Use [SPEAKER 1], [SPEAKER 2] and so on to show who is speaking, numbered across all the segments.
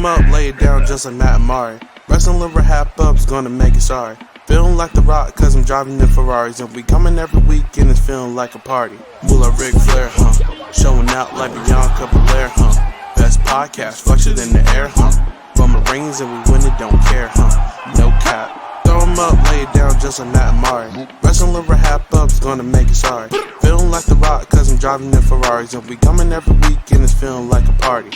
[SPEAKER 1] 'em up, lay it down just like Matt and Mari. Wrestling RHAPup's gonna make it sorry. Feeling like The Rock cause I'm driving in Ferraris. And we coming every weekend, it's feeling like a party. Will like Ric Flair, showing out like Bianca Belair, Best podcast, flush it in the air, Roman Reigns and we win it, don't care, No cap. Throw 'em up, lay it down just like Matt and Mari. Wrestling RHAPup's gonna make it sorry. Feeling like The Rock cause I'm driving in Ferraris. And we coming every weekend, it's feeling like a party.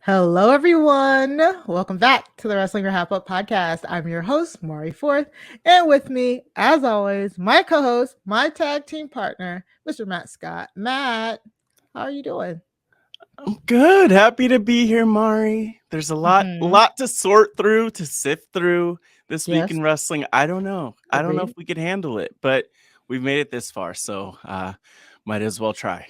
[SPEAKER 2] Hello, everyone. Welcome back to the Wrestling RHAPup podcast. I'm your host, Mari Forth, and with me, as always, my co-host, my tag team partner, Mr. Matt Scott. Matt, how are you doing?
[SPEAKER 3] I'm good. Happy to be here, Mari. There's a lot to sort through, to sift through this week in wrestling. I don't know. I don't know if we could handle it, but we've made it this far, so might as well try.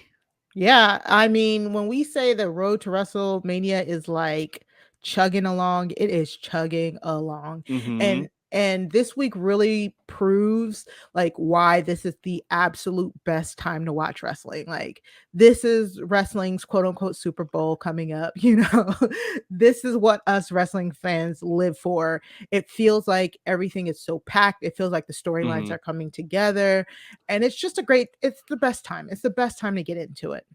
[SPEAKER 2] Yeah, I mean, when we say the road to WrestleMania is like chugging along, it is chugging along. And this week really proves like why this is the absolute best time to watch wrestling. Like this is wrestling's quote unquote Super Bowl coming up, you know. This is what us wrestling fans live for. It feels like everything is so packed. It feels like the storylines are coming together. And it's just it's the best time. It's the best time to get into it.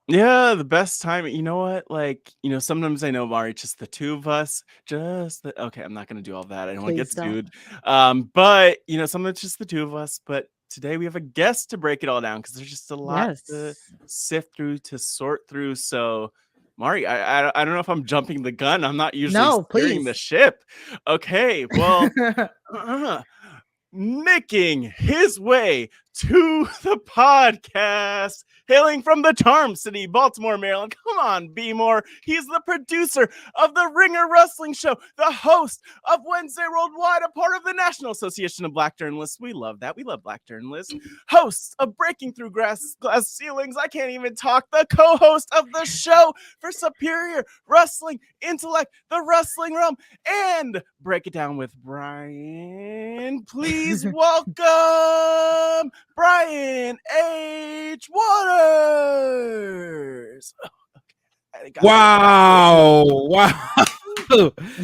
[SPEAKER 3] Yeah, the best time. You know what? Like, sometimes I know, Mari, just the two of us. Okay, I'm not gonna do all that. I don't want to get sued. But sometimes just the two of us. But today we have a guest to break it all down because there's just a lot to sift through, to sort through. So, Mari, I don't know if I'm jumping the gun. I'm not usually steering the ship. Okay, well, making his way to the podcast, hailing from the Charm City, Baltimore, Maryland. Come on, B-more. He's the producer of the Ringer Wrestling Show, the host of Wednesday Worldwide, a part of the National Association of Black Journalists. We love that. We love Black journalists. Host of Breaking Through Glass Ceilings. I can't even talk. The co-host of the show for Superior Wrestling Intellect, the Wrestling Wrealm, and Break It Down with Brian. Please welcome Brian H. Waters.
[SPEAKER 4] Wow.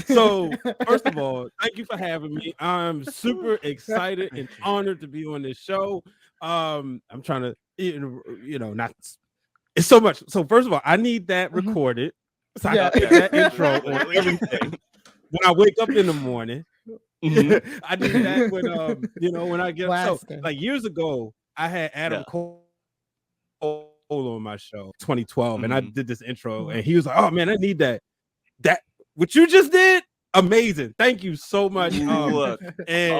[SPEAKER 4] So, first of all, thank you for having me. I'm super excited and honored to be on this show. I'm trying to, not. It's so much. So, first of all, I need that recorded. So I got that intro on everything. When I wake up in the morning, I do that when I get up. So, like years ago, I had Adam Cole on my show, 2012, and I did this intro, and he was like, "Oh man, I need that. What you just did, amazing. Thank you so much."
[SPEAKER 3] Look, and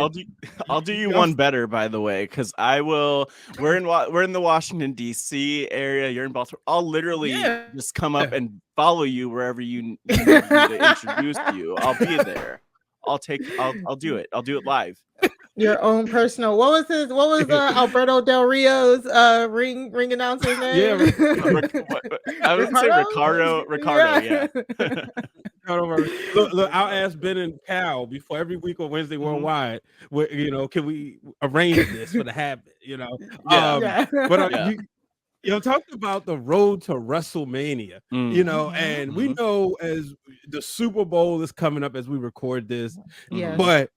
[SPEAKER 3] I'll do you one better, by the way, because I will. We're in the Washington D.C. area. You're in Baltimore. I'll literally just come up and follow you wherever you need me to introduce you. I'll be there. I'll do it. I'll do it live.
[SPEAKER 2] Your own personal. What was Alberto Del Rio's ring announcer's name?
[SPEAKER 3] Yeah, I was gonna say Ricardo. Yeah.
[SPEAKER 4] Look, I'll ask Ben and Cal before every week on Wednesday Worldwide. Can we arrange this for the habit? Talking about the road to WrestleMania, and we know as the Super Bowl is coming up as we record this, but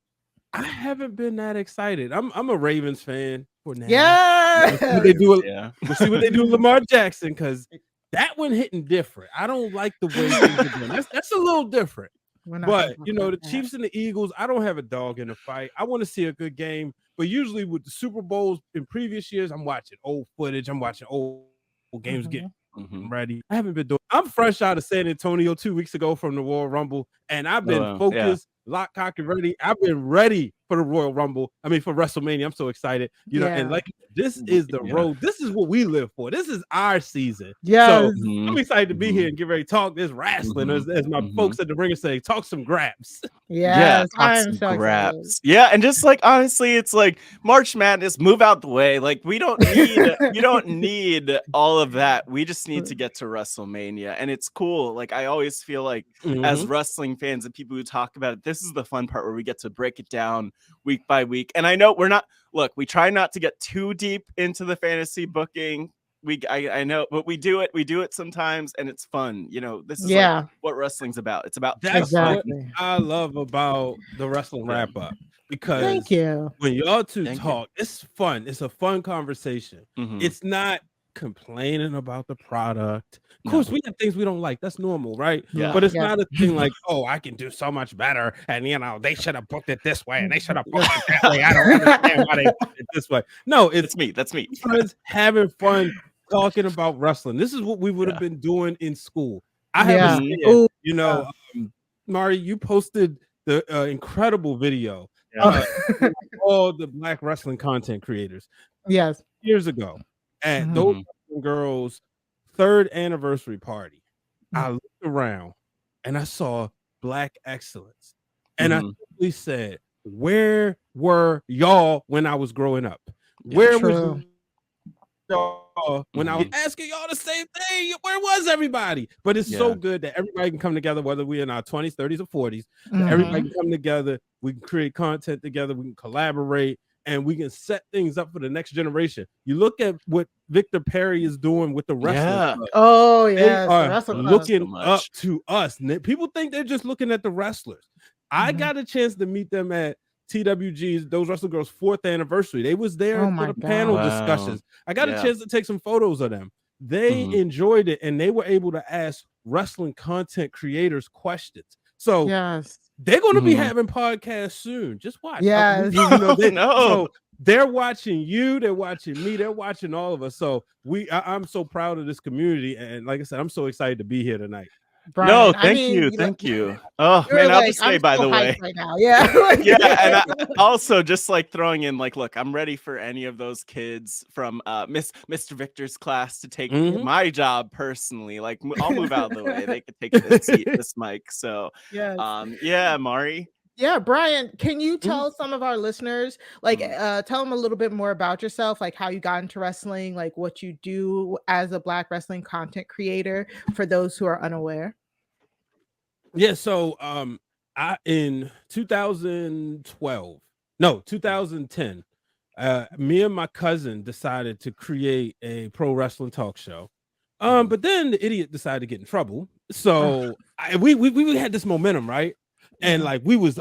[SPEAKER 4] I haven't been that excited. I'm a Ravens fan for now.
[SPEAKER 2] Yeah,
[SPEAKER 4] we'll see what they do with Lamar Jackson, because that one hitting different. I don't like the way things are doing. That's a little different. But the Chiefs and the Eagles, I don't have a dog in the fight. I want to see a good game. But usually with the Super Bowls in previous years, I'm watching old footage. I'm watching old games get ready. I haven't been doing. I'm fresh out of San Antonio 2 weeks ago from the Royal Rumble, and I've been focused, lock, cock, and ready. I've been ready for the Royal Rumble. I mean, for WrestleMania. I'm so excited. And like this is the road. This is what we live for. This is our season. So I'm excited to be here and get ready to talk this wrestling, as my folks at the Ringer say, talk some graps.
[SPEAKER 2] Yes,
[SPEAKER 3] talk
[SPEAKER 2] I'm
[SPEAKER 3] some
[SPEAKER 2] so excited.
[SPEAKER 3] graps. Yeah, and just like honestly, it's like March Madness, move out the way. Like we don't need all of that. We just need to get to WrestleMania, and it's cool. Like I always feel like as wrestling fans and people who talk about it, this is the fun part where we get to break it down week by week. And I know we try not to get too deep into the fantasy booking. I know, but we do it sometimes, and it's fun. This is like what wrestling's about. It's about
[SPEAKER 4] that's what I love about the Wrestling Wrap-Up, because
[SPEAKER 2] thank you.
[SPEAKER 4] When y'all two talk, it's fun. It's a fun conversation. It's not complaining about the product. Of course, we have things we don't like. That's normal, right?
[SPEAKER 3] Yeah.
[SPEAKER 4] But it's not a thing like, oh, I can do so much better, and they should have booked it this way, and they should have booked it that way. I don't understand why they booked it this way. No, it's
[SPEAKER 3] me. That's me.
[SPEAKER 4] Friends having fun. Talking about wrestling. This is what we would have been doing in school. I have Mari, you posted the incredible video all the Black wrestling content creators years ago at those girls' 3rd anniversary party. I looked around and I saw Black excellence, and I simply said, where were y'all when I was growing up? Where was when I was asking y'all the same thing? Where was everybody? But it's so good that everybody can come together, whether we're in our 20s, 30s, or 40s. Everybody can come together. We can create content together. We can collaborate, and we can set things up for the next generation. You look at what Victor Perry is doing with the wrestling. Club.
[SPEAKER 2] Oh yeah,
[SPEAKER 4] they are looking up to us. People think they're just looking at the wrestlers. I got a chance to meet them at TWG's, those Wrestle Girls' 4th anniversary. They was there for the panel discussions. I got a chance to take some photos of them. They enjoyed it, and they were able to ask wrestling content creators questions. So they're going to be having podcasts soon. Just watch. So they're watching you, they're watching me, they're watching all of us. So I'm so proud of this community, and like I said, I'm so excited to be here tonight.
[SPEAKER 2] Brian,
[SPEAKER 3] no, thank you. Oh man, I'll just say, by the way,
[SPEAKER 2] right now.
[SPEAKER 3] and I also just like throwing in, like, look, I'm ready for any of those kids from Mr. Victor's class to take my job personally. Like, I'll move out of the way. They could take this mic. So, Mari.
[SPEAKER 2] Yeah, Brian, can you tell some of our listeners, like, tell them a little bit more about yourself, like how you got into wrestling, like what you do as a Black wrestling content creator for those who are unaware?
[SPEAKER 4] Yeah, so in 2010, me and my cousin decided to create a pro wrestling talk show. But then the idiot decided to get in trouble. So we had this momentum, right? And like we was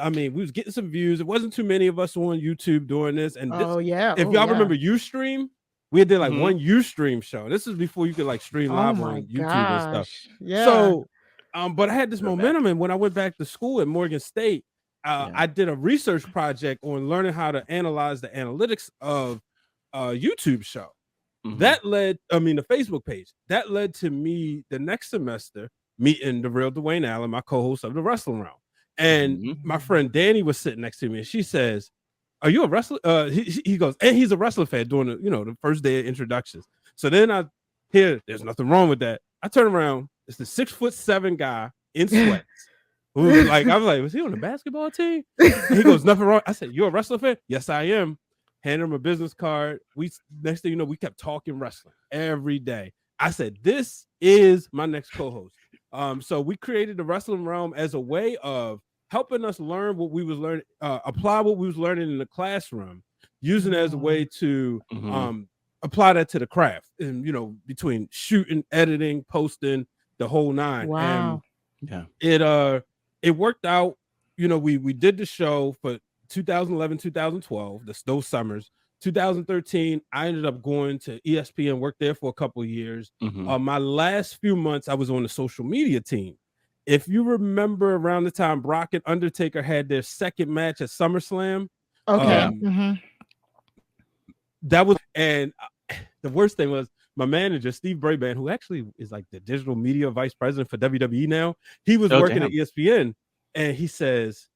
[SPEAKER 4] getting some views. It wasn't too many of us on YouTube doing this. And if y'all remember Ustream, we did like one Ustream show. This is before you could like stream live on YouTube and stuff.
[SPEAKER 2] Yeah.
[SPEAKER 4] So, but I had this momentum, and when I went back to school at Morgan State, I did a research project on learning how to analyze the analytics of a YouTube show. That led, the Facebook page. That led to me the next semester meeting the real Dwayne Allen, my co-host of the Wrestling Wrealm. And my friend Danny was sitting next to me, and she says, "Are you a wrestler?" He goes, and he's a wrestler fan doing the first day of introductions. So then I hear there's nothing wrong with that. I turn around, it's the 6'7" guy in sweats. Who was like, I was like, was he on the basketball team? And he goes, nothing wrong. I said, "You're a wrestler fan?" "Yes, I am." Handed him a business card. Next thing you know, we kept talking wrestling every day. I said, "This is my next co-host." So we created the Wrestling Wrealm as a way of helping us learn what we was learning, apply what we was learning in the classroom, using it as a way to apply that to the craft, and between shooting, editing, posting, the whole nine.
[SPEAKER 2] Wow.
[SPEAKER 4] And it worked out. We did the show for 2011, 2012, those summers. 2013, I ended up going to ESPN, worked there for a couple of years. My last few months, I was on the social media team. If you remember, around the time Brock and Undertaker had their second match at SummerSlam, that was, and the worst thing was my manager, Steve Brabant, who actually is like the digital media vice president for WWE now. He was working at ESPN, and he says,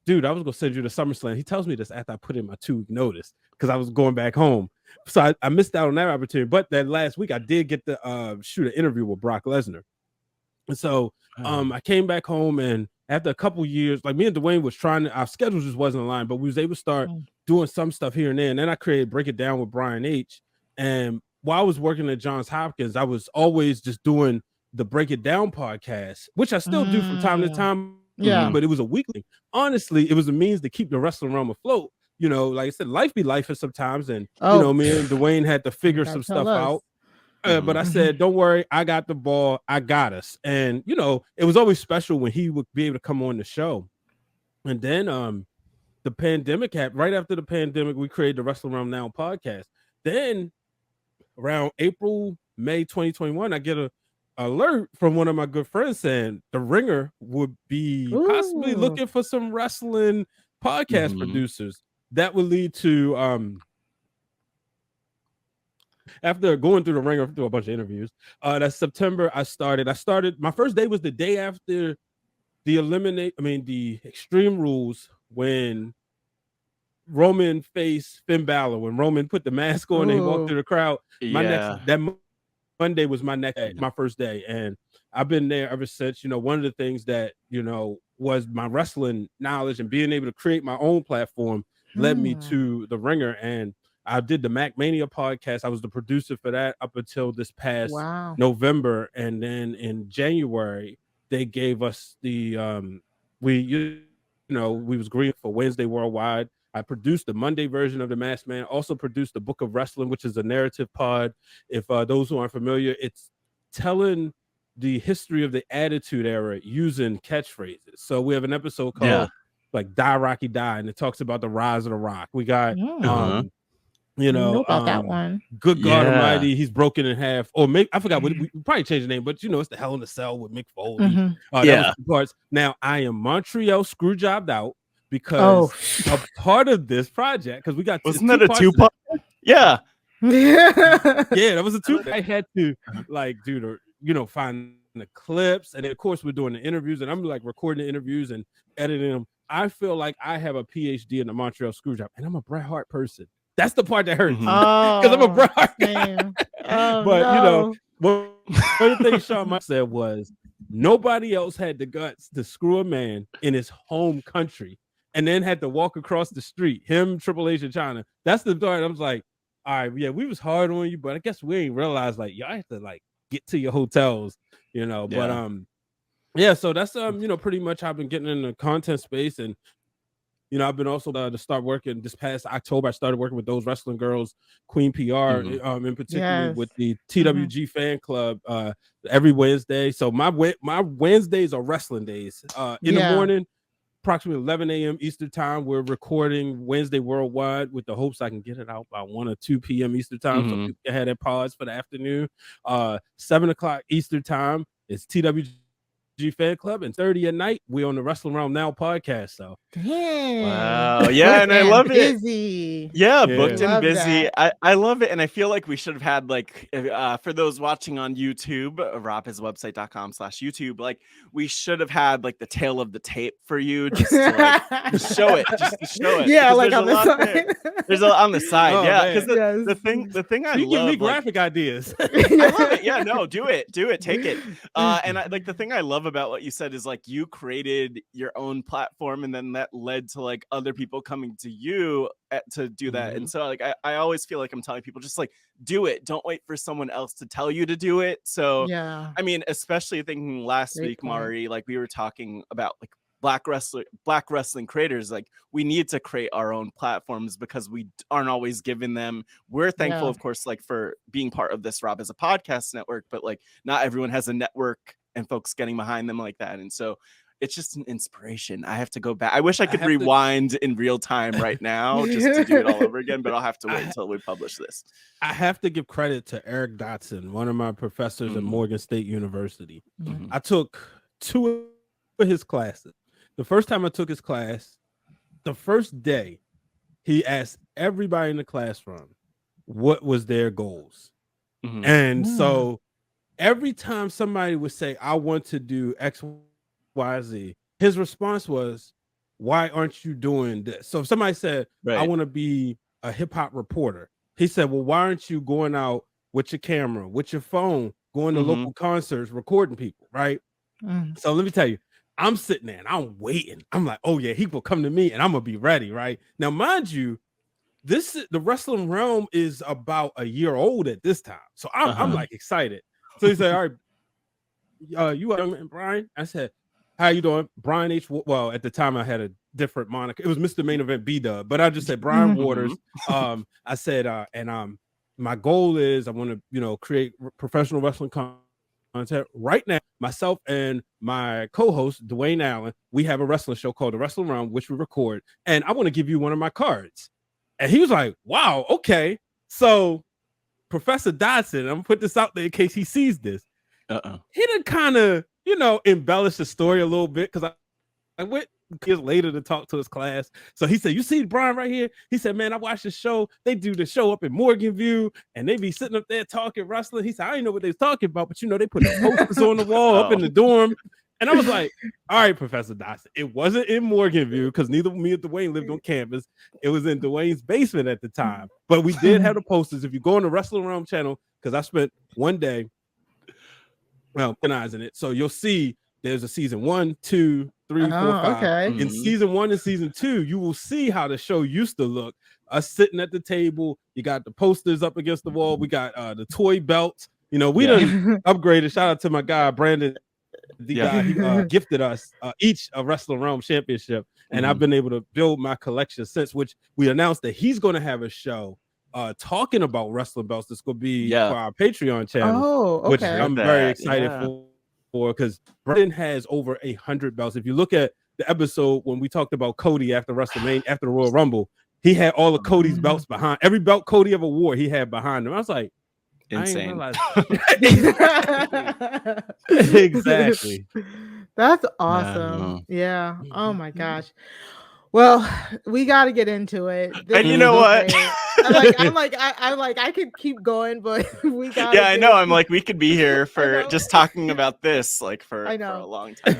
[SPEAKER 4] "Dude, I was gonna send you to SummerSlam." He tells me this after I put in my 2-week notice because I was going back home. So I missed out on that opportunity. But that last week I did get to shoot an interview with Brock Lesnar. And so I came back home, and after a couple years, like me and Dwayne was trying to, our schedules just wasn't aligned, but we was able to start doing some stuff here and there. And then I created Break It Down with Brian H. And while I was working at Johns Hopkins, I was always just doing the Break It Down podcast, which I still do from time to time.
[SPEAKER 2] Yeah.
[SPEAKER 4] But it was a weekly. Honestly, it was a means to keep the wrestling realm afloat. You know, like I said, life be life sometimes. And, you know, me and Dwayne had to figure some stuff out. But I said, don't worry, I got the ball. I got us. And, you know, it was always special when he would be able to come on the show. And then the pandemic happened. Right after the pandemic, we created the Wrestling Wrealm Now podcast. Then around April, May 2021, I get a alert from one of my good friends saying the Ringer would be possibly looking for some wrestling podcast producers. That would lead to after going through the Ringer through a bunch of interviews, that September I started my first day was the day after the Extreme Rules, when Roman faced Finn Balor, when Roman put the mask on and he walked through the crowd. Monday was my first day, and I've been there ever since. You know, one of the things that, you know, was my wrestling knowledge and being able to create my own platform led me to the Ringer. And I did the MAMI podcast. I was the producer for that up until this past November. And then in January, they gave us the we was green for Wednesday Worldwide. I produced the Monday version of the Masked Man, also produced the Book of Wrestling, which is a narrative pod. If those who aren't familiar, it's telling the history of the Attitude Era using catchphrases. So we have an episode called like Die Rocky Die, and it talks about the rise of the Rock. We got you know
[SPEAKER 2] about that one.
[SPEAKER 4] Good God Almighty, he's broken in half. Or maybe I forgot what we probably changed the name, but you know, it's the Hell in a Cell with Mick Foley. That was the parts. Now I am Montreal Screwjobbed out because a part of this project, because we got
[SPEAKER 3] wasn't that a two-part? Yeah.
[SPEAKER 4] That was a two. I had to like do the, you know, find the clips, and then of course we're doing the interviews, and I'm like recording the interviews and editing them. I feel like I have a PhD in the Montreal Screwjob, and I'm a Bret Hart person. That's the part that hurts because I'm a Bret Hart guy. But you know, one of the things Shawn Michaels said was nobody else had the guts to screw a man in his home country and then had to walk across the street. Him, Triple H, and China. That's the part. I was like, all right, yeah, we was hard on you, but I guess we ain't realized like y'all have to like get to your hotels, you know. But so that's you know, pretty much I've been getting in the content space. And you know, I've been also to start working this past October. I started working with Those Wrestling Girls, Queen PR, in particular with the TWG fan club every Wednesday. So my Wednesdays are wrestling days. In the morning, approximately 11 a.m. Eastern time, we're recording Wednesday Worldwide with the hopes I can get it out by 1 or 2 p.m. Eastern time, so people can have their pods for the afternoon. 7 o'clock Eastern time is TWG fan club, and 30 at night we're on the Wrestling Wrealm Now podcast. So
[SPEAKER 3] wow, yeah, and I love it. Booked and busy. I love it, and I feel like we should have had like for those watching on YouTube, RHAPiswebsite.com/YouTube, like we should have had like the tail of the tape for you just to like show it,
[SPEAKER 2] yeah, like on the side.
[SPEAKER 3] There's on the side, because the thing I love,
[SPEAKER 4] give me graphic ideas.
[SPEAKER 3] I love it. Yeah, no, do it, take it. And like the thing I love about what you said is like you created your own platform, and then that led to like other people coming to you to do that. And so like I always feel like I'm telling people just like do it, don't wait for someone else to tell you to do it. So I mean, especially thinking last week, Mari, like we were talking about like black wrestling creators, like we need to create our own platforms because we aren't always given them. We're thankful of course like for being part of this RHAP as a podcast network, but like not everyone has a network and folks getting behind them like that. And so it's just an inspiration. I have to go back. I wish I could rewind in real time right now just to do it all over again, but I'll have to wait until we publish this.
[SPEAKER 4] I have to give credit to Eric Dotson, one of my professors at Morgan State University. I took 2 of his classes. The first time I took his class, the first day, he asked everybody in the classroom what was their goals. And so every time somebody would say, I want to do X, Y, Z, his response was, why aren't you doing this? So if somebody said, I want to be a hip hop reporter, he said, well, why aren't you going out with your camera, with your phone, going to local concerts, recording people, right? So let me tell you, I'm sitting there and I'm waiting. I'm like, oh yeah, he will come to me and I'm gonna be ready, right? Now, mind you, the Wrestling Wrealm is about a year old at this time. So I'm like excited. So he said, all right, you are Brian? I said, how you doing? Brian H. Well, at the time I had a different moniker. It was Mr. Main Event B-Dub, but I just said Brian Waters. I said, my goal is I want to, create professional wrestling content. Right now, myself and my co-host, Dwayne Allen, we have a wrestling show called The Wrestling Wrealm, which we record. And I want to give you one of my cards. And he was like, wow, okay. So Professor Dodson, I'm gonna put this out there in case he sees this. He done kind of, embellish the story a little bit because I went years later to talk to his class. So he said, you see Brian right here? He said, man, I watched the show. They do the show up in Morganview and they be sitting up there talking wrestling. He said, I didn't know what they was talking about, but they put the posters on the wall up in the dorm. And I was like, all right, Professor Dodson, it wasn't in Morganview because neither me or Dwayne lived on campus. It was in Dwayne's basement at the time. But we did have the posters. If you go on the Wrestling Wrealm channel, because I spent one day organizing it. So you'll see there's a season 1, 2, 3, 4, 5.
[SPEAKER 2] Okay.
[SPEAKER 4] In season 1 and season 2, you will see how the show used to look. Us sitting at the table, you got the posters up against the wall. We got the toy belts. We done upgraded. Shout out to my guy Brandon. Guy he gifted us each a Wrestling Wrealm championship, and I've been able to build my collection since. Which we announced that he's going to have a show talking about wrestling belts. That's going to be for our Patreon channel, which I'm very excited for because Brandon has over 100 belts. If you look at the episode when we talked about Cody after WrestleMania, after the Royal Rumble, he had all of Cody's belts behind. Every belt Cody ever wore, he had behind him. I was like,
[SPEAKER 3] insane.
[SPEAKER 4] Exactly.
[SPEAKER 2] That's awesome. Yeah. Oh my gosh. Well, we got to get into it.
[SPEAKER 3] And you know what?
[SPEAKER 2] I'm like, I could keep going, but we got.
[SPEAKER 3] Yeah, I know. I'm like, we could be here for just talking about this, like for a long time.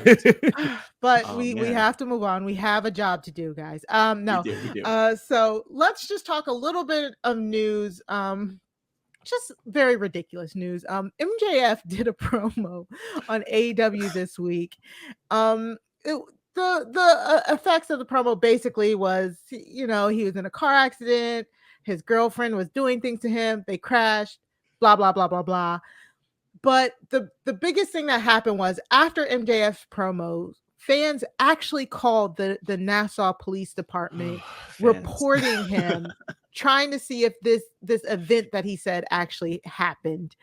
[SPEAKER 2] But we have to move on. We have a job to do, guys. No.
[SPEAKER 3] We do.
[SPEAKER 2] So let's just talk a little bit of news. Just very ridiculous news. MJF did a promo on AEW this week. The effects of the promo basically was, he was in a car accident. His girlfriend was doing things to him. They crashed, blah, blah, blah, blah, blah. But the biggest thing that happened was after MJF's promo, fans actually called the Nassau Police Department, reporting him, trying to see if this event that he said actually happened.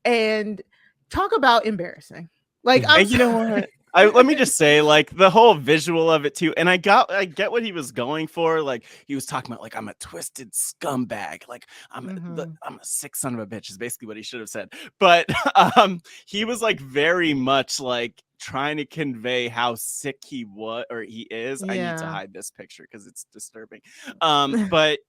[SPEAKER 2] And talk about embarrassing. Like,
[SPEAKER 3] you know what? Let me just say, like, the whole visual of it too, and I get what he was going for. Like, he was talking about, like, I'm a twisted scumbag, like I'm a sick son of a bitch is basically what he should have said. But he was like very much like trying to convey how sick he was or he is. I need to hide this picture because it's disturbing. But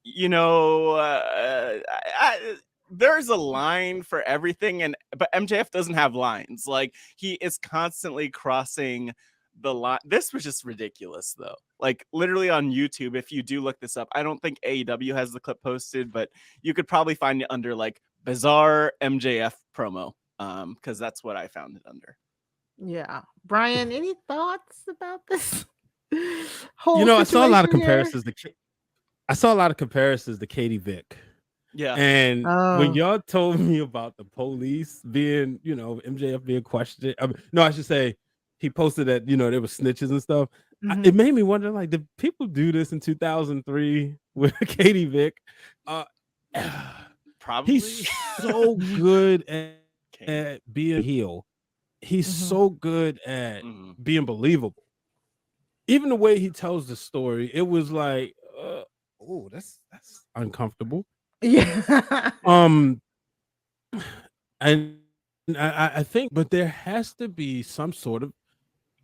[SPEAKER 3] there's a line for everything, but MJF doesn't have lines. Like, he is constantly crossing the line. This was just ridiculous, though. Like, literally on YouTube, if you do look this up, I don't think AEW has the clip posted, but you could probably find it under like bizarre MJF promo, because that's what I found it under.
[SPEAKER 2] Yeah, Brian, any thoughts about this
[SPEAKER 4] whole? I saw a lot of comparisons. I saw a lot of comparisons to Katie Vick.
[SPEAKER 3] Yeah.
[SPEAKER 4] And when y'all told me about the police being, MJF being questioned, I should say he posted that, there were snitches and stuff. It made me wonder, like, did people do this in 2003 with Katie Vick?
[SPEAKER 3] Probably.
[SPEAKER 4] He's so good at being heel. He's so good at being believable. Even the way he tells the story, it was like, that's uncomfortable.
[SPEAKER 2] Yeah.
[SPEAKER 4] And I think, but there has to be some sort of,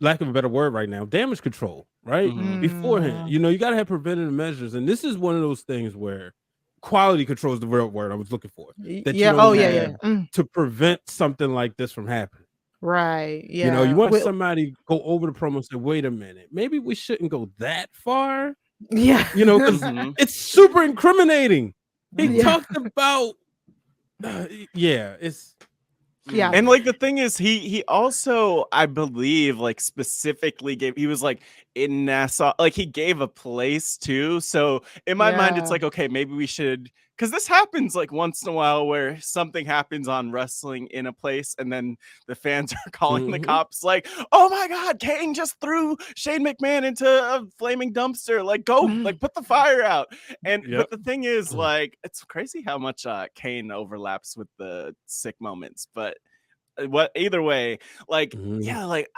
[SPEAKER 4] lack of a better word right now, damage control, right? Beforehand, you got to have preventative measures, and this is one of those things where quality control is the real word I was looking for. To prevent something like this from happening.
[SPEAKER 2] Right. Yeah.
[SPEAKER 4] You want somebody go over the promo and say, "Wait a minute, maybe we shouldn't go that far."
[SPEAKER 2] Yeah.
[SPEAKER 4] Because it's super incriminating. He talked about, it's
[SPEAKER 2] Yeah.
[SPEAKER 3] And like the thing is, he also, I believe, like specifically he was like in Nassau, like he gave a place too. So in my mind, it's like, okay, maybe we should, because this happens like once in a while where something happens on wrestling in a place and then the fans are calling the cops like, oh my God, Kane just threw Shane McMahon into a flaming dumpster. Like, go, like put the fire out. And but the thing is, like, it's crazy how much Kane overlaps with the sick moments. But either way, like, yeah, like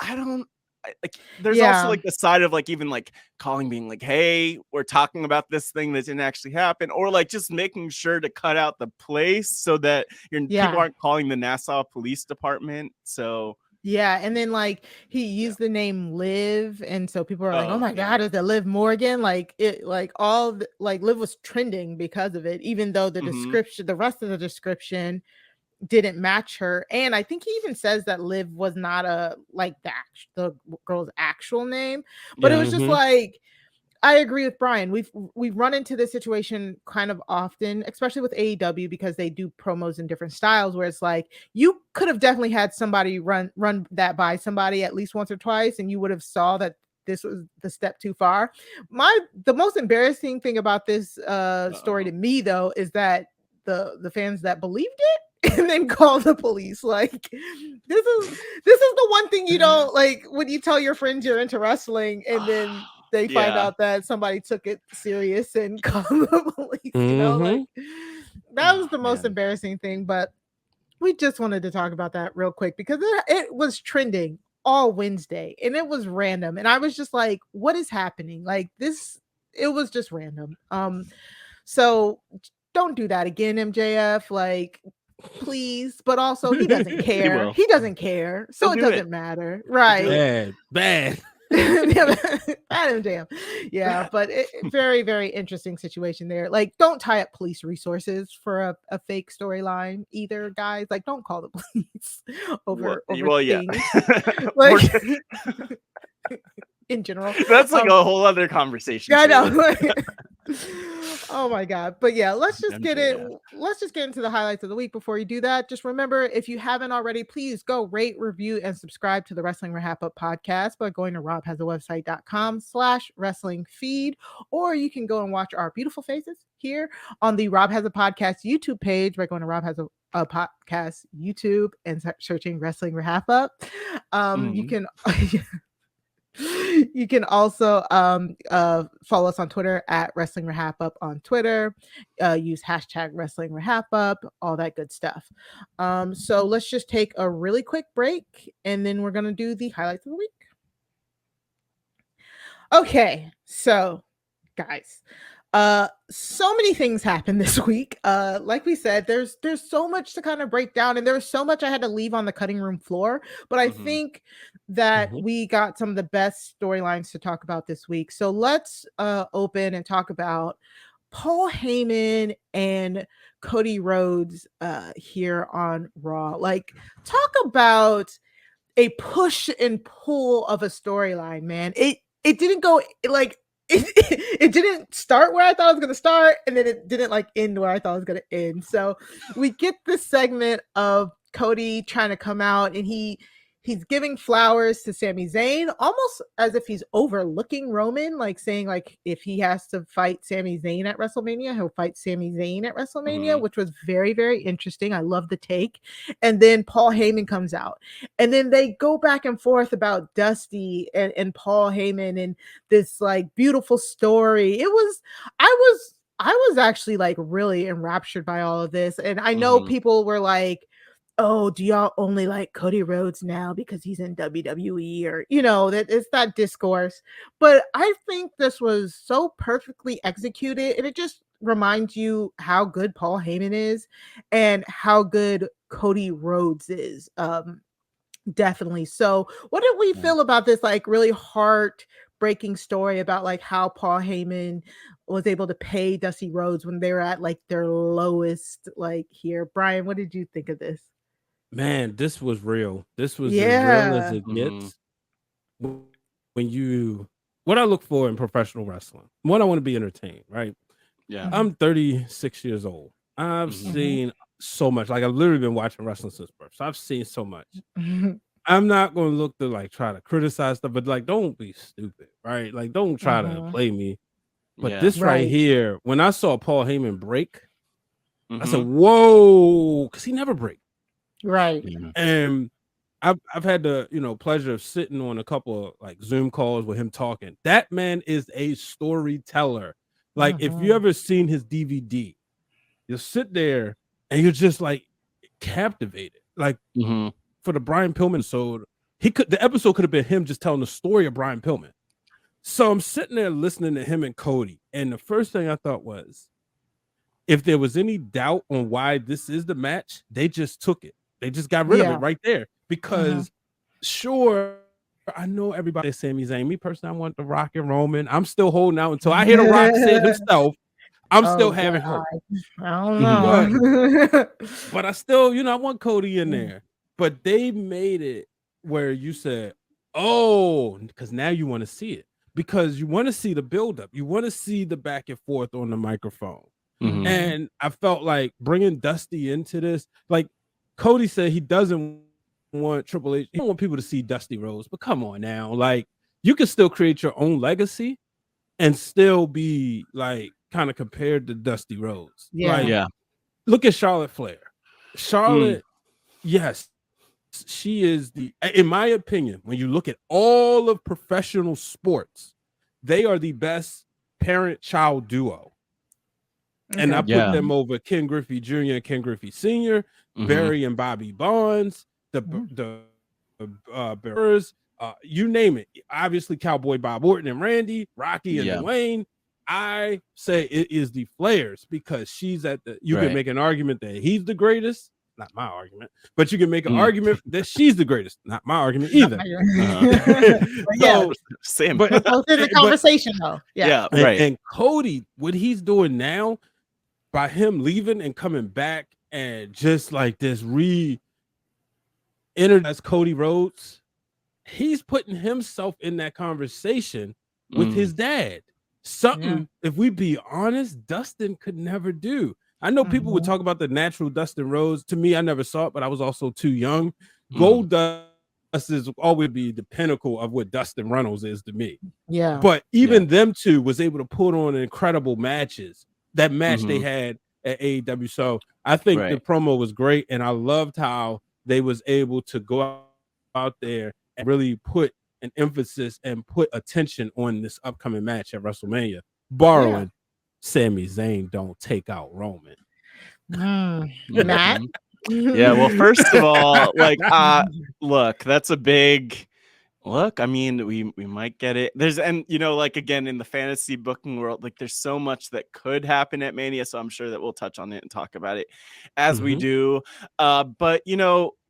[SPEAKER 3] like there's also like the side of like even like calling, being like, hey, we're talking about this thing that didn't actually happen, or like just making sure to cut out the place so that people aren't calling the Nassau Police Department. So
[SPEAKER 2] and then like he used the name Liv, and so people are like, oh my God, is it Liv Morgan? Like it, like like Liv was trending because of it, even though the description, the rest of the description didn't match her. And I think he even says that Liv was not like the girl's actual name, but it was just like, I agree with Brian. We've run into this situation kind of often, especially with AEW, because they do promos in different styles, where it's like you could have definitely had somebody run that by somebody at least once or twice, and you would have saw that this was the step too far. The most embarrassing thing about this story to me, though, is that the fans that believed it and then call the police. Like this is the one thing you don't like when you tell your friends you're into wrestling and then they find out that somebody took it serious and called the police. You know, like that was the most embarrassing thing. But we just wanted to talk about that real quick because it was trending all Wednesday and it was random, and I was just like, what is happening? Like this, it was just random. So don't do that again, MJF. Like, please. But also, he doesn't care. He doesn't care, so it doesn't matter, right?
[SPEAKER 4] Bad.
[SPEAKER 2] MJF. Yeah, but very, very interesting situation there. Like, don't tie up police resources for a fake storyline either, guys. Like, don't call the police over things. Like, in general,
[SPEAKER 3] that's like a whole other conversation.
[SPEAKER 2] I know. Oh my God. But yeah, let's just get into the highlights of the week. Before you do that, just remember, if you haven't already, please go rate, review, and subscribe to the Wrestling RHAPup podcast by going to robhasawebsite.com/wrestling feed, or you can go and watch our beautiful faces here on the Rob Has a Podcast YouTube page by going to Rob Has a Podcast YouTube and searching Wrestling RHAPup. You can you can also follow us on Twitter at Wrestling RHAPup on Twitter. Use hashtag Wrestling RHAPup, all that good stuff. So let's just take a really quick break, and then we're gonna do the highlights of the week. Okay, so guys, so many things happened this week. Like we said, there's so much to kind of break down, and there was so much I had to leave on the cutting room floor, but I think that we got some of the best storylines to talk about this week. So let's open and talk about Paul Heyman and Cody Rhodes here on Raw. Like, talk about a push and pull of a storyline, man. It didn't go like it didn't start where I thought it was going to start, and then it didn't like end where I thought it was going to end. So we get this segment of Cody trying to come out, and he's giving flowers to Sami Zayn, almost as if he's overlooking Roman, like saying like if he has to fight Sami Zayn at WrestleMania, he'll fight Sami Zayn at WrestleMania, which was very, very interesting. I love the take. And then Paul Heyman comes out, and then they go back and forth about Dusty and Paul Heyman and this like beautiful story. I was actually like really enraptured by all of this. And I know people were like, oh, do y'all only like Cody Rhodes now because he's in WWE, or, you know, that it's that discourse. But I think this was so perfectly executed, and it just reminds you how good Paul Heyman is and how good Cody Rhodes is. Definitely. So what did we feel about this like really heartbreaking story about like how Paul Heyman was able to pay Dusty Rhodes when they were at like their lowest, like here? Brian, what did you think of this?
[SPEAKER 4] Man, this was real. This was as real as it gets. What I look for in professional wrestling, one, I want to be entertained, right?
[SPEAKER 3] Yeah.
[SPEAKER 4] I'm 36 years old. I've seen so much. Like I've literally been watching wrestling since birth, so I've seen so much. I'm not going to look to like try to criticize stuff, but like don't be stupid, right? Like don't try to play me. But this right here, when I saw Paul Heyman break, I said, "Whoa," because he never break.
[SPEAKER 2] Right.
[SPEAKER 4] And I've had the pleasure of sitting on a couple of like Zoom calls with him talking. That man is a storyteller. Like if you ever seen his DVD, you'll sit there and you're just like captivated. Like for the Brian Pillman episode, the episode could have been him just telling the story of Brian Pillman. So I'm sitting there listening to him and Cody, and the first thing I thought was, if there was any doubt on why this is the match, they just took it. They just got rid of it right there. Because sure, I know everybody Sami Zayn. Me personally, I want the Rock and Roman. I'm still holding out until I hear the Rock say it himself. I'm still having hope.
[SPEAKER 2] I don't know.
[SPEAKER 4] But I still, I want Cody in there. But they made it where you said, oh, because now you want to see it. Because you want to see the buildup. You want to see the back and forth on the microphone. And I felt like bringing Dusty into this, like Cody said he doesn't want Triple H. He don't want people to see Dusty Rhodes, but come on now. Like you can still create your own legacy and still be like kind of compared to Dusty Rhodes. Look at Charlotte Flair. Charlotte, yes, she is in my opinion, when you look at all of professional sports, they are the best parent-child duo. And I put them over Ken Griffey Jr. and Ken Griffey Sr., Barry and Bobby Bonds, the Bears, you name it. Obviously, Cowboy Bob Orton and Randy, Rocky and Dwayne. I say it is the Flairs because she's at the. You can make an argument that he's the greatest. Not my argument, but you can make an argument that she's the greatest. Not my argument either.
[SPEAKER 3] Same.
[SPEAKER 2] But it's a conversation, though.
[SPEAKER 4] And Cody, what he's doing now, by him leaving and coming back and just like this entered as Cody Rhodes, he's putting himself in that conversation with his dad. Something, if we be honest, Dustin could never do. I know people would talk about the natural Dustin Rhodes. To me, I never saw it, but I was also too young. Gold Dust is always be the pinnacle of what Dustin Runnels is to me. But even them two was able to put on incredible matches. That match they had at AEW. So I think the promo was great, and I loved how they was able to go out there and really put an emphasis and put attention on this upcoming match at WrestleMania, borrowing Sami Zayn don't take out Roman.
[SPEAKER 2] Matt?
[SPEAKER 3] Well, first of all, like look, that's a big look. I mean, we might get it. Like again, in the fantasy booking world, like there's so much that could happen at Mania, so I'm sure that we'll touch on it and talk about it as we do. But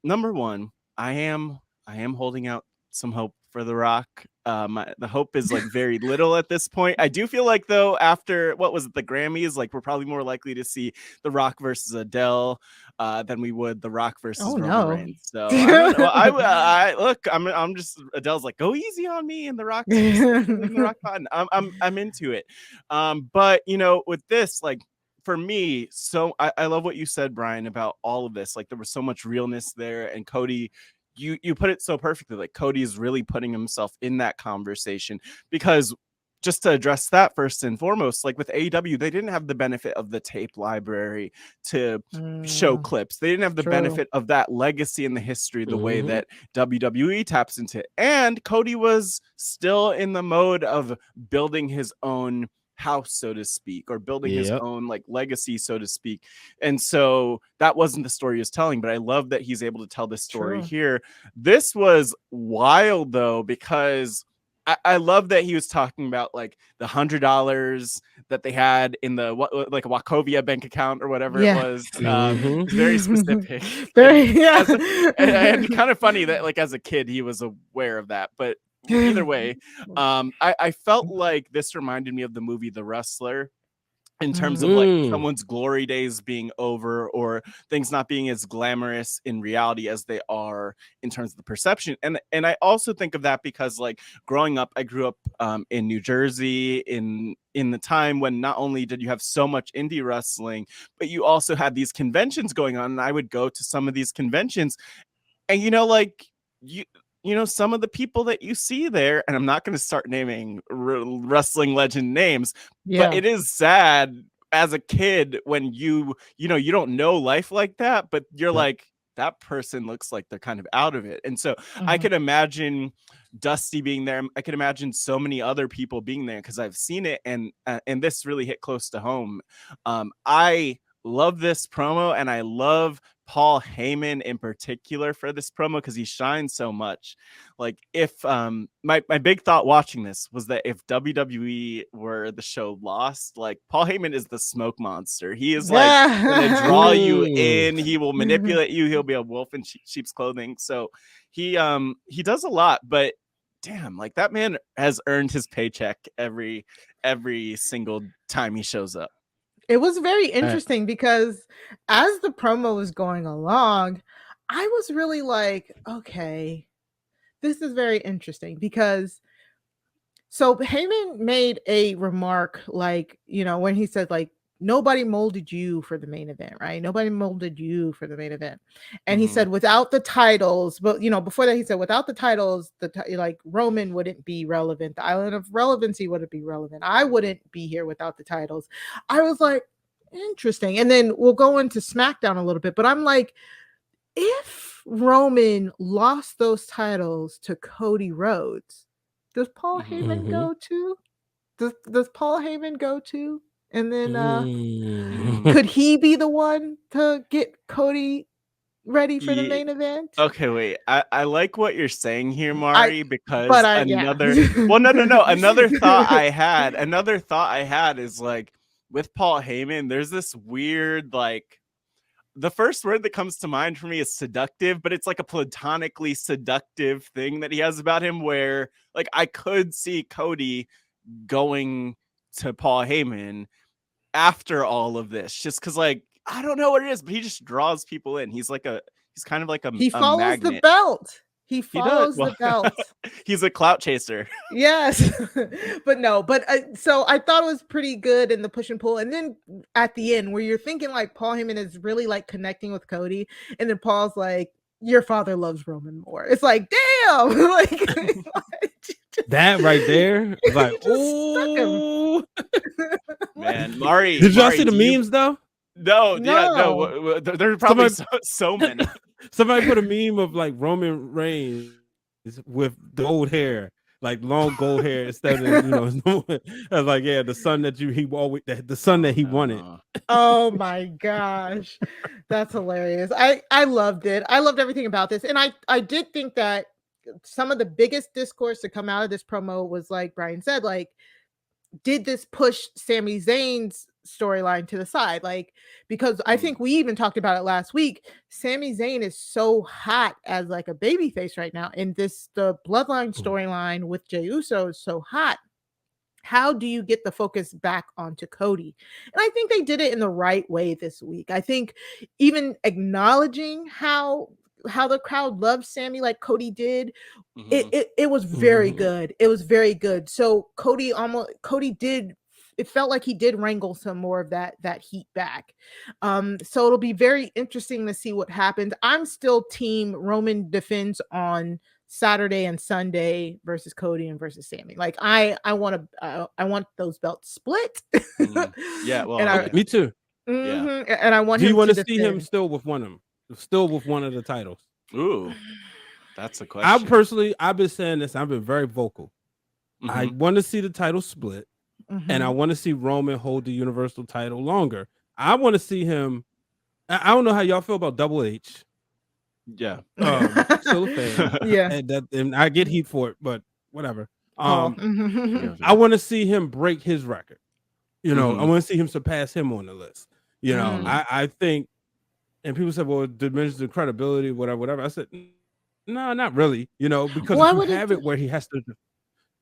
[SPEAKER 3] number one, I am holding out some hope for The Rock. The hope is like very little at this point. I do feel like though, after what was it, the Grammys, like we're probably more likely to see The Rock versus Adele than we would The Rock versus Roman Reigns. So I don't know. I look, I'm just Adele's like, go easy on me, and The Rock's the Rock button. I'm into it. But with this, like for me, so I love what you said, Brian, about all of this. Like there was so much realness there, and Cody. You put it so perfectly. Like Cody is really putting himself in that conversation, because just to address that first and foremost, like with AEW, they didn't have the benefit of the tape library to show clips. They didn't have the benefit of that legacy in the history the way that WWE taps into it. And Cody was still in the mode of building his own house, so to speak, or building his own like legacy, so to speak. And so that wasn't the story he was telling, but I love that he's able to tell this story here. This was wild though, because I love that he was talking about like the $100 that they had in the like a Wachovia bank account or whatever it was. Very specific. And kind of funny that like as a kid he was aware of that, but either way, I felt like this reminded me of the movie The Wrestler, in terms of like someone's glory days being over or things not being as glamorous in reality as they are in terms of the perception. And I also think of that because like growing up, I grew up in New Jersey in the time when not only did you have so much indie wrestling, but you also had these conventions going on. And I would go to some of these conventions and, like some of the people that you see there, and I'm not going to start naming wrestling legend names, but it is sad as a kid when you don't know life like that, but you're like, that person looks like they're kind of out of it. And so I could imagine Dusty being there. I could imagine so many other people being there because I've seen it, and this really hit close to home. I love this promo, and I love Paul Heyman in particular for this promo because he shines so much. Like if my big thought watching this was that if WWE were the show Lost, like Paul Heyman is the smoke monster. He is like gonna draw you in. He will manipulate you. He'll be a wolf in sheep's clothing. So he does a lot, but damn, like that man has earned his paycheck every single time he shows up.
[SPEAKER 2] It was very interesting because as the promo was going along, I was really like, okay, this is very interesting because so Heyman made a remark like, when he said like, nobody molded you for the main event, right? Nobody molded you for the main event. And he said without the titles, but before that he said without the titles, like Roman wouldn't be relevant. The island of relevancy wouldn't be relevant. I wouldn't be here without the titles. I was like, interesting. And then we'll go into SmackDown a little bit, but I'm like, if Roman lost those titles to Cody Rhodes, does Paul Heyman go too? Does Paul Heyman go too? And then could he be the one to get Cody ready for the main event?
[SPEAKER 3] Okay, wait. I like what you're saying here, Mari, because another thought I had is like with Paul Heyman, there's this weird like the first word that comes to mind for me is seductive, but it's like a platonically seductive thing that he has about him where like I could see Cody going to Paul Heyman after all of this just because like I don't know what it is, but he just draws people in. He's kind of like a
[SPEAKER 2] he follows
[SPEAKER 3] magnet.
[SPEAKER 2] The belt. He follows the belt.
[SPEAKER 3] He's a clout chaser.
[SPEAKER 2] Yes. So I thought it was pretty good in the push and pull. And then at the end where you're thinking like Paul Heyman is really like connecting with Cody. And then Paul's like, your father loves Roman more. It's like, damn. Like
[SPEAKER 4] that right there. Like, oh
[SPEAKER 3] man, Mari.
[SPEAKER 4] Did y'all see the memes though?
[SPEAKER 3] No. There's probably so many.
[SPEAKER 4] Somebody put a meme of like Roman Reigns with the gold hair, like long gold hair instead of like the son the son that he wanted.
[SPEAKER 2] Oh my gosh, that's hilarious. I loved it. I loved everything about this, and I did think that some of the biggest discourse to come out of this promo was like Brian said, like, did this push Sami Zayn's storyline to the side? Like, because I think we even talked about it last week. Sami Zayn is so hot as like a babyface right now, and the Bloodline storyline with Jey Uso is so hot. How do you get the focus back onto Cody? And I think they did it in the right way this week. I think even acknowledging how the crowd loves Sami like Cody did, it was very good. It was very good. So Cody did, it felt like he did wrangle some more of that heat back. So it'll be very interesting to see what happens. I'm still team Roman defends on Saturday and Sunday versus Cody and versus Sami. Like I want those belts split.
[SPEAKER 3] Yeah, well,
[SPEAKER 4] me too.
[SPEAKER 2] Yeah. And I want
[SPEAKER 4] Do
[SPEAKER 2] him
[SPEAKER 4] you want to see
[SPEAKER 2] defend.
[SPEAKER 4] him still with one of them? Still with one of the titles?
[SPEAKER 3] Ooh, that's a question.
[SPEAKER 4] I've been saying this. I've been very vocal. I want to see the title split, and I want to see Roman hold the Universal title longer. I want to see him. I don't know how y'all feel about Double H.
[SPEAKER 3] Yeah,
[SPEAKER 4] still a fan.
[SPEAKER 2] Yeah,
[SPEAKER 4] and I get heat for it, but whatever. I want to see him break his record. I want to see him surpass him on the list. I think. And people said, well, it diminishes the credibility, whatever. I said, no, not really, because if you have it where he has to.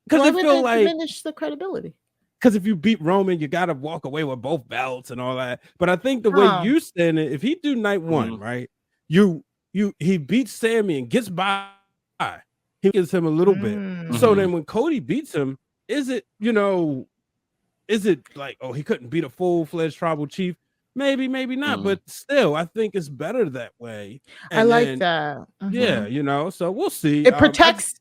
[SPEAKER 2] Because I feel like diminish the credibility.
[SPEAKER 4] because if you beat Roman, you got to walk away with both belts and all that. But I think the way you stand it, if he do night one, right, he beats Sami and gets by, he gives him a little bit. So then when Cody beats him, is it like, oh, he couldn't beat a full-fledged tribal chief? Maybe not, but still, I think it's better that way. And
[SPEAKER 2] I like that.
[SPEAKER 4] Yeah, so we'll see.
[SPEAKER 2] It protects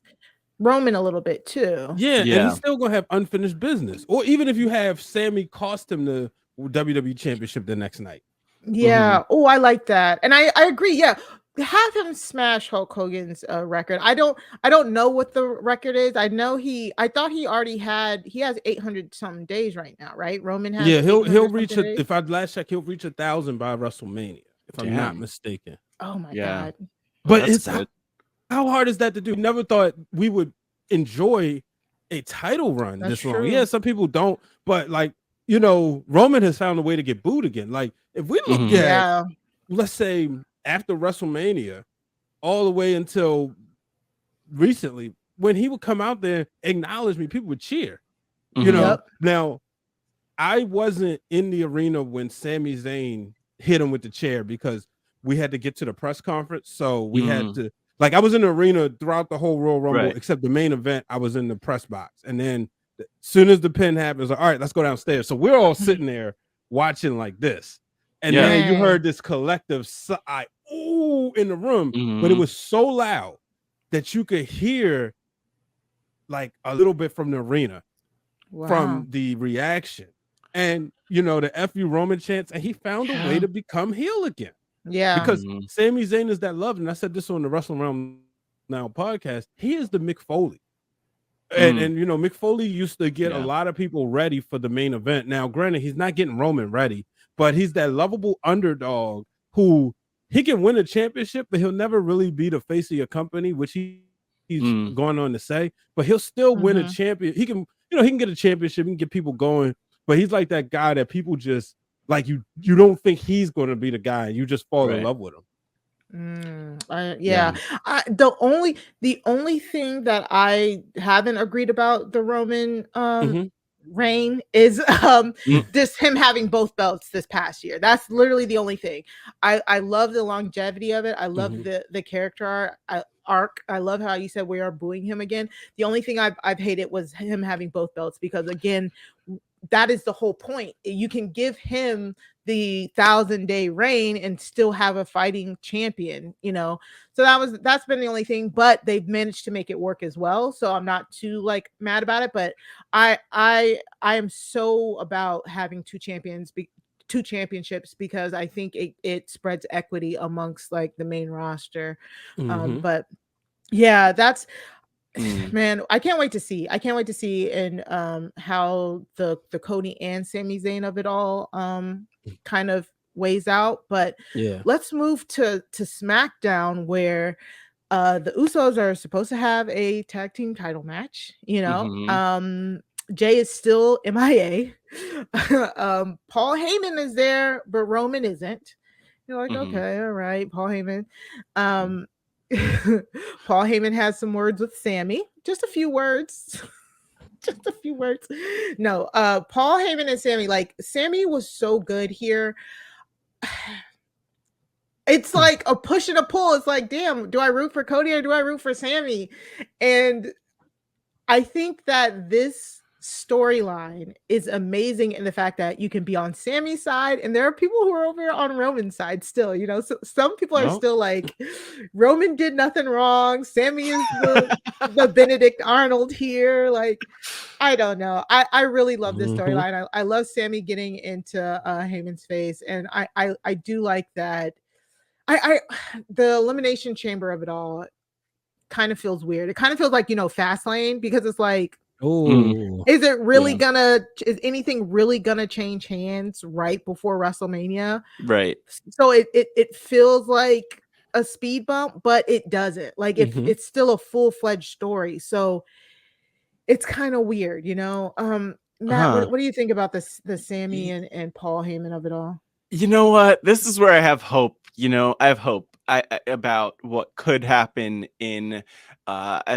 [SPEAKER 2] Roman a little bit too.
[SPEAKER 4] Yeah, and he's still gonna have unfinished business. Or even if you have Sami cost him the WWE Championship the next night.
[SPEAKER 2] Yeah. Oh, I like that, and I agree. Yeah, have him smash Hulk Hogan's record. I don't know what the record is. I know I thought he has 800 something days right now, right? Roman has.
[SPEAKER 4] Yeah, he'll reach if I last check, he'll reach 1,000 by WrestleMania, if I'm not mistaken.
[SPEAKER 2] Oh my god!
[SPEAKER 4] But it's how hard is that to do? Never thought we would enjoy a title run this long. Yeah, some people don't, but like, Roman has found a way to get booed again. Like if we look at, let's say after WrestleMania, all the way until recently, when he would come out there, acknowledge me, people would cheer. Now I wasn't in the arena when Sami Zayn hit him with the chair because we had to get to the press conference, so we had to. Like I was in the arena throughout the whole Royal Rumble, except the main event. I was in the press box, and then as soon as the pin happens, like, all right, let's go downstairs. So we're all sitting there watching like this, and then you heard this collective sigh, ooh, in the room, but it was so loud that you could hear like a little bit from the arena, from the reaction, and the "F you Roman" chants, and he found a way to become heel again.
[SPEAKER 2] Yeah,
[SPEAKER 4] because Sami Zayn is that love, and I said this on the Wrestling Wrealm Now podcast. He is the Mick Foley, and Mick Foley used to get a lot of people ready for the main event. Now, granted, he's not getting Roman ready, but he's that lovable underdog who he can win a championship, but he'll never really be the face of your company, which he's going on to say. But he'll still win a champion. He can, he can get a championship, he can get people going, but he's like that guy that people just. Like you don't think he's going to be the guy. You just fall in love with him.
[SPEAKER 2] The only thing that I haven't agreed about the Roman reign is just him having both belts this past year. That's literally the only thing. I love the longevity of it. I love the character arc. I love how you said we are booing him again. The only thing I've hated was him having both belts, because again, that is the whole point. You can give him the 1,000-day reign and still have a fighting champion, so that's been the only thing, but they've managed to make it work as well. So I'm not too like mad about it, but I am so about having two championships, because I think it spreads equity amongst like the main roster. But yeah, that's man, I can't wait to see. And how the Cody and Sami Zayn of it all kind of weighs out. But let's move to SmackDown, where the Usos are supposed to have a tag team title match. Jay is still MIA. Paul Heyman is there, but Roman isn't. You're like, okay, all right, Paul Heyman. Paul Heyman has some words with Sami. Just a few words. No, Paul Heyman and Sami, like Sami was so good here. It's like a push and a pull. It's like, damn, do I root for Cody or do I root for Sami? And I think that this storyline is amazing in the fact that you can be on Sami's side, and there are people who are over on Roman's side still. So some people are still like, Roman did nothing wrong. Sami is the Benedict Arnold here. Like, I don't know. I really love this storyline. I love Sami getting into Heyman's face, and I do like that. The Elimination Chamber of it all kind of feels weird. It kind of feels like, Fastlane, because it's like, is anything really gonna change hands right before WrestleMania?
[SPEAKER 3] Right.
[SPEAKER 2] So it feels like a speed bump, but it doesn't. Like it's still a full-fledged story. So it's kind of weird, Matt, what do you think about the Sami and Paul Heyman of it all?
[SPEAKER 3] You know what? This is where I have hope. I have hope about what could happen in a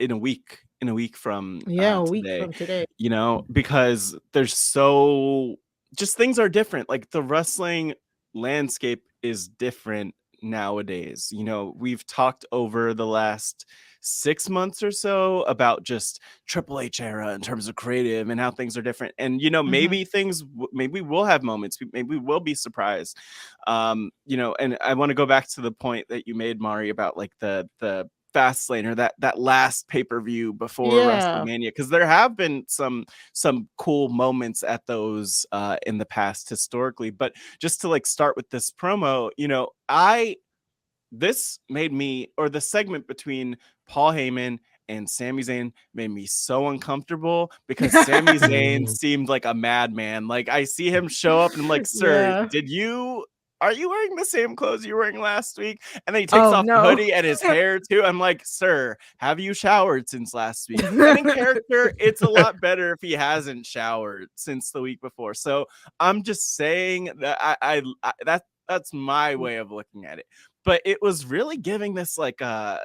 [SPEAKER 3] week in a week from
[SPEAKER 2] a week
[SPEAKER 3] today,
[SPEAKER 2] from today.
[SPEAKER 3] you know, because there's just things are different. Like the wrestling landscape is different nowadays. You know, we've talked over the last 6 months or so about just Triple H era in terms of creative and how things are different. And, you know, maybe maybe we'll have moments, maybe we'll be surprised. You know, and I want to go back to the point that you made, Mari, about like the Fastlane or that last pay-per-view before WrestleMania, because there have been some cool moments at those in the past historically. But just to like start with this promo, you know, this made me, or the segment between Paul Heyman and Sami Zayn made me so uncomfortable because Sami Zayn seemed like a madman. Like I see him show up and I'm like, sir, are you wearing the same clothes you were wearing last week? And then he takes off the hoodie and his hair too. I'm like, sir, have you showered since last week? And in character, it's a lot better if he hasn't showered since the week before. So I'm just saying that that's my way of looking at it. But it was really giving this like the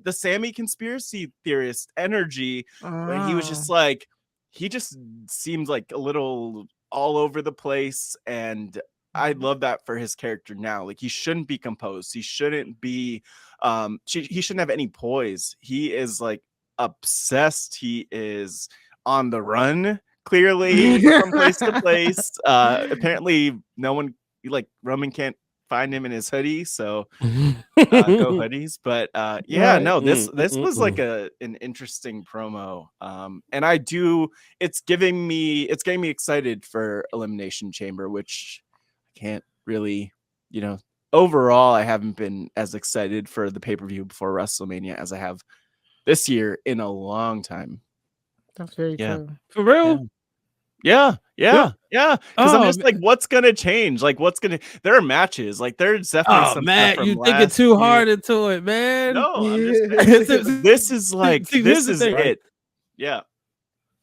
[SPEAKER 3] Sami conspiracy theorist energy. Where he was just like, he just seemed like a little all over the place, and I love that for his character now. Like he shouldn't be composed. He shouldn't be he shouldn't have any poise. He is like obsessed. He is on the run, clearly, from place to place. Apparently no one, like Roman, can't find him in his hoodie, so go hoodies. But this was like an interesting promo, and it's getting me excited for Elimination Chamber, which I can't really, you know, overall I haven't been as excited for the pay-per-view before WrestleMania as I have this year in a long time.
[SPEAKER 2] That's very true.
[SPEAKER 4] For real.
[SPEAKER 3] Yeah. Because I'm just like, what's gonna change? Like, there are matches. Like, there's definitely some
[SPEAKER 4] Matt,
[SPEAKER 3] stuff from
[SPEAKER 4] you're thinking too
[SPEAKER 3] year.
[SPEAKER 4] hard into it, man.
[SPEAKER 3] No, I'm just this is like, this is it. Right? Yeah.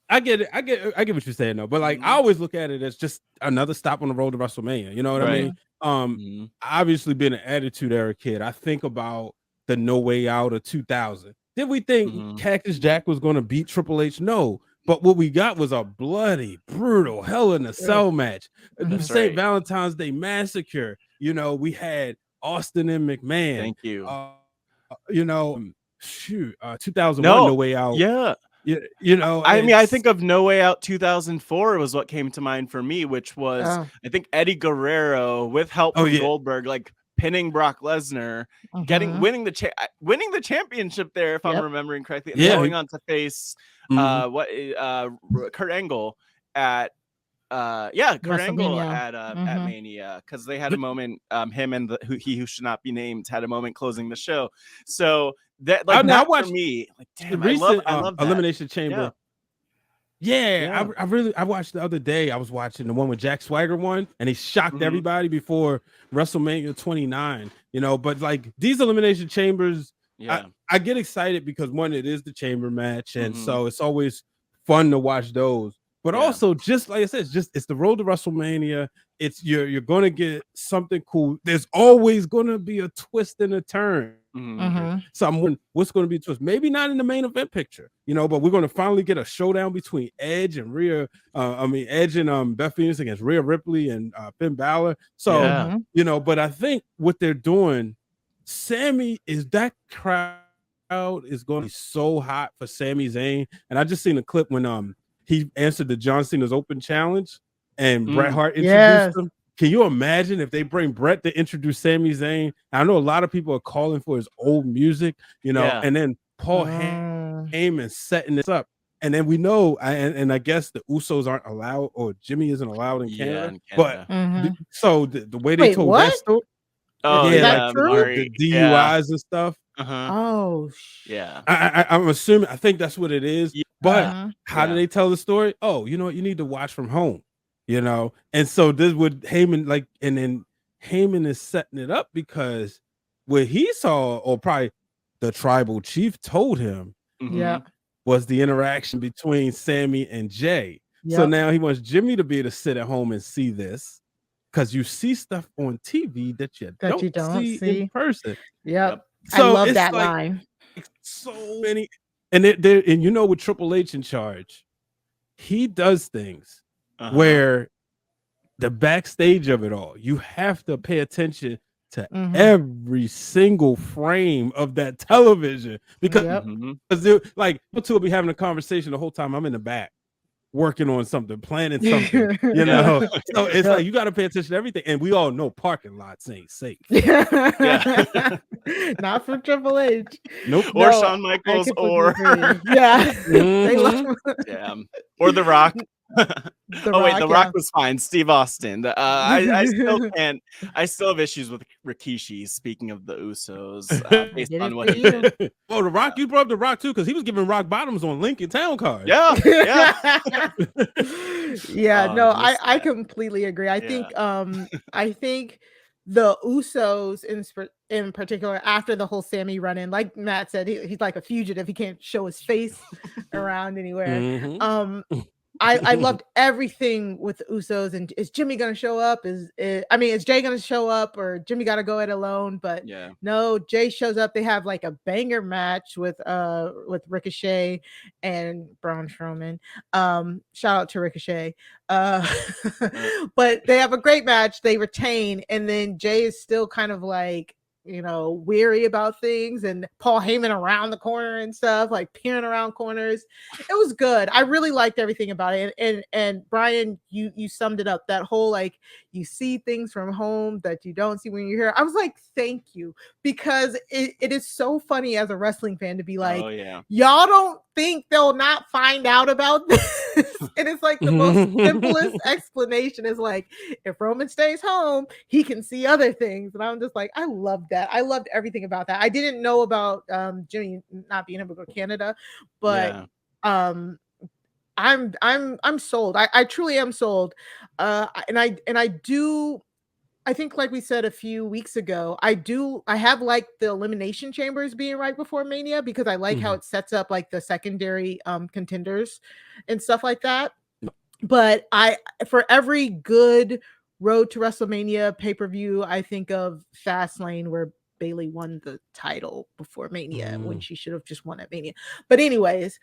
[SPEAKER 4] I get it. I get what you're saying though. But like, I always look at it as just another stop on the road to WrestleMania. You know what I mean? Obviously being an Attitude Era kid, I think about the No Way Out of 2000. Did we think Cactus Jack was going to beat Triple H? No. But what we got was a bloody, brutal, Hell in a Cell match. St. Valentine's Day Massacre. You know, we had Austin and McMahon.
[SPEAKER 3] Thank you.
[SPEAKER 4] You know, 2001 No Way Out.
[SPEAKER 3] Yeah.
[SPEAKER 4] You know,
[SPEAKER 3] I mean, I think of No Way Out 2004 was what came to mind for me, which was I think Eddie Guerrero with help from Goldberg, like pinning Brock Lesnar, winning the championship there, if I'm remembering correctly, and going on to face Kurt Angle at Kurt Angle at Mania, because they had a moment, him and he who should not be named had a moment closing the show. So that, like, that for me, like, damn,
[SPEAKER 4] the recent
[SPEAKER 3] I love that.
[SPEAKER 4] Elimination Chamber. I watched the other day. I was watching the one with Jack Swagger won, and he shocked everybody before WrestleMania 29. You know, but like these Elimination Chambers, I get excited because one, it is the chamber match, and so it's always fun to watch those. But also, just like I said, it's the road to WrestleMania. It's you're gonna get something cool. There's always gonna be a twist and a turn. So I'm wondering what's gonna be a twist. Maybe not in the main event picture, you know, but we're gonna finally get a showdown between Edge and Edge and Beth Phoenix against Rhea Ripley and Finn Balor. So you know, but I think what they're doing, Sami is that crowd is going to be so hot for Sami Zayn. And I just seen a clip when he answered the John Cena's Open Challenge and Bret Hart introduced him. Can you imagine if they bring Bret to introduce Sami Zayn? I know a lot of people are calling for his old music, you know, and then Paul Heyman setting this up. And then we know, and I guess the Usos aren't allowed, or Jimmy isn't allowed in Canada. But so the way they told that story,
[SPEAKER 2] like
[SPEAKER 4] the DUIs and stuff.
[SPEAKER 2] I'm
[SPEAKER 4] assuming, I think that's what it is. But how do they tell the story? Oh, you know what? You need to watch from home, you know? And so this would Heyman, like, and then Heyman is setting it up because what he saw, or probably the tribal chief told him, was the interaction between Sami and Jay. So now he wants Jimmy to be able to sit at home and see this, because you see stuff on TV that you don't see in person.
[SPEAKER 2] So I love that line.
[SPEAKER 4] So many. And and you know, with Triple H in charge, he does things where the backstage of it all, you have to pay attention to every single frame of that television because like two will be having a conversation the whole time I'm in the back working on something, planning something, you know. So it's like you got to pay attention to everything, and we all know parking lots ain't safe.
[SPEAKER 2] Not for Triple H.
[SPEAKER 4] Nope.
[SPEAKER 3] Or Shawn Michaels, or
[SPEAKER 2] they love
[SPEAKER 3] or The Rock. The Rock
[SPEAKER 2] yeah.
[SPEAKER 3] was fine. Steve Austin. I still can't. I still have issues with Rikishi. Speaking of the Usos, based on what he did.
[SPEAKER 4] Oh, The Rock. You brought up The Rock too, because he was giving rock bottoms on Lincoln Town cards.
[SPEAKER 3] Yeah.
[SPEAKER 2] No, I completely agree. I think the Usos in particular, after the whole Sami run-in, like Matt said, he's like a fugitive. He can't show his face around anywhere. I loved everything with the Usos. And is Jimmy gonna show up? Is Jay gonna show up, or Jimmy gotta go it alone? But no, Jay shows up. They have like a banger match with Ricochet and Braun Strowman. Shout out to Ricochet. But they have a great match. They retain, and then Jay is still kind of like, weary about things, and Paul Heyman around the corner and stuff, like peering around corners. It was good. I really liked everything about it. And Brian, you summed it up. That whole, like, you see things from home that you don't see when you're here. I was like, thank you, because it is so funny as a wrestling fan to be like, y'all don't think they'll not find out about this. And it's like the most simplest explanation is like, if Roman stays home, he can see other things. And I'm just like, I love that. I loved everything about that. I didn't know about Jimmy not being able to go to Canada, but I'm sold. I truly am sold. I think, like we said a few weeks ago, I have like the Elimination Chambers being right before Mania, because I like how it sets up like the secondary contenders and stuff like that. But for every good Road to WrestleMania pay-per-view, I think of Fastlane, where Bayley won the title before Mania when she should have just won at Mania. But anyways,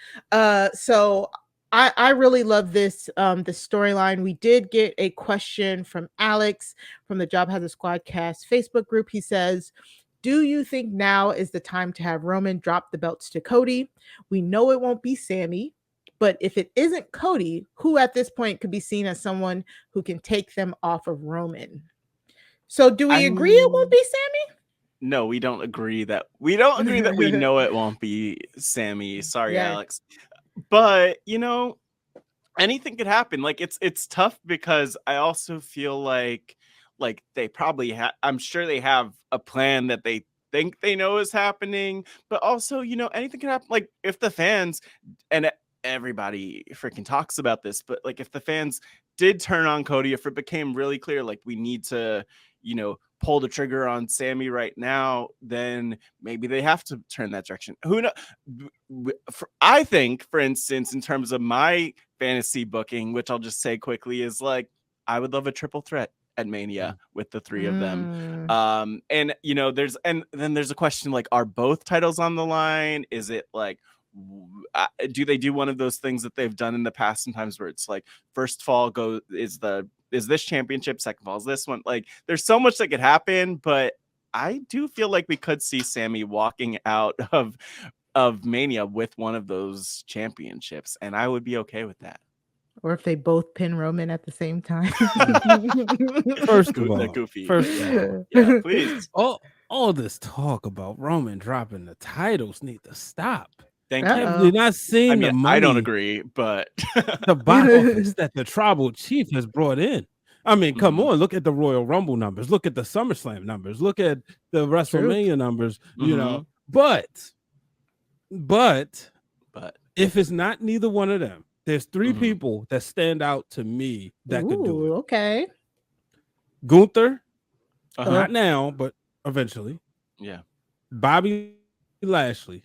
[SPEAKER 2] so I really love this storyline. We did get a question from Alex from the Job Has a Squadcast Facebook group. He says, do you think now is the time to have Roman drop the belts to Cody? We know it won't be Sami, but if it isn't Cody, who at this point could be seen as someone who can take them off of Roman? So do we agree it won't be Sami?
[SPEAKER 3] No, we don't agree that we know it won't be Sami. Sorry, Alex. But anything could happen. Like, it's tough, because I also feel like they probably I'm sure they have a plan that they think they know is happening, but also, anything can happen. Like, if the fans, and everybody freaking talks about this, but like, if the fans did turn on Cody, if it became really clear, like, we need to, pull the trigger on Sami right now, then maybe they have to turn that direction. Who knows? I think, for instance, in terms of my fantasy booking, which I'll just say quickly, is like, I would love a triple threat at Mania with the three of them. And then there's a question, like, are both titles on the line? Is it like, do they do one of those things that they've done in the past sometimes, where it's like, first fall is this championship, second fall is this one? Like, there's so much that could happen, but I do feel like we could see Sami walking out of Mania with one of those championships, and I would be okay with that.
[SPEAKER 2] Or if they both pin Roman at the same time.
[SPEAKER 4] First of all,
[SPEAKER 3] yeah, please.
[SPEAKER 4] All this talk about Roman dropping the titles need to stop.
[SPEAKER 3] Thank you.
[SPEAKER 4] You're not seeing the money.
[SPEAKER 3] I don't agree, but
[SPEAKER 4] the box office that the Tribal Chief has brought in. I mean, come on, look at the Royal Rumble numbers, look at the SummerSlam numbers, look at the WrestleMania numbers, But if it's not neither one of them, there's three people that stand out to me that could do it.
[SPEAKER 2] Okay.
[SPEAKER 4] Gunther, not now, but eventually.
[SPEAKER 3] Yeah.
[SPEAKER 4] Bobby Lashley.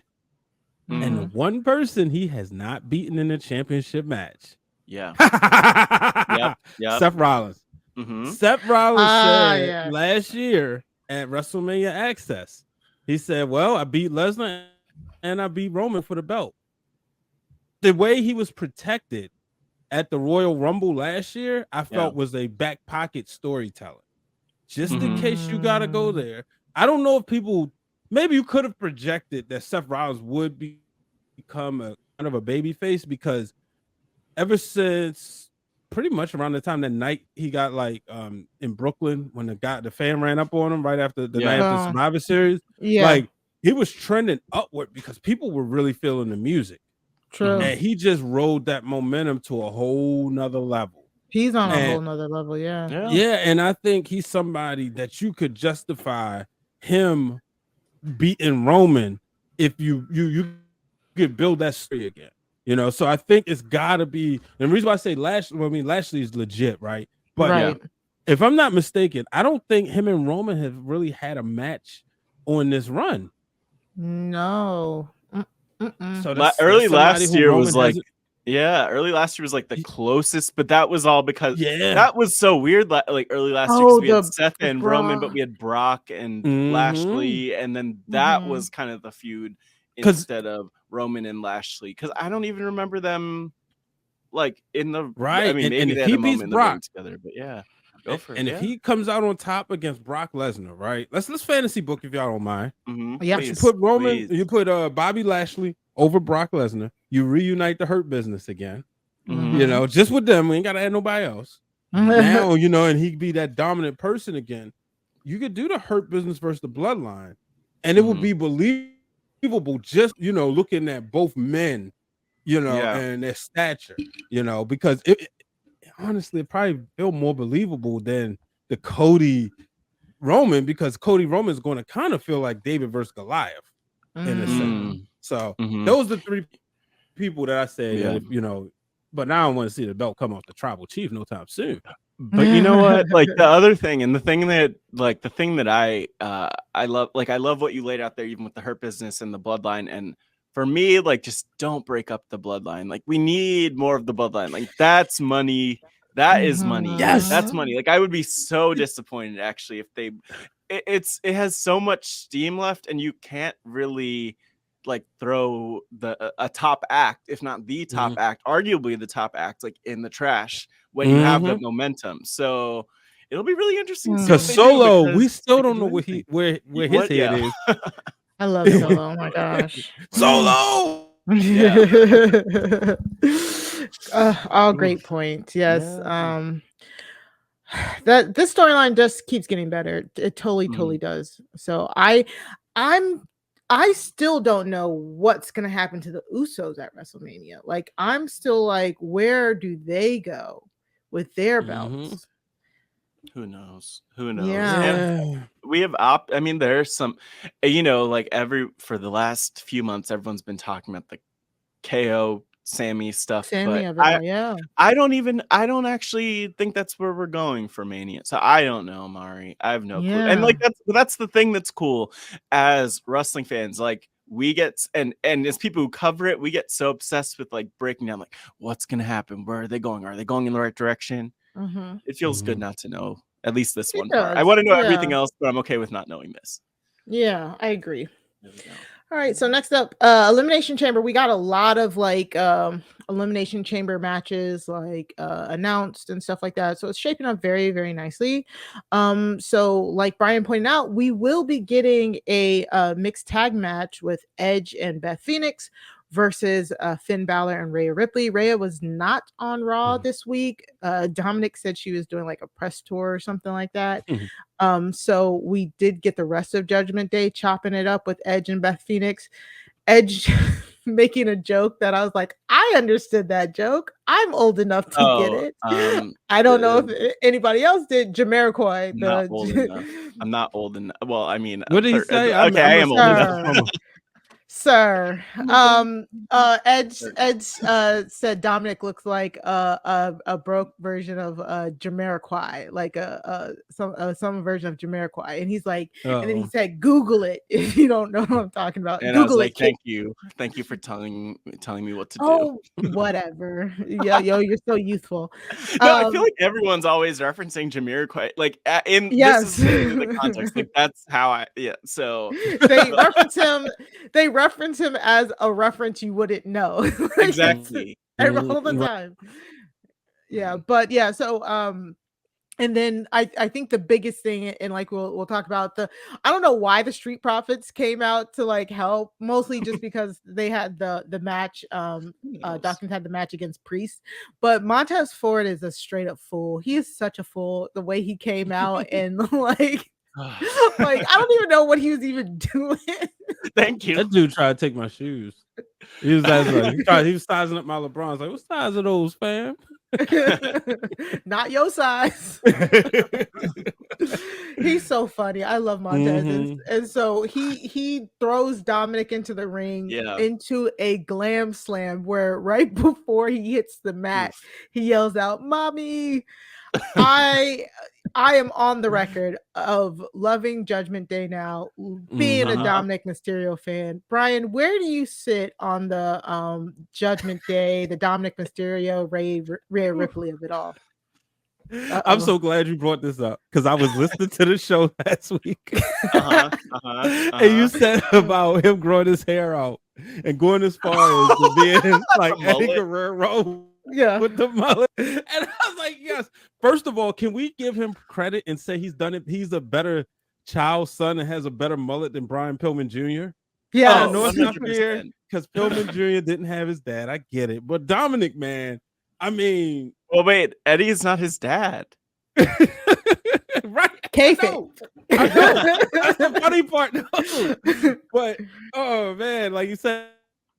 [SPEAKER 4] And the one person he has not beaten in a championship match.
[SPEAKER 3] Yeah.
[SPEAKER 4] Yep. Seth Rollins. Seth Rollins said last year at WrestleMania Access, he said, well, I beat Lesnar and I beat Roman for the belt. the way he was protected at the Royal Rumble last year, I felt was a back pocket storyteller. Just in case you gotta go there. I don't know if people maybe you could have projected that Seth Rollins would become a kind of a baby face, because ever since pretty much around the time that night he got like in Brooklyn when the fan ran up on him right after the night after Survivor Series, like he was trending upward because people were really feeling the music.
[SPEAKER 2] True.
[SPEAKER 4] And he just rode that momentum to a whole nother level.
[SPEAKER 2] He's on a whole nother level, yeah,
[SPEAKER 4] and I think he's somebody that you could justify him beating Roman if you could build that story again. You know, so I think it's gotta be, and the reason why I say Lashley is legit, right? But if I'm not mistaken, I don't think him and Roman have really had a match on this run.
[SPEAKER 2] No.
[SPEAKER 4] So
[SPEAKER 3] early last year was like early last year was like the closest, but that was all because that was so weird. Like early last year, because we had Seth and Roman, but we had Brock and Lashley, and then that was kind of the feud instead of Roman and Lashley. Because I don't even remember them like in the
[SPEAKER 4] right.
[SPEAKER 3] I mean, maybe
[SPEAKER 4] and
[SPEAKER 3] they
[SPEAKER 4] if
[SPEAKER 3] had
[SPEAKER 4] he
[SPEAKER 3] a
[SPEAKER 4] beats
[SPEAKER 3] moment
[SPEAKER 4] Brock
[SPEAKER 3] together, but go for it.
[SPEAKER 4] And if he comes out on top against Brock Lesnar, right? Let's fantasy book if y'all don't mind.
[SPEAKER 2] Yeah,
[SPEAKER 4] you put Roman, you put Bobby Lashley over Brock Lesnar. You reunite the Hurt Business again. You know, just with them. We ain't gotta add nobody else. Now, you know, and he be that dominant person again. You could do the Hurt Business versus the Bloodline, and it would be believable. Just looking at both men, and their stature, because it honestly, it probably feel more believable than the Cody Roman, because Cody Roman is going to kind of feel like David versus Goliath in a sense. So those are the three people that I say, that, but now I don't want to see the belt come off the Tribal Chief no time soon.
[SPEAKER 3] But you know what? Like the other thing, and the thing that I love, like I love what you laid out there, even with the Hurt Business and the Bloodline. And for me, like, just don't break up the Bloodline. Like, we need more of the Bloodline. Like, that's money. That is money.
[SPEAKER 4] Yes,
[SPEAKER 3] that's money. Like, I would be so disappointed actually if it has so much steam left, and you can't really like throw a top act, if not the top act, arguably the top act, like in the trash when you have that momentum. So it'll be really interesting
[SPEAKER 4] because Solo, we still don't know where his head is.
[SPEAKER 2] I love Solo. Oh my gosh,
[SPEAKER 4] Solo.
[SPEAKER 2] All great points. Yes. That this storyline just keeps getting better. It totally does. So I still don't know what's gonna happen to the Usos at WrestleMania. Like, I'm still like, where do they go with their belts?
[SPEAKER 3] Who knows? Yeah.
[SPEAKER 2] Yeah.
[SPEAKER 3] We have I mean, there's some, like for the last few months, everyone's been talking about the KO Sami stuff. But I don't actually think that's where we're going for Mania. So I don't know, Mari. I have no clue. And like that's the thing that's cool as wrestling fans. Like, we get and as people who cover it, we get so obsessed with like breaking down, like, what's gonna happen? Where are they going? Are they going in the right direction? It feels good not to know at least this one part. I want to know everything else, but I'm okay with not knowing this.
[SPEAKER 2] Yeah, I agree. All right, so next up, Elimination Chamber. We got a lot of like Elimination Chamber matches like announced and stuff like that. So it's shaping up very, very nicely. So like Brian pointed out, we will be getting a mixed tag match with Edge and Beth Phoenix versus Finn Balor and Rhea Ripley. Rhea was not on Raw this week. Dominic said she was doing like a press tour or something like that. So we did get the rest of Judgment Day chopping it up with Edge and Beth Phoenix. Edge making a joke that I was like, I understood that joke. I'm old enough to get it. I don't know if anybody else did. Jamiroquai.
[SPEAKER 3] I'm not old enough. Well, I mean,
[SPEAKER 4] what did he say?
[SPEAKER 3] I am old enough.
[SPEAKER 2] Sir, Edge said Dominic looks like a broke version of Jamiroquai, like some version of Jamiroquai, and he's like, and then he said, "Google it if you don't know what I'm talking about."
[SPEAKER 3] And
[SPEAKER 2] Google
[SPEAKER 3] I was like, thank you for telling me what to do.
[SPEAKER 2] Oh, whatever. Yo, you're so youthful.
[SPEAKER 3] No, I feel like everyone's always referencing Jamiroquai, like this is the context. Like, that's how So
[SPEAKER 2] they reference him. They reference reference him as a reference you wouldn't know. Like,
[SPEAKER 3] Exactly.
[SPEAKER 2] all the time. Yeah, but yeah, so and then I think the biggest thing, and like we'll talk about I don't know why the Street Profits came out to like help, mostly just because they had the match. Dawkins had the match against Priest, but Montez Ford is a straight up fool. He is such a fool. The way he came out and like I don't even know what he was even doing.
[SPEAKER 3] Thank you.
[SPEAKER 4] That dude tried to take my shoes. He was he was sizing up my LeBrons. Like, what size are those, fam?
[SPEAKER 2] Not your size. He's so funny. I love Montez. And so he throws Dominic into the ring into a glam slam where right before he hits the mat, he yells out, "Mommy!" I am on the record of loving Judgment Day now, being a Dominick Mysterio fan. Brian, where do you sit on the Judgment Day, the Dominick Mysterio, Rhea Ripley of it all?
[SPEAKER 4] I'm so glad you brought this up because I was listening to the show last week. And you said about him growing his hair out and going as far as being like Eddie Guerrero.
[SPEAKER 2] Yeah,
[SPEAKER 4] with the mullet. And I was like, yes. First of all, can we give him credit and say he's done it? He's a better child's son and has a better mullet than Brian Pillman Jr.
[SPEAKER 2] Yeah,
[SPEAKER 4] I know it's not fair because Pillman Jr. didn't have his dad. I get it, but Dominic, man, I mean,
[SPEAKER 3] well, wait, Eddie's not his dad,
[SPEAKER 4] right?
[SPEAKER 2] Kayfabe.
[SPEAKER 4] I know. That's the funny part, no. But oh man, like you said,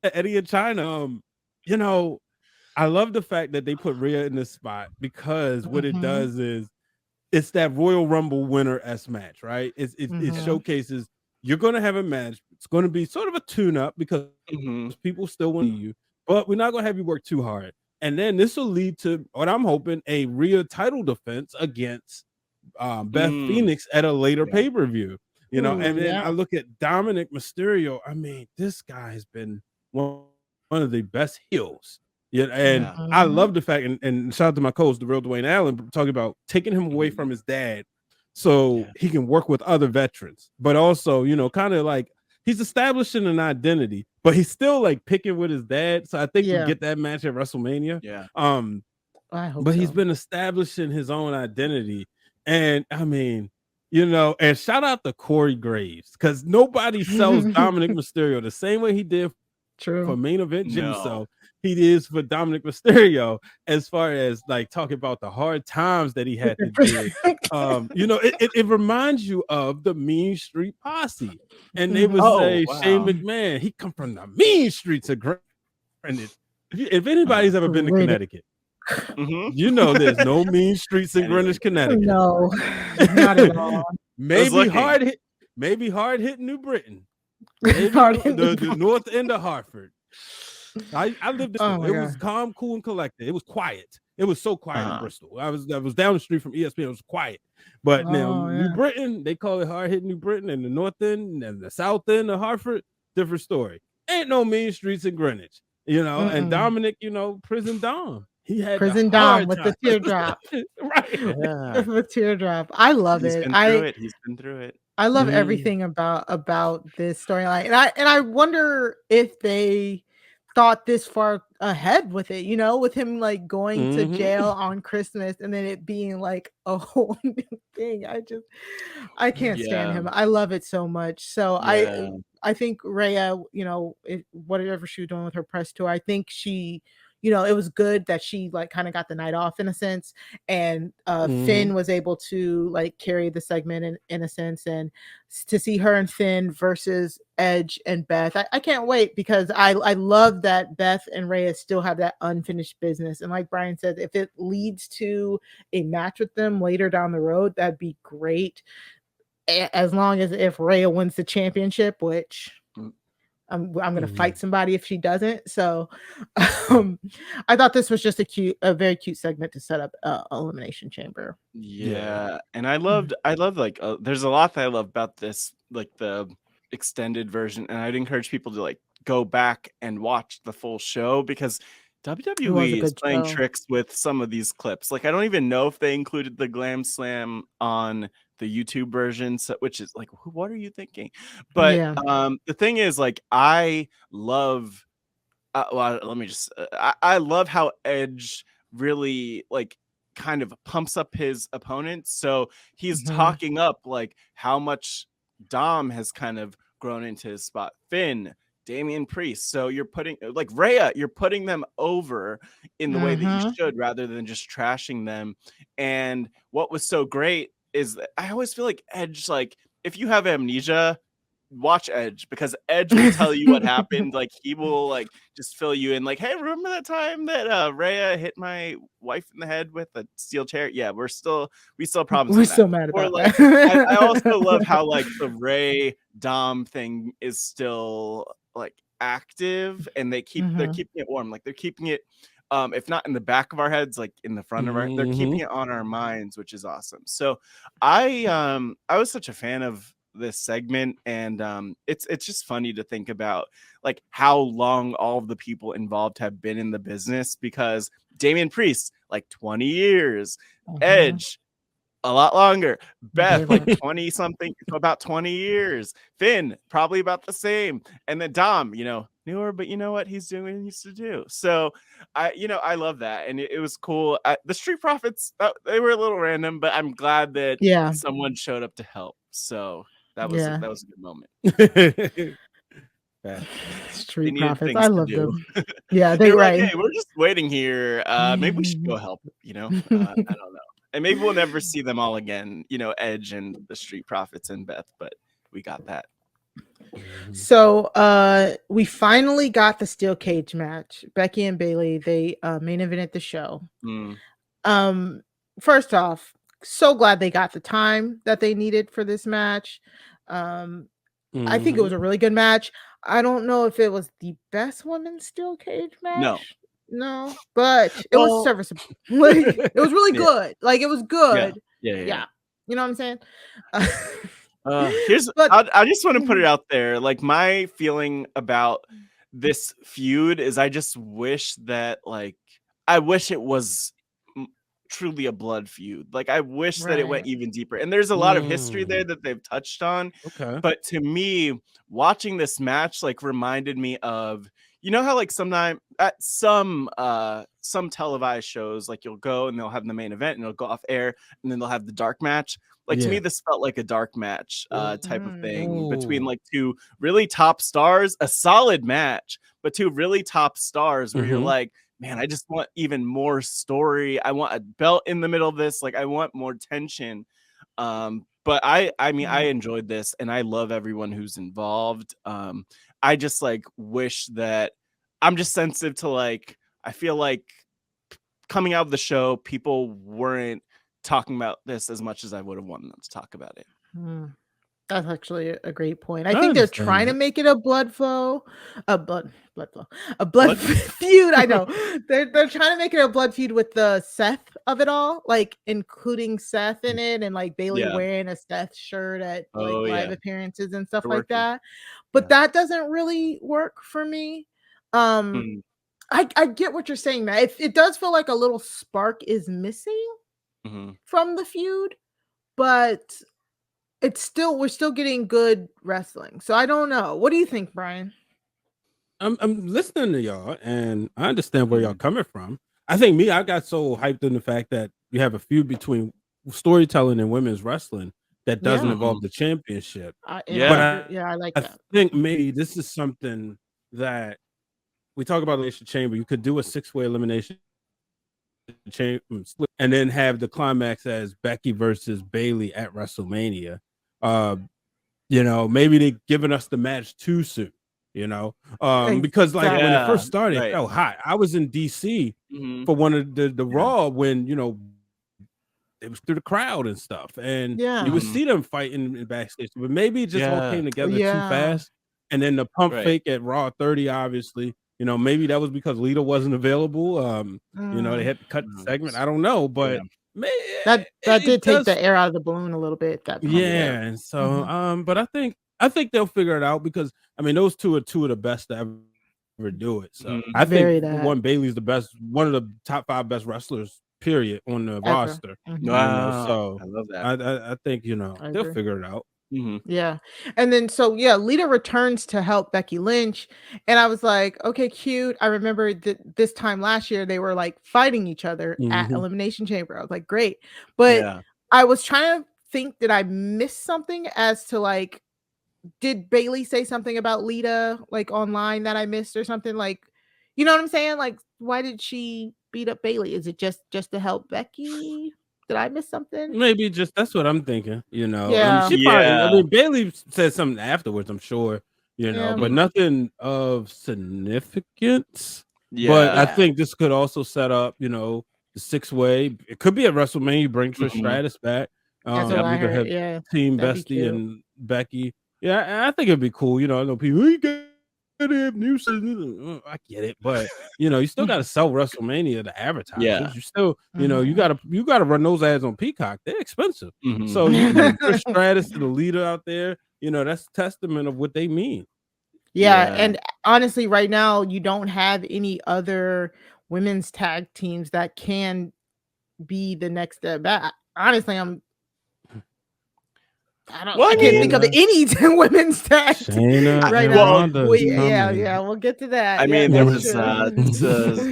[SPEAKER 4] Eddie and China, you know. I love the fact that they put Rhea in this spot because what it does is it's that Royal Rumble winner-esque match, right? It showcases you're going to have a match. It's going to be sort of a tune-up because people still want you, but we're not going to have you work too hard. And then this will lead to what I'm hoping a Rhea title defense against Beth Phoenix at a later pay-per-view. You know, and then I look at Dominick Mysterio. I mean, this guy has been one of the best heels. Yeah, and I love the fact, and shout out to my coach, the real Dwayne Allen, talking about taking him away from his dad so he can work with other veterans, but also, you know, kind of like he's establishing an identity, but he's still like picking with his dad. So I think we get that match at WrestleMania.
[SPEAKER 2] Yeah. I hope
[SPEAKER 4] but he's been establishing his own identity. And I mean, you know, and shout out to Corey Graves because nobody sells Dominick Mysterio the same way he did for main event Jimmy. So he is for Dominick Mysterio as far as like talking about the hard times that he had to do. You know, it reminds you of the Mean Street Posse, and they would say Shane McMahon, he come from the mean streets of Greenwich. If anybody's ever been to Connecticut, you know there's no mean streets in Greenwich, Connecticut.
[SPEAKER 2] No, not at all.
[SPEAKER 4] Maybe hard hit New Britain. Maybe the north end of Hartford. I lived in it was calm, cool, and collected. It was quiet. It was so quiet in Bristol. I was down the street from ESPN. It was quiet. But now New Britain, they call it hard hit New Britain, and the north end and the south end of Hartford, different story. Ain't no mean streets in Greenwich, you know. And Dominic, you know, Prison Dom. He had
[SPEAKER 2] Prison Dom with the teardrop.
[SPEAKER 4] Right.
[SPEAKER 2] Yeah. The teardrop. I love it.
[SPEAKER 3] He's been through it.
[SPEAKER 2] I love everything about this storyline. And I wonder if they thought this far ahead with it, you know, with him like going to jail on Christmas and then it being like a whole new thing. I can't stand him. I love it so much. So I think Rhea, you know, whatever she was doing with her press tour, I think she, you know, it was good that she like kind of got the night off in a sense, and Finn was able to like carry the segment in a sense, and to see her and Finn versus Edge and Beth, I can't wait because I love that Beth and Rhea still have that unfinished business, and like Brian said, if it leads to a match with them later down the road, that'd be great. As long as if Rhea wins the championship, which I'm gonna fight somebody if she doesn't. So I thought this was just a very cute segment to set up Elimination Chamber.
[SPEAKER 3] And I loved like there's a lot that I love about this, like the extended version, and I'd encourage people to like go back and watch the full show because WWE is playing tricks with some of these clips. Like I don't even know if they included the Glam Slam on YouTube version, so, which is like, what are you thinking? But the thing is, like, I love. Well, let me just. I love how Edge really like kind of pumps up his opponents. So he's talking up like how much Dom has kind of grown into his spot. Finn, Damian Priest. So you're putting like Rhea, you're putting them over in the way that you should, rather than just trashing them. And what was so great is that I always feel like Edge, like if you have amnesia, watch Edge, because Edge will tell you what happened. Like he will like just fill you in, like, hey, remember that time that Rhea hit my wife in the head with a steel chair? Yeah, we still have problems.
[SPEAKER 2] We're still mad about
[SPEAKER 3] like,
[SPEAKER 2] that.
[SPEAKER 3] I also love how like the Ray Dom thing is still like active, and they're keeping it warm. Like they're keeping it if not in the back of our heads, like in the front of our, they're keeping it on our minds, which is awesome. So I was such a fan of this segment, and it's just funny to think about like how long all of the people involved have been in the business, because Damian Priest like 20 years, Edge a lot longer, Beth like 20 something, about 20 years, Finn probably about the same, and then Dom, newer, but you know what, he's doing what he needs to do. So I love that, and it was cool. The Street Profits, they were a little random, but I'm glad that someone showed up to help. So that was a good moment.
[SPEAKER 2] Street Profits, I love them. Yeah,
[SPEAKER 3] they're right. Like, hey, we're just waiting here. Maybe we should go help. I don't know. And maybe we'll never see them all again, Edge and the Street Profits and Beth, but we got that.
[SPEAKER 2] So we finally got the steel cage match. Becky and Bayley, they main evented the show. First off, so glad they got the time that they needed for this match. I think it was a really good match. I don't know if it was the best women's steel cage match. No, but it was serviceable. Like, it was really good. Like, it was good. Yeah. You know what I'm saying?
[SPEAKER 3] I just want to put it out there. Like, my feeling about this feud is I just wish that, like, I wish it was truly a blood feud. Like, I wish that it went even deeper. And there's a lot of history there that they've touched on.
[SPEAKER 4] Okay.
[SPEAKER 3] But to me, watching this match, like, reminded me of, how like sometimes at some televised shows, like you'll go and they'll have the main event and it'll go off air and then they'll have the dark match. Like to me, this felt like a dark match type of thing between like two really top stars, a solid match, but two really top stars where you're like, man, I just want even more story. I want a belt in the middle of this. Like I want more tension. But I mean, I enjoyed this and I love everyone who's involved. I just like wish that I'm just sensitive to like, I feel like coming out of the show, people weren't talking about this as much as I would have wanted them to talk about it.
[SPEAKER 2] That's actually a great point. I think they're trying to make it a blood feud. I know they're trying to make it a blood feud with the Seth of it all, like including Seth in it, and like Bayley wearing a Seth shirt at like live appearances and stuff like that. But that doesn't really work for me. I get what you're saying, Matt. It does feel like a little spark is missing from the feud, but we're still getting good wrestling. So I don't know. What do you think, Brian?
[SPEAKER 4] I'm listening to y'all and I understand where y'all coming from. I think I got so hyped in the fact that you have a feud between storytelling and women's wrestling that doesn't involve the championship.
[SPEAKER 2] I like that.
[SPEAKER 4] I think maybe this is something that we talk about Elimination Chamber. You could do a 6-way elimination chamber and then have the climax as Becky versus Bayley at WrestleMania. Maybe they're giving us the match too soon, because like when it first started, it felt hot. I was in DC for one of the Raw when, it was through the crowd and stuff. And you would see them fighting in backstage, but maybe it just all came together too fast. And then the pump fake at Raw 30, obviously, maybe that was because Lita wasn't available. They had to cut the segment. I don't know, but
[SPEAKER 2] that did take the air out of the balloon a little bit. That
[SPEAKER 4] and so but I think they'll figure it out, because I mean those two are two of the best to ever do it. So I think one, Bayley's the best, one of the top 5 best wrestlers period on the roster.
[SPEAKER 3] Wow.
[SPEAKER 4] So
[SPEAKER 3] I love that.
[SPEAKER 4] I think they'll figure it out.
[SPEAKER 2] Yeah. And then Lita returns to help Becky Lynch. And I was like, okay, cute. I remember that this time last year they were like fighting each other at Elimination Chamber. I was like, great. But I was trying to think, did I miss something as to like, did Bayley say something about Lita like online that I missed or something? Like, you know what I'm saying? Like, why did she beat up Bayley? Is it just to help Becky? Did I miss something?
[SPEAKER 4] Maybe just that's what I'm thinking.
[SPEAKER 2] Yeah.
[SPEAKER 4] She probably. I mean, Bayley said something afterwards. I'm sure. But nothing of significance. But I think this could also set up, the 6-way. It could be at WrestleMania. You bring Trish Stratus back.
[SPEAKER 2] That's what I
[SPEAKER 4] You could
[SPEAKER 2] heard.
[SPEAKER 4] have Team Bestie and Becky. Yeah, I think it'd be cool. I know people. We gotta have new. I get it, but you still got to sell WrestleMania to advertisers.
[SPEAKER 3] Yeah.
[SPEAKER 4] You still, you gotta run those ads on Peacock. They're expensive. So you put Trish Stratus and the leader out there. That's testament of what they mean.
[SPEAKER 2] Yeah, and honestly, right now you don't have any other women's tag teams that can be the next step. Honestly, I can't think of any women's tag
[SPEAKER 4] Shayna
[SPEAKER 2] right
[SPEAKER 4] and
[SPEAKER 2] now.
[SPEAKER 4] Ronda
[SPEAKER 2] We'll get to that.
[SPEAKER 3] I mean, there was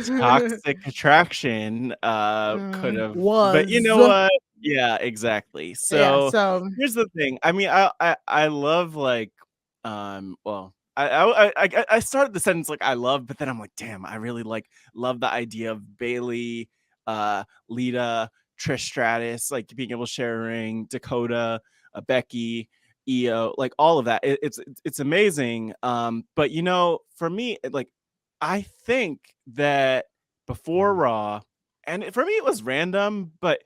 [SPEAKER 3] Toxic Attraction could have, but you know what? Yeah, exactly. So here's the thing. I mean, I love like well, I started the sentence like I love, but then I'm like, damn, I really love the idea of Bayley, Lita, Trish Stratus, like being able to share a ring, Dakota, Becky, Io, like all of that. It's amazing. But for me, like I think that before Raw, and for me it was random, but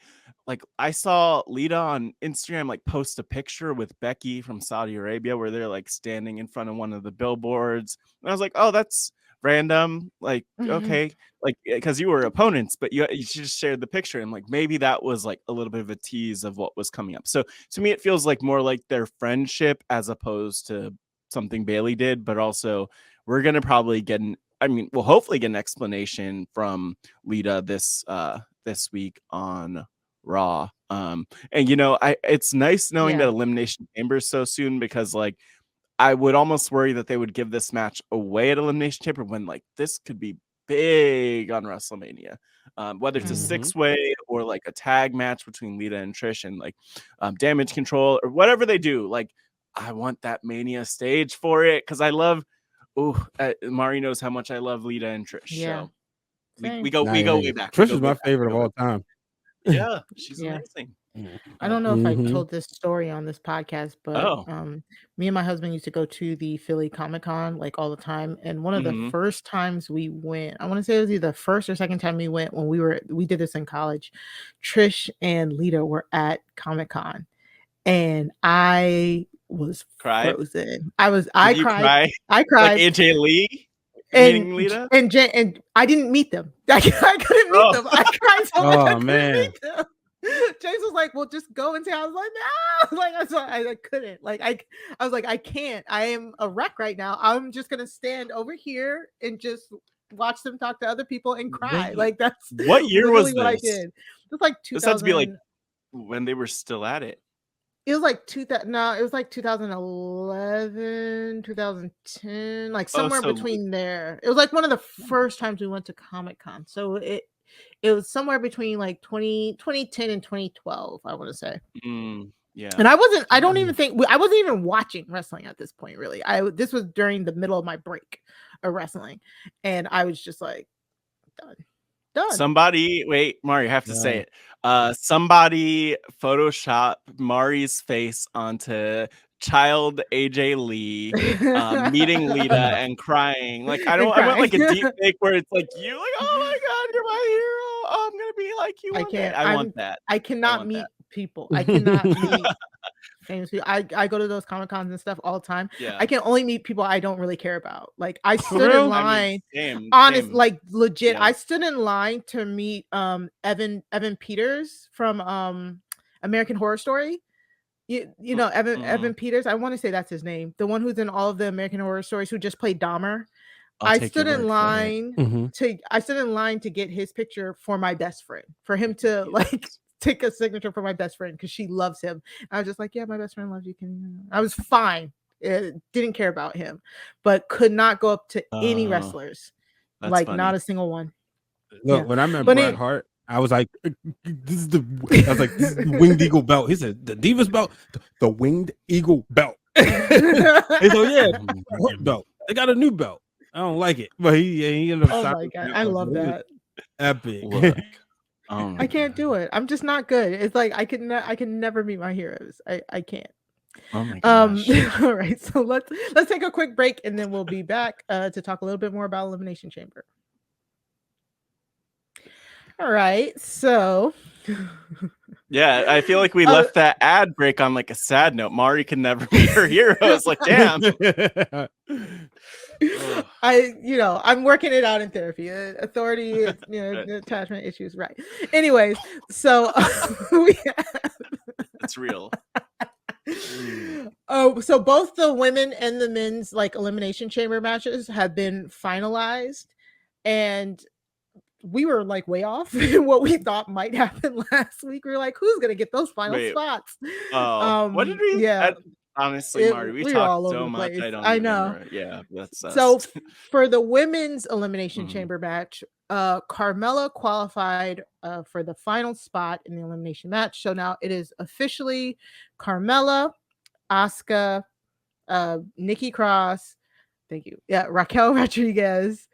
[SPEAKER 3] like I saw Lita on Instagram like post a picture with Becky from Saudi Arabia where they're like standing in front of one of the billboards, and I was like, oh, that's random. Like, okay, like because you were opponents, but you just shared the picture, and like maybe that was like a little bit of a tease of what was coming up. So to me, it feels like more like their friendship as opposed to something Bayley did. But also, we're gonna probably get we'll hopefully get an explanation from Lita this week on Raw. And it's nice knowing that Elimination Chamber is so soon, because like I would almost worry that they would give this match away at Elimination Chamber when like this could be big on WrestleMania, whether it's a 6-way or like a tag match between Lita and Trish and like Damage Control or whatever they do. Like I want that Mania stage for it, because I love. Mari knows how much I love Lita and Trish.
[SPEAKER 2] Yeah.
[SPEAKER 3] So we go way back.
[SPEAKER 4] Trish is my favorite of all time.
[SPEAKER 3] Yeah, she's amazing.
[SPEAKER 2] I don't know if I told this story on this podcast, but me and my husband used to go to the Philly Comic-Con like all the time. And one of the first times we went, I want to say it was either the first or second time we went, when we did this in college, Trish and Lita were at Comic-Con, and I was frozen. I cried. I cried.
[SPEAKER 3] Like AJ Lee
[SPEAKER 2] and
[SPEAKER 3] Lita?
[SPEAKER 2] and I didn't meet them. I couldn't meet them. I cried so much. I couldn't meet them. James was like, well, just go and say. I was like, no, like I couldn't. Like I was like, I can't. I am a wreck right now. I'm just gonna stand over here and just watch them talk to other people and cry. Like that's
[SPEAKER 3] what year was this?
[SPEAKER 2] What I did. It was like 2000.
[SPEAKER 3] This had to be like when they were still at it.
[SPEAKER 2] It was like 2000. No, it was like 2011, 2010, like somewhere between there. It was like one of the first times we went to Comic-Con. So it was somewhere between like 2010 and 2012, I want to say.
[SPEAKER 3] Yeah.
[SPEAKER 2] And I wasn't even watching wrestling at this point, really. This was during the middle of my break of wrestling. And I was just like, done.
[SPEAKER 3] Somebody, wait, Mari, I have to say it. Somebody Photoshop Mari's face onto child AJ Lee meeting Lita and crying. Like I want like a deep fake where it's like you like, oh my god, you're my hero. Oh, I'm gonna be like you. I want that.
[SPEAKER 2] I cannot meet people. I cannot meet famous people. I go to those Comic-Cons and stuff all the time. I can only meet people I don't really care about. Like I stood in line. Honest, like legit. I stood in line to meet Evan Peters from American Horror Story. You know Evan Peters. I want to say that's his name. The one who's in all of the American Horror Stories, who just played Dahmer. I stood in line to get his picture for my best friend, for him to like take a signature for my best friend because she loves him. I was just like, yeah, my best friend loves you. I was fine. Didn't care about him, but could not go up to any wrestlers. Like funny. Not a single one.
[SPEAKER 4] Look, when I met Bret Hart, I was like, this is the Winged Eagle belt. He said, the Divas belt, the Winged Eagle belt. He said, Hart belt. They got a new belt. I don't like it, but he ended up.
[SPEAKER 2] Oh my god, I love that.
[SPEAKER 4] Epic.
[SPEAKER 3] Look.
[SPEAKER 2] I can't do it. I'm just not good. It's like I can never meet my heroes. I can't.
[SPEAKER 3] Oh my gosh.
[SPEAKER 2] All right, so let's take a quick break and then we'll be back to talk a little bit more about Elimination Chamber. All right, so
[SPEAKER 3] yeah, I feel like we left that ad break on like a sad note. Mari can never be her hero. It's like, damn.
[SPEAKER 2] I'm working it out in therapy. Authority, attachment issues, right? Anyways, so
[SPEAKER 3] it's real.
[SPEAKER 2] Oh, so both the women and the men's like Elimination Chamber matches have been finalized, and we were like way off in what we thought might happen last week. We were like, who's gonna get those final spots?
[SPEAKER 3] What did we?
[SPEAKER 2] Yeah.
[SPEAKER 3] Honestly, Mari, we talked so much. I know. Remember. Yeah, that's
[SPEAKER 2] so for the women's Elimination Chamber match, Carmella qualified for the final spot in the elimination match. So now it is officially Carmella, Asuka, Nikki Cross, thank you. Yeah, Raquel Rodriguez,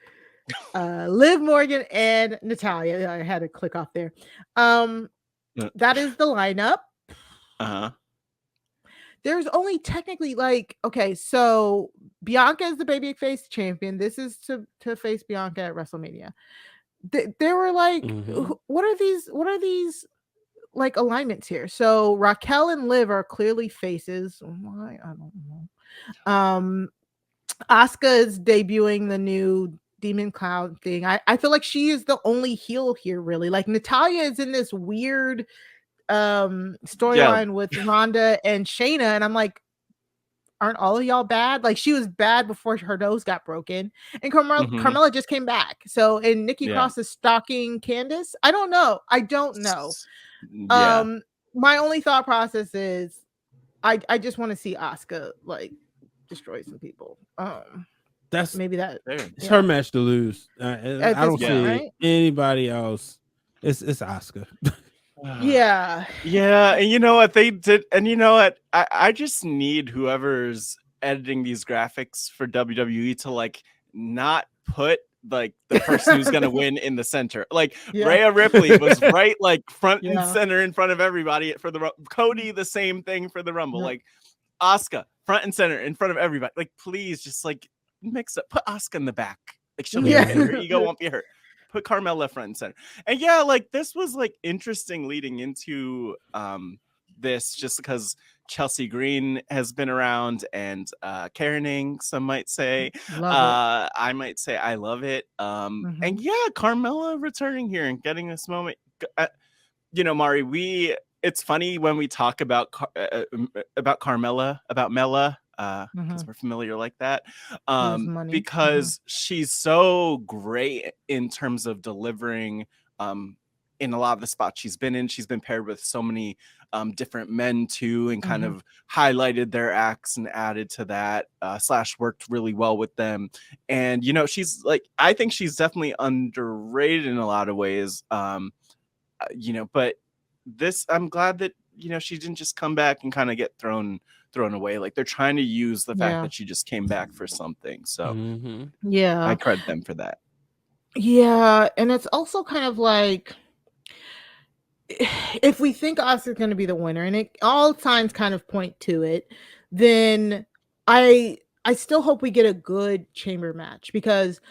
[SPEAKER 2] Liv Morgan, and Natalya. I had to click off there. That is the lineup. There's only technically so Bianca is the babyface champion. This is to face Bianca at WrestleMania. They were like, what are these like alignments here? So Raquel and Liv are clearly faces. Why? I don't know. Asuka is debuting the new Demon Cloud thing. I feel like she is the only heel here, really. Like Natalya is in this weird storyline with Ronda and Shayna, and I'm like, aren't all of y'all bad? Like, she was bad before her nose got broken, and Carmella just came back. So, and Nikki Cross is stalking Candice. I don't know. Yeah. My only thought process is I just want to see Asuka like destroy some people.
[SPEAKER 4] That's
[SPEAKER 2] maybe that
[SPEAKER 4] it's her match to lose. I don't see anybody else. It's Asuka.
[SPEAKER 2] Yeah.
[SPEAKER 3] And you know what they did, and you know what, I just need whoever's editing these graphics for WWE to like not put like the person who's gonna win in the center. Like Rhea Ripley was right like front and center in front of everybody for the Cody, the same thing for the Rumble. Like Asuka front and center in front of everybody. Like, please just like mix up, put Asuka in the back. Like, she'll be her ego won't be hurt. Put Carmella front and center. And like this was like interesting leading into this, just because Chelsea Green has been around and Karening, some might say. I might say I love it. And Carmella returning here and getting this moment. Mari, it's funny when we talk about Carmella, about Mella, because we're familiar like that, because she's so great in terms of delivering in a lot of the spots she's been in. She's been paired with so many different men too, and kind of highlighted their acts and added to that, / worked really well with them. And she's like, I think she's definitely underrated in a lot of ways, but this, I'm glad that she didn't just come back and kind of get thrown away. Like, they're trying to use the fact that she just came back for something. So I credit them for that.
[SPEAKER 2] Yeah, and it's also kind of like, if we think Asuka's going to be the winner, and all signs kind of point to it, then I still hope we get a good chamber match, because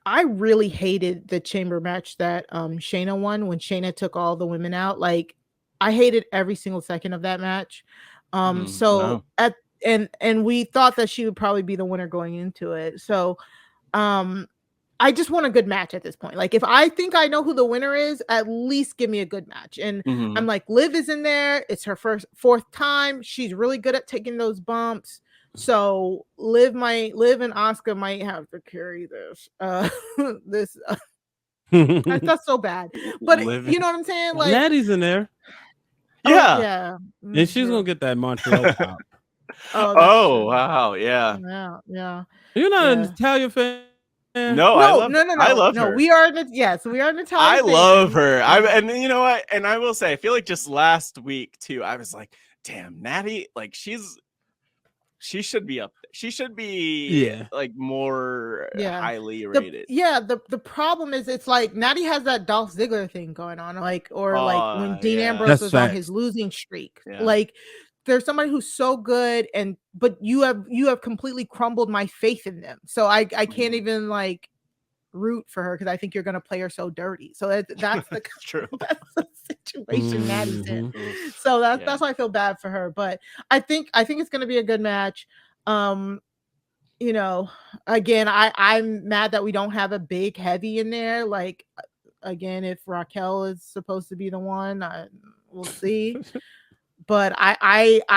[SPEAKER 2] I really hated the chamber match that Shayna won when Shayna took all the women out. Like, I hated every single second of that match. And we thought that she would probably be the winner going into it. So I just want a good match at this point. Like, if I think I know who the winner is, at least give me a good match. And I'm like, Liv is in there. It's her fourth time. She's really good at taking those bumps. So Liv and Asuka might have to carry this. This that's so bad. But you know what I'm saying? Like
[SPEAKER 4] Natty's in there.
[SPEAKER 3] Yeah.
[SPEAKER 2] yeah.
[SPEAKER 4] And she's gonna get that Montreal pop.
[SPEAKER 3] Oh, wow. Yeah.
[SPEAKER 2] Yeah.
[SPEAKER 4] You're not a Natalya fan?
[SPEAKER 3] No, I love her.
[SPEAKER 2] We are Natalya.
[SPEAKER 3] I love her. And you know what? And I will say, I feel like just last week too, I was like, damn, Natty, like she should be up there. She should be like more highly rated.
[SPEAKER 2] The problem is it's like Natty has that Dolph Ziggler thing going on, like like when Dean Ambrose was on his losing streak. Like there's somebody who's so good but you have completely crumbled my faith in them. So I can't even like root for her because I think you're gonna play her so dirty. So that's the
[SPEAKER 3] true.
[SPEAKER 2] That's the situation Natty's in. So that's why I feel bad for her. But I think it's gonna be a good match. You know, again, I'm mad that we don't have a big heavy in there. Like again, if Raquel is supposed to be the one, we'll see. But I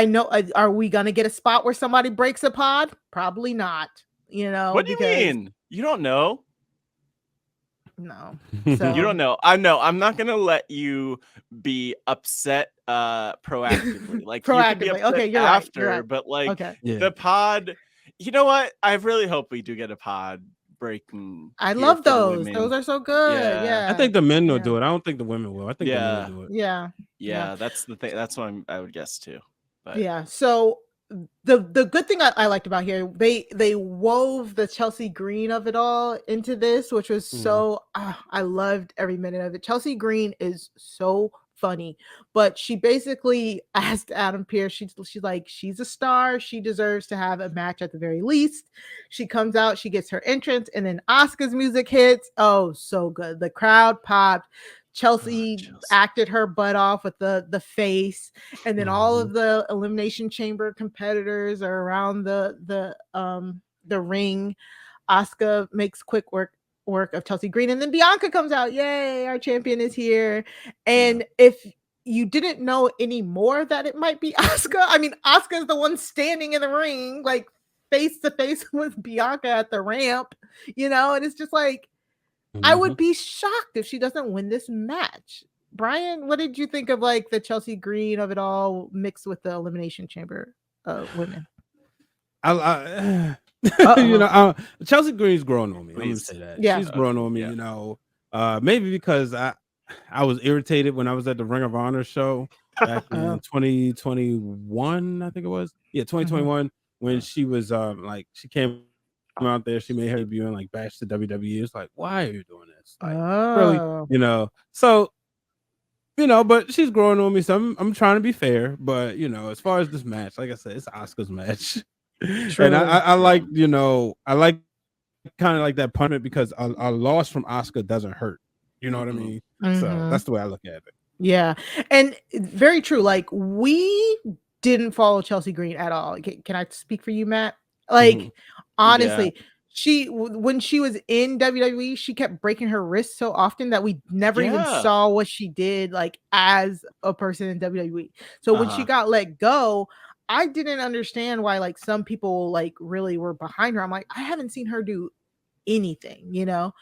[SPEAKER 2] know. Are we gonna get a spot where somebody breaks a pod? Probably not. You know.
[SPEAKER 3] What do you mean? You don't know.
[SPEAKER 2] No.
[SPEAKER 3] So. You don't know. I'm not gonna let you be upset proactively. Like you can be upset
[SPEAKER 2] okay, you're
[SPEAKER 3] after,
[SPEAKER 2] right.
[SPEAKER 3] But like the pod, you know what? I really hope we do get a pod breaking.
[SPEAKER 2] I love those. Those are so good. Yeah.
[SPEAKER 4] I think the men will do it. I don't think the women will. I think the men will do it.
[SPEAKER 2] Yeah.
[SPEAKER 3] That's the thing. That's what I would guess too. But
[SPEAKER 2] yeah. So the good thing I liked about here, they wove the Chelsea Green of it all into this, which was so I loved every minute of it. Chelsea Green is so funny, but she basically asked Adam Pearce, she's like, she's a star, she deserves to have a match at the very least. She comes out, she gets her entrance, and then Asuka's music hits. Oh, so good. The crowd popped. Chelsea acted her butt off with the face, and then all of the Elimination Chamber competitors are around the ring. Asuka makes quick work of Chelsea Green, and then Bianca comes out. Yay, our champion is here. And if you didn't know anymore that it might be Asuka, I mean, Asuka is the one standing in the ring, like face to face with Bianca at the ramp, you know, and it's just like, I would be shocked if she doesn't win this match. Brian, what did you think of like the Chelsea Green of it all mixed with the Elimination Chamber women?
[SPEAKER 4] You know, Chelsea Green's growing on me. I'm gonna say that.
[SPEAKER 2] Yeah.
[SPEAKER 4] She's growing on me. You know, maybe because I was irritated when I was at the Ring of Honor show back in 2021. I think it was 2021 when she was like she came out there, she made her debut and like bashed the WWE. It's like, why are you doing this? Like, really, you know. So, you know, but she's growing on me. So I'm trying to be fair. But you know, as far as this match, like I said, it's Asuka's match. True. And I like, you know, I like kind of like that punishment because a loss from Asuka doesn't hurt. You know what I mean? So that's the way I look at it.
[SPEAKER 2] Yeah, and very true. Like we didn't follow Chelsea Green at all. Can I speak for you, Matt? Like honestly, she when she was in WWE, she kept breaking her wrist so often that we never even saw what she did like as a person in WWE. So when she got let go, I didn't understand why like some people like really were behind her. I'm like, I haven't seen her do anything, you know.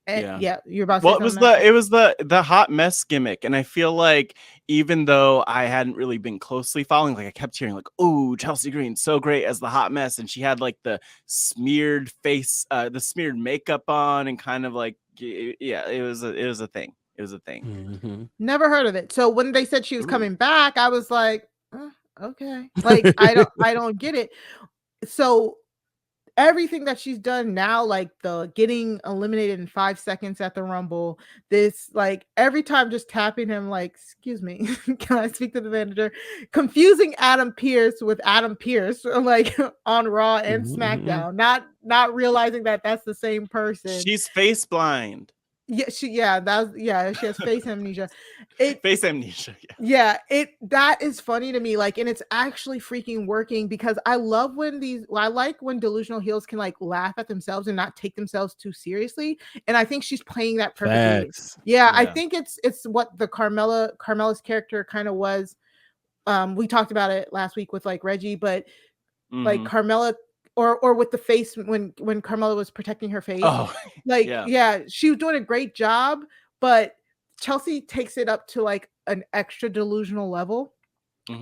[SPEAKER 2] And you're about to say
[SPEAKER 3] it was the hot mess gimmick, and I feel like even though I hadn't really been closely following, like I kept hearing like, oh, Chelsea Green so great as the hot mess, and she had like the smeared face, the smeared makeup on, and kind of like it was a thing.
[SPEAKER 2] Never heard of it. So when they said she was coming back, I was like, okay, like I don't get it. So everything that she's done now, like the getting eliminated in 5 seconds at the Rumble, this like every time just tapping him like, excuse me, can I speak to the manager? Confusing Adam Pearce with Adam Pearce like on Raw and SmackDown, not realizing that that's the same person.
[SPEAKER 3] She's face blind.
[SPEAKER 2] She has face amnesia.
[SPEAKER 3] Face amnesia.
[SPEAKER 2] That is funny to me. Like, and it's actually freaking working because I love when I like when delusional heels can like laugh at themselves and not take themselves too seriously. And I think she's playing that perfectly. I think it's what the Carmella's character kind of was. We talked about it last week with like Reggie, but like Carmella, or with the face when Carmella was protecting her face.
[SPEAKER 3] Oh,
[SPEAKER 2] like she was doing a great job, but Chelsea takes it up to like an extra delusional level.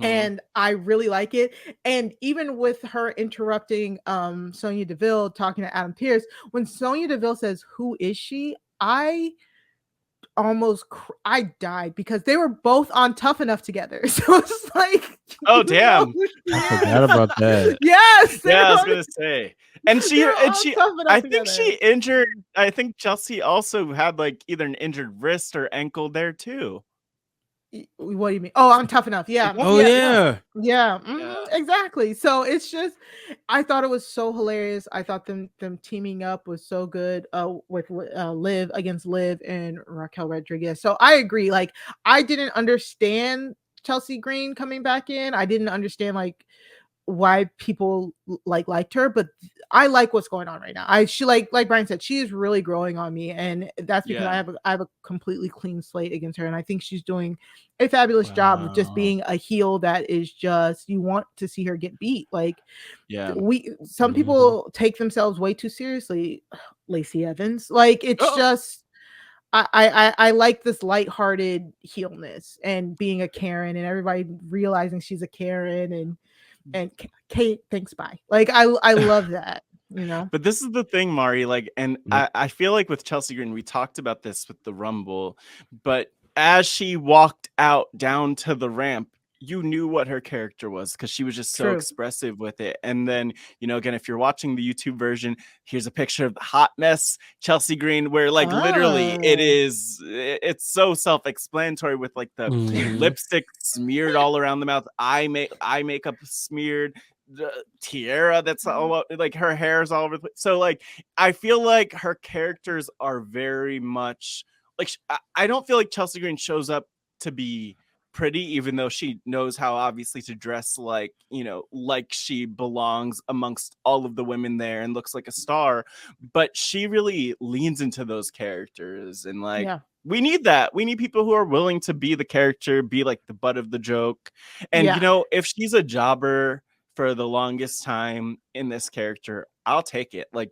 [SPEAKER 2] And I really like it. And even with her interrupting Sonya Deville talking to Adam Pearce, when Sonya Deville says, "Who is she?" I died because they were both on Tough Enough together. So it's like,
[SPEAKER 3] oh damn,
[SPEAKER 4] I forgot about that.
[SPEAKER 2] Yes,
[SPEAKER 3] yeah, I was gonna say, and she I think she injured. I think Chelsea also had like either an injured wrist or ankle there too.
[SPEAKER 2] What do you mean? Oh, I'm Tough Enough. Yeah.
[SPEAKER 4] Oh yeah.
[SPEAKER 2] Exactly. So it's just, I thought it was so hilarious. I thought them teaming up was so good. With Liv against Liv and Raquel Rodriguez. So I agree. Like, I didn't understand Chelsea Green coming back in. I didn't understand like why people liked her, but I like what's going on right now. She like Brian said, she is really growing on me, and that's because I have a completely clean slate against her, and I think she's doing a fabulous job of just being a heel that is just, you want to see her get beat. Like, some people take themselves way too seriously. Lacey Evans, like, it's just, I like this lighthearted heelness and being a Karen, and everybody realizing she's a Karen, and Kate thinks bye. Like, I love that, you know.
[SPEAKER 3] But this is the thing, Mari, like, and I feel like with Chelsea Green, we talked about this with the Rumble, but as she walked out down to the ramp, you knew what her character was because she was just so expressive with it. And then, you know, again, if you're watching the YouTube version, here's a picture of the hot mess Chelsea Green, where like literally it's so self-explanatory with like the lipstick smeared all around the mouth, eye makeup smeared, the tiara that's all like, her hair's all over the place. So like, I feel like her characters are very much like, I don't feel like Chelsea Green shows up to be pretty, even though she knows how obviously to dress like, you know, like she belongs amongst all of the women there and looks like a star, but she really leans into those characters. And like, we need that. We need people who are willing to be the character, be like the butt of the joke. And you know, if she's a jobber for the longest time in this character, I'll take it. Like,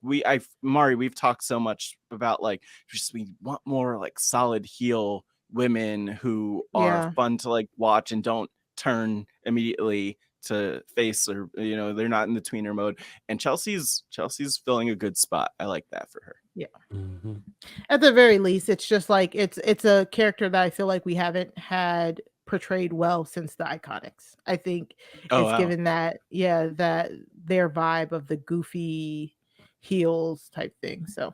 [SPEAKER 3] Mari, we've talked so much about like, just, we want more like solid heel women who are fun to like watch and don't turn immediately to face, or, you know, they're not in the tweener mode. And Chelsea's filling a good spot. I like that for her.
[SPEAKER 2] At the very least, it's just like, it's a character that I feel like we haven't had portrayed well since the Iconics. I think given that that their vibe of the goofy heels type thing. So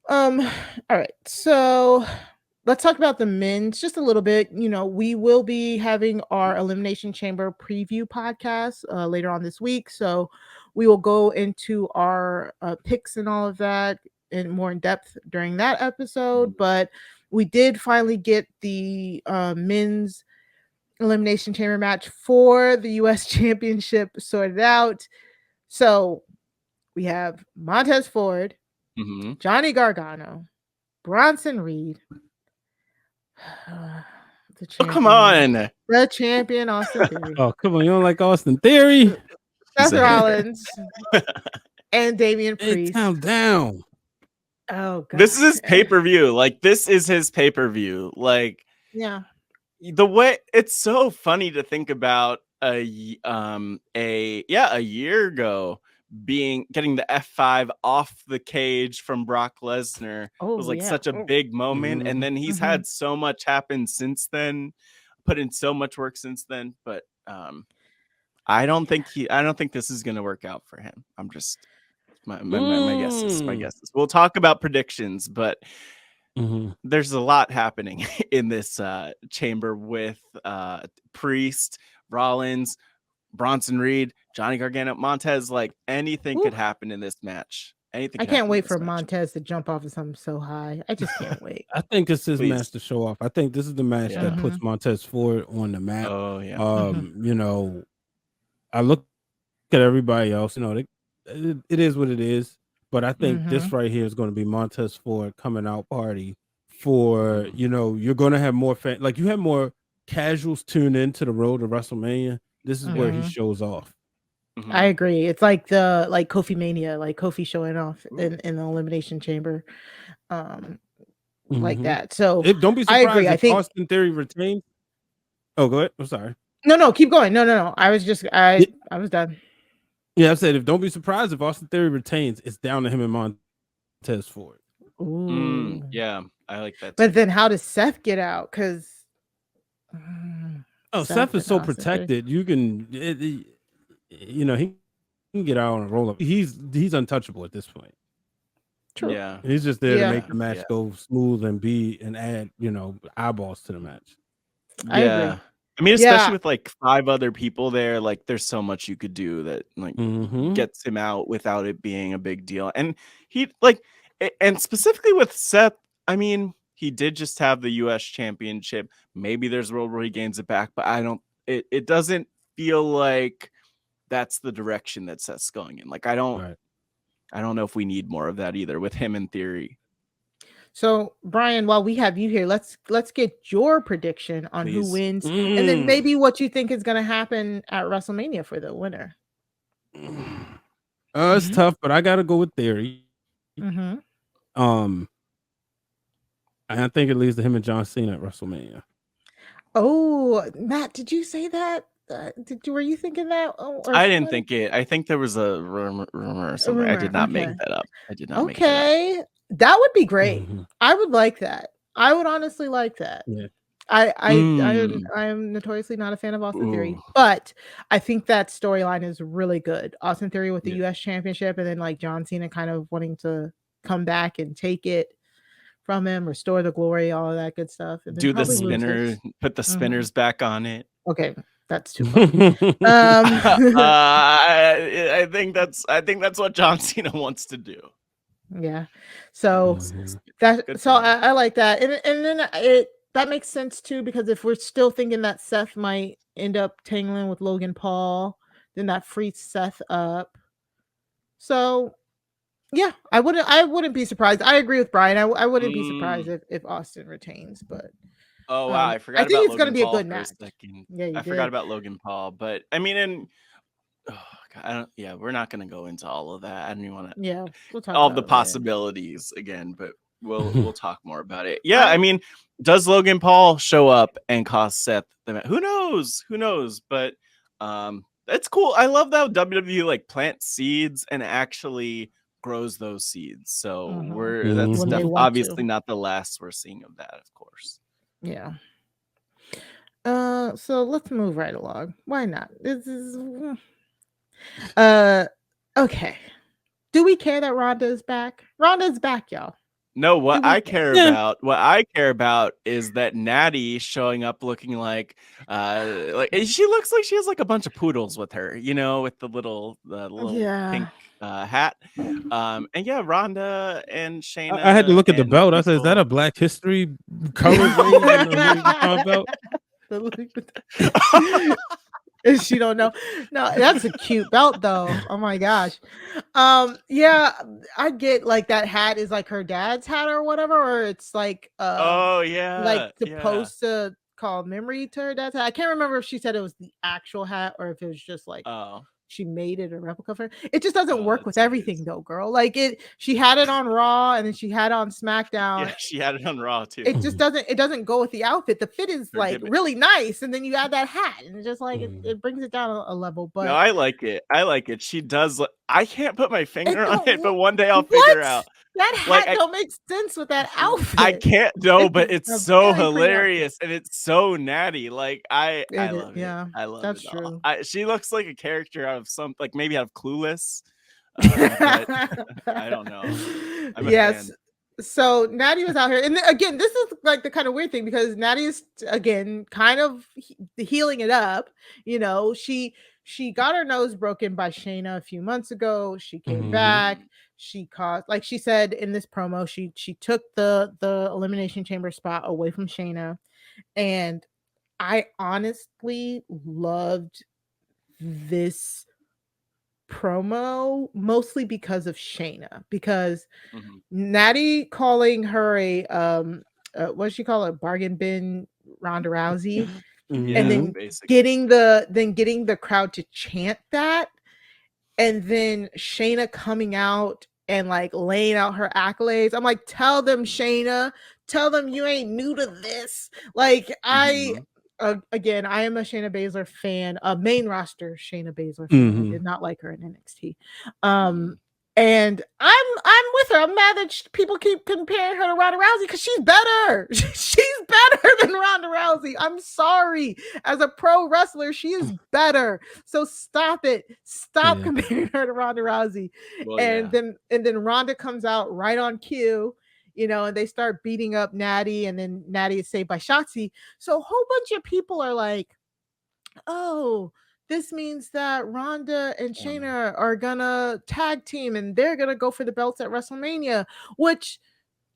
[SPEAKER 2] all right, so let's talk about the men's just a little bit. You know, we will be having our Elimination Chamber preview podcast later on this week, so we will go into our picks and all of that in more in depth during that episode. But we did finally get the men's Elimination Chamber match for the U.S. Championship sorted out. So we have Montez Ford, Johnny Gargano, Bronson Reed, the champion,
[SPEAKER 3] come on,
[SPEAKER 2] the champion Austin Theory.
[SPEAKER 4] Oh, come on, you don't like Austin Theory?
[SPEAKER 2] Seth Rollins and Damian Priest.
[SPEAKER 4] Calm down.
[SPEAKER 2] Oh God.
[SPEAKER 3] This is his pay-per-view. Like, this is his pay-per-view. Like, the way, it's so funny to think about a year ago getting the F5 off the cage from Brock Lesnar was like such a big moment. And then he's had so much happen since then, put in so much work since then. But I don't think this is gonna work out for him. I'm just my guesses. We'll talk about predictions, but there's a lot happening in this chamber with Priest, Rollins, Bronson Reed, Johnny Gargano, Montez. Like, anything could happen in this match. I
[SPEAKER 2] can't wait for Montez to jump off of something so high. I just can't wait.
[SPEAKER 4] I think this is match to show off. I think this is the match that puts Montez Ford on the map.
[SPEAKER 3] Oh yeah.
[SPEAKER 4] You know, I look at everybody else. You know, it is what it is. But I think this right here is going to be Montez Ford coming out party for, you know, you're going to have more like, you have more casuals tune into the road to WrestleMania. This is where he shows off.
[SPEAKER 2] I agree. It's like the Kofi Mania, like Kofi showing off in the Elimination Chamber, like that. So
[SPEAKER 4] don't be
[SPEAKER 2] I agree.
[SPEAKER 4] surprised
[SPEAKER 2] I
[SPEAKER 4] if
[SPEAKER 2] think
[SPEAKER 4] Austin Theory retains. Oh, go ahead. I'm sorry.
[SPEAKER 2] no, keep going. No. I was just I was done.
[SPEAKER 4] Yeah, I said don't be surprised if Austin Theory retains. It's down to him and Montez Ford.
[SPEAKER 2] Ooh.
[SPEAKER 3] Yeah, I like that.
[SPEAKER 2] But then how does Seth get out? Because
[SPEAKER 4] Seth is so protected. You can, you know, he can get out on a roll up. He's untouchable at this point.
[SPEAKER 2] True.
[SPEAKER 3] Yeah,
[SPEAKER 4] he's just there to make the match go smooth and add, you know, eyeballs to the match.
[SPEAKER 2] I agree.
[SPEAKER 3] I mean, especially with like 5 other people there, like there's so much you could do that like gets him out without it being a big deal. And he and specifically with Seth, I mean, he did just have the US championship. Maybe there's a world where he gains it back, but it doesn't feel like that's the direction that Seth's going in. Like I don't know if we need more of that either with him in Theory.
[SPEAKER 2] So, Brian, while we have you here, let's get your prediction on who wins, and then maybe what you think is going to happen at WrestleMania for the winner.
[SPEAKER 4] It's tough, but I got to go with Theory. I think it leads to him and John Cena at WrestleMania.
[SPEAKER 2] Oh, Matt, did you say that? Were you thinking that?
[SPEAKER 3] I didn't think it. I think there was a rumor or something. I did not make that up. I did not make that up.
[SPEAKER 2] That would be great. I would like that. I would honestly like that.
[SPEAKER 4] Yeah.
[SPEAKER 2] I am notoriously not a fan of Austin Theory, but I think that storyline is really good. Austin Theory with the US Championship, and then like John Cena kind of wanting to come back and take it from him, restore the glory, all of that good stuff. And
[SPEAKER 3] do the spinner, put the spinners back on it.
[SPEAKER 2] Okay, that's too funny.
[SPEAKER 3] I think that's what John Cena wants to do.
[SPEAKER 2] Yeah, so I like that, and then that makes sense too, because if we're still thinking that Seth might end up tangling with Logan Paul, then that frees Seth up. So yeah, I wouldn't be surprised. I agree with Brian. I wouldn't be surprised if Austin retains, but
[SPEAKER 3] oh wow, I forgot.
[SPEAKER 2] I think
[SPEAKER 3] about
[SPEAKER 2] it's going to be a good
[SPEAKER 3] match.
[SPEAKER 2] Yeah,
[SPEAKER 3] I forgot about Logan Paul, but I mean, we're not going to go into all of that. I don't even want to.
[SPEAKER 2] Yeah, we'll talk
[SPEAKER 3] all
[SPEAKER 2] about
[SPEAKER 3] the
[SPEAKER 2] it
[SPEAKER 3] possibilities again, but we'll talk more about it. Yeah, I mean, does Logan Paul show up and cost Seth the match? Who knows? But it's cool. I love that WWE like plants seeds and actually grows those seeds. So that's obviously not the last we're seeing of that, of course.
[SPEAKER 2] Yeah. So let's move right along. Why not? This is okay. Do we care that Ronda is back? Ronda's back, y'all.
[SPEAKER 3] No, what I care about is that Natty showing up looking like she looks like she has like a bunch of poodles with her, you know, with the little pink hat. And yeah, Ronda and Shayna.
[SPEAKER 4] I had to look at the belt. I said, is that a Black History color?
[SPEAKER 2] She don't know. No, that's a cute belt though. Oh my gosh. Yeah, I get like that hat is like her dad's hat or whatever, or it's like like supposed to call memory to her dad's hat. I can't remember if she said it was the actual hat or if it was just like she made it a replica of her. It just doesn't work with everything though, girl. Like she had it on Raw and then she had it on SmackDown.
[SPEAKER 3] Yeah, she had it on Raw too.
[SPEAKER 2] It just doesn't go with the outfit. The fit is like really nice, and then you add that hat, and it's just like it brings it down a level. But
[SPEAKER 3] no, I like it. She does. I can't put my finger on it, but one day I'll figure out.
[SPEAKER 2] That hat don't make sense with that outfit.
[SPEAKER 3] I can't but it's so hilarious and it's so natty. Like I love it.
[SPEAKER 2] Yeah,
[SPEAKER 3] I love
[SPEAKER 2] that's
[SPEAKER 3] it.
[SPEAKER 2] True.
[SPEAKER 3] She looks like a character out of like maybe out of Clueless. But I don't know. I'm a fan.
[SPEAKER 2] So Natty was out here, and again, this is like the kind of weird thing because Natty is again kind of healing it up. You know, she got her nose broken by Shayna a few months ago. She came back. She caused, like she said in this promo, she took the Elimination Chamber spot away from Shayna, and I honestly loved this promo mostly because of Shayna, because Natty calling her a what she call it, bargain bin Ronda Rousey, and then getting the crowd to chant that and then Shayna coming out and like laying out her accolades. I'm like, tell them, Shayna, tell them you ain't new to this. Like again, I am a Shayna Baszler fan, a main roster Shayna Baszler fan. I did not like her in NXT. And I'm with her. I'm mad that people keep comparing her to Ronda Rousey because she's better. She's better than Ronda Rousey. I'm sorry. As a pro wrestler, she is better. So stop it. Stop comparing her to Ronda Rousey. Well, and then Ronda comes out right on cue, you know, and they start beating up Natty, and then Natty is saved by Shotzi. So a whole bunch of people are like, oh, this means that Ronda and Shayna are gonna tag team and they're gonna go for the belts at WrestleMania, which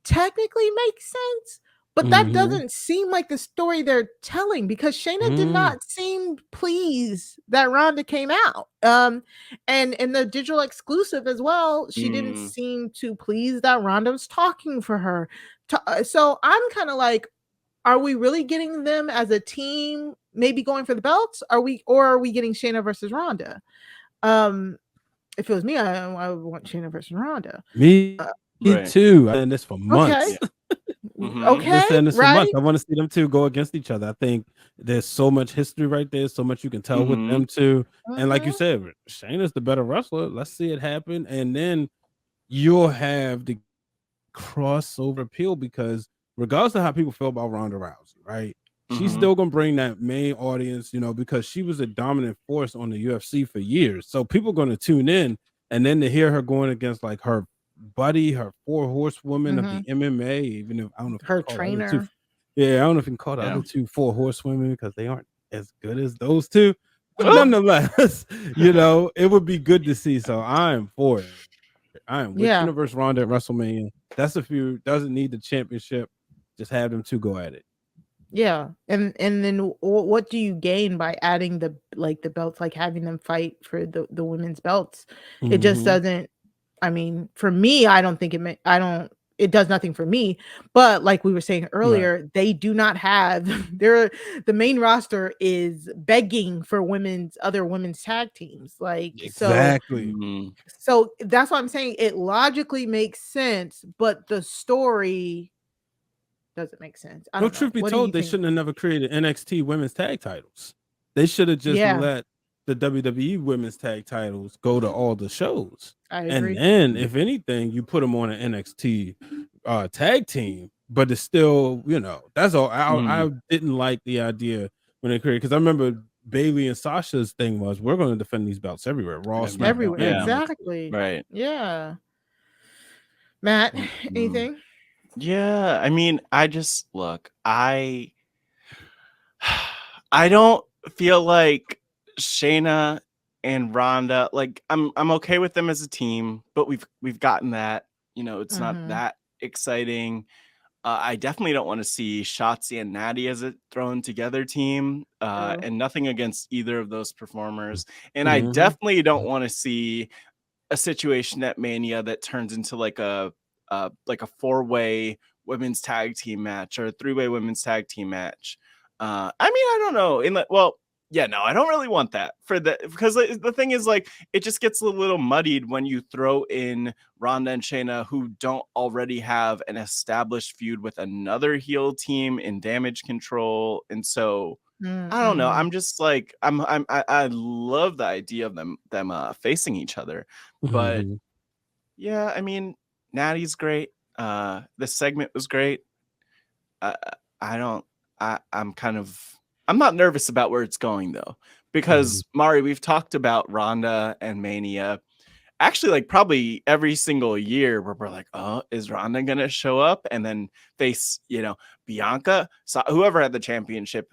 [SPEAKER 2] technically makes sense, but that doesn't seem like the story they're telling because Shayna did not seem pleased that Ronda came out. And in the digital exclusive as well, she didn't seem too pleased that Ronda was talking for her. So I'm kind of like, are we really getting them as a team, maybe going for the belts? Are we getting Shayna versus Ronda? If it was me, I would want Shayna versus Ronda.
[SPEAKER 4] Me too. And this for months.
[SPEAKER 2] Okay,
[SPEAKER 4] this for months. I want to see them two go against each other. I think there's so much history right there, so much you can tell with them two. And like you said, Shayna's the better wrestler. Let's see it happen, and then you'll have the crossover appeal because regardless of how people feel about Ronda Rousey, right? She's still gonna bring that main audience, you know, because she was a dominant force on the UFC for years. So people are gonna tune in, and then to hear her going against like her buddy, her 4 horsewomen of the MMA, even if I don't know if
[SPEAKER 2] her trainer.
[SPEAKER 4] I don't know if you can call the other 2 4 horsewomen because they aren't as good as those 2. But nonetheless, you know, it would be good to see. So I am for it. I am with Universe Ronda at WrestleMania. That's if you doesn't need the championship, just have them 2 go at it.
[SPEAKER 2] Yeah, and then what do you gain by adding the belts, like having them fight for the women's belts? It just doesn't. I mean, for me, I don't think it does nothing for me. But like we were saying earlier, they do not have the main roster is begging for other women's tag teams. Like
[SPEAKER 4] exactly.
[SPEAKER 2] So that's what I'm saying. It logically makes sense, but the story doesn't make sense. I don't know.
[SPEAKER 4] Truth be told, they shouldn't have never created NXT women's tag titles. They should have just let the WWE women's tag titles go to all the shows.
[SPEAKER 2] I agree.
[SPEAKER 4] And then, if anything, you put them on an NXT tag team, but it's still, you know, that's all. I didn't like the idea when they created, because I remember Bayley and Sasha's thing was, we're going to defend these belts everywhere. Raw, SmackDown,
[SPEAKER 2] everywhere. Exactly.
[SPEAKER 3] Right.
[SPEAKER 2] Yeah. Matt, anything?
[SPEAKER 3] Yeah, I mean, I just look, I don't feel like Shayna and Ronda, like I'm okay with them as a team, but we've gotten that, you know, it's not that exciting. I definitely don't want to see Shotzi and Natty as a thrown together team, and nothing against either of those performers. And I definitely don't want to see a situation at Mania that turns into like a 4-way women's tag team match or a 3-way women's tag team match. I mean, I don't know. I don't really want that because the thing is, like, it just gets a little muddied when you throw in Ronda and Shayna, who don't already have an established feud with another heel team in Damage Control. And so I don't know. I'm just like, I love the idea of them facing each other, but yeah, I mean, Natty's great. This segment was great. I'm not nervous about where it's going though, because Mari, we've talked about Ronda and Mania actually like probably every single year where we're like, oh, is Ronda gonna show up and then face, you know, Bianca, whoever had the championship,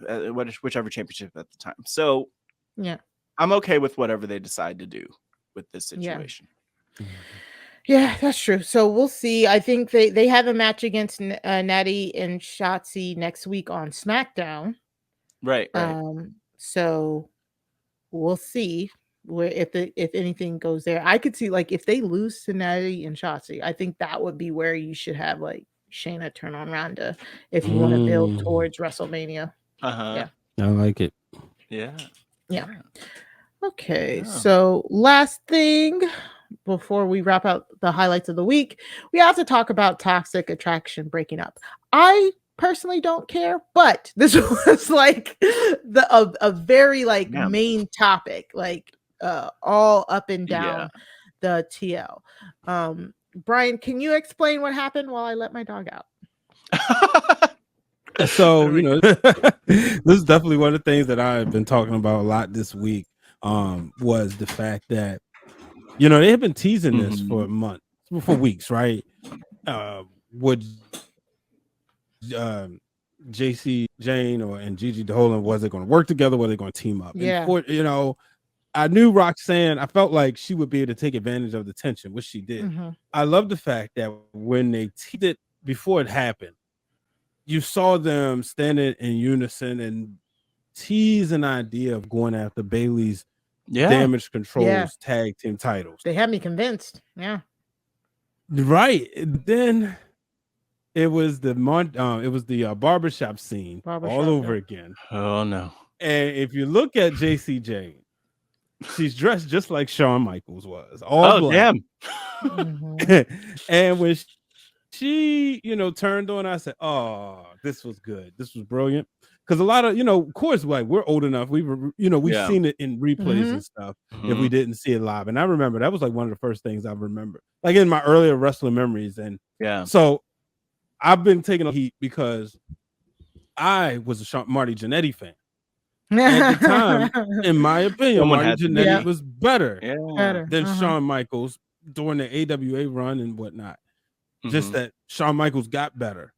[SPEAKER 3] whichever championship at the time. So
[SPEAKER 2] yeah,
[SPEAKER 3] I'm okay with whatever they decide to do with this situation.
[SPEAKER 2] Yeah, that's true. So we'll see. I think they have a match against Natty and Shotzi next week on SmackDown.
[SPEAKER 3] Right.
[SPEAKER 2] So we'll see where if anything goes there. I could see, like, if they lose to Natty and Shotzi, I think that would be where you should have like Shayna turn on Ronda if you want to build towards WrestleMania.
[SPEAKER 3] Yeah,
[SPEAKER 4] I like it.
[SPEAKER 3] Yeah.
[SPEAKER 2] Okay, so last thing before we wrap up the highlights of the week, we have to talk about Toxic Attraction breaking up. I personally don't care, but this was like a very like main topic, like all up and down the TL. Brian, can you explain what happened while I let my dog out?
[SPEAKER 4] So, this is definitely one of the things that I've been talking about a lot this week, was the fact that, they have been teasing this for a month, for weeks, right? Would JC Jane and Gigi Dolin, was it going to work together? Were they going to team up?
[SPEAKER 2] Yeah.
[SPEAKER 4] And I knew Roxanne, I felt like she would be able to take advantage of the tension, which she did. I love the fact that when they teased it before it happened, you saw them standing in unison and tease an idea of going after Bayley's Damage Control's tag team titles.
[SPEAKER 2] They had me convinced. Yeah.
[SPEAKER 4] Right. And then it was the barbershop scene all over again.
[SPEAKER 3] Oh no.
[SPEAKER 4] And if you look at JC Jane, she's dressed just like Shawn Michaels was. All black.
[SPEAKER 3] Damn.
[SPEAKER 4] And when she, turned on, I said, "Oh, this was good. This was brilliant." Because a lot of, of course, like we're old enough. We've seen it in replays and stuff. If we didn't see it live, and I remember that was like one of the first things I remember, like in my earlier wrestling memories. And so I've been taking a heat because I was a Marty Jannetty fan. At the time, in my opinion, Marty Jannetty was better than Shawn Michaels during the AWA run and whatnot. Just that Shawn Michaels got better.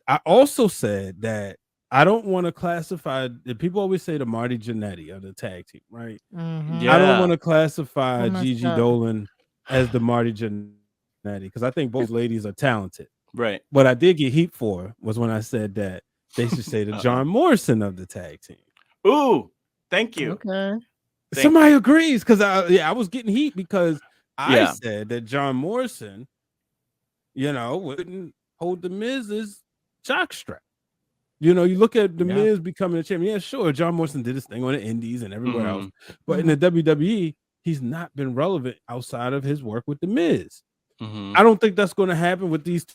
[SPEAKER 4] I also said that I don't want to classify, people always say the Marty Jannetty of the tag team, right? I don't want to classify Gigi Dolin as the Marty Jannetty because I think both ladies are talented.
[SPEAKER 3] Right.
[SPEAKER 4] What I did get heat for was when I said that they should say the John Morrison of the tag team.
[SPEAKER 3] Ooh, thank you.
[SPEAKER 2] Okay.
[SPEAKER 4] Somebody agrees because I was getting heat because I said that John Morrison, wouldn't hold the Miz's jockstrap. You look at the Miz becoming a champion. Yeah, sure, John Morrison did his thing on the Indies and everywhere else, but in the WWE, he's not been relevant outside of his work with the Miz. I don't think that's going to happen with these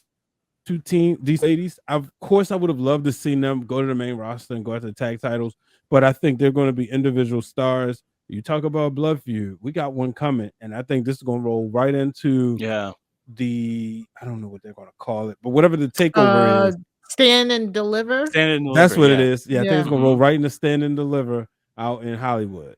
[SPEAKER 4] these ladies. Of course, I would have loved to see them go to the main roster and go after the tag titles, but I think they're going to be individual stars. You talk about Blood Feud, we got one coming, and I think this is going to roll right into I don't know what they're going to call it, but whatever the takeover is.
[SPEAKER 2] Stand and deliver.
[SPEAKER 4] That's what it is. Yeah, I think it's going to roll right into Stand and Deliver out in Hollywood.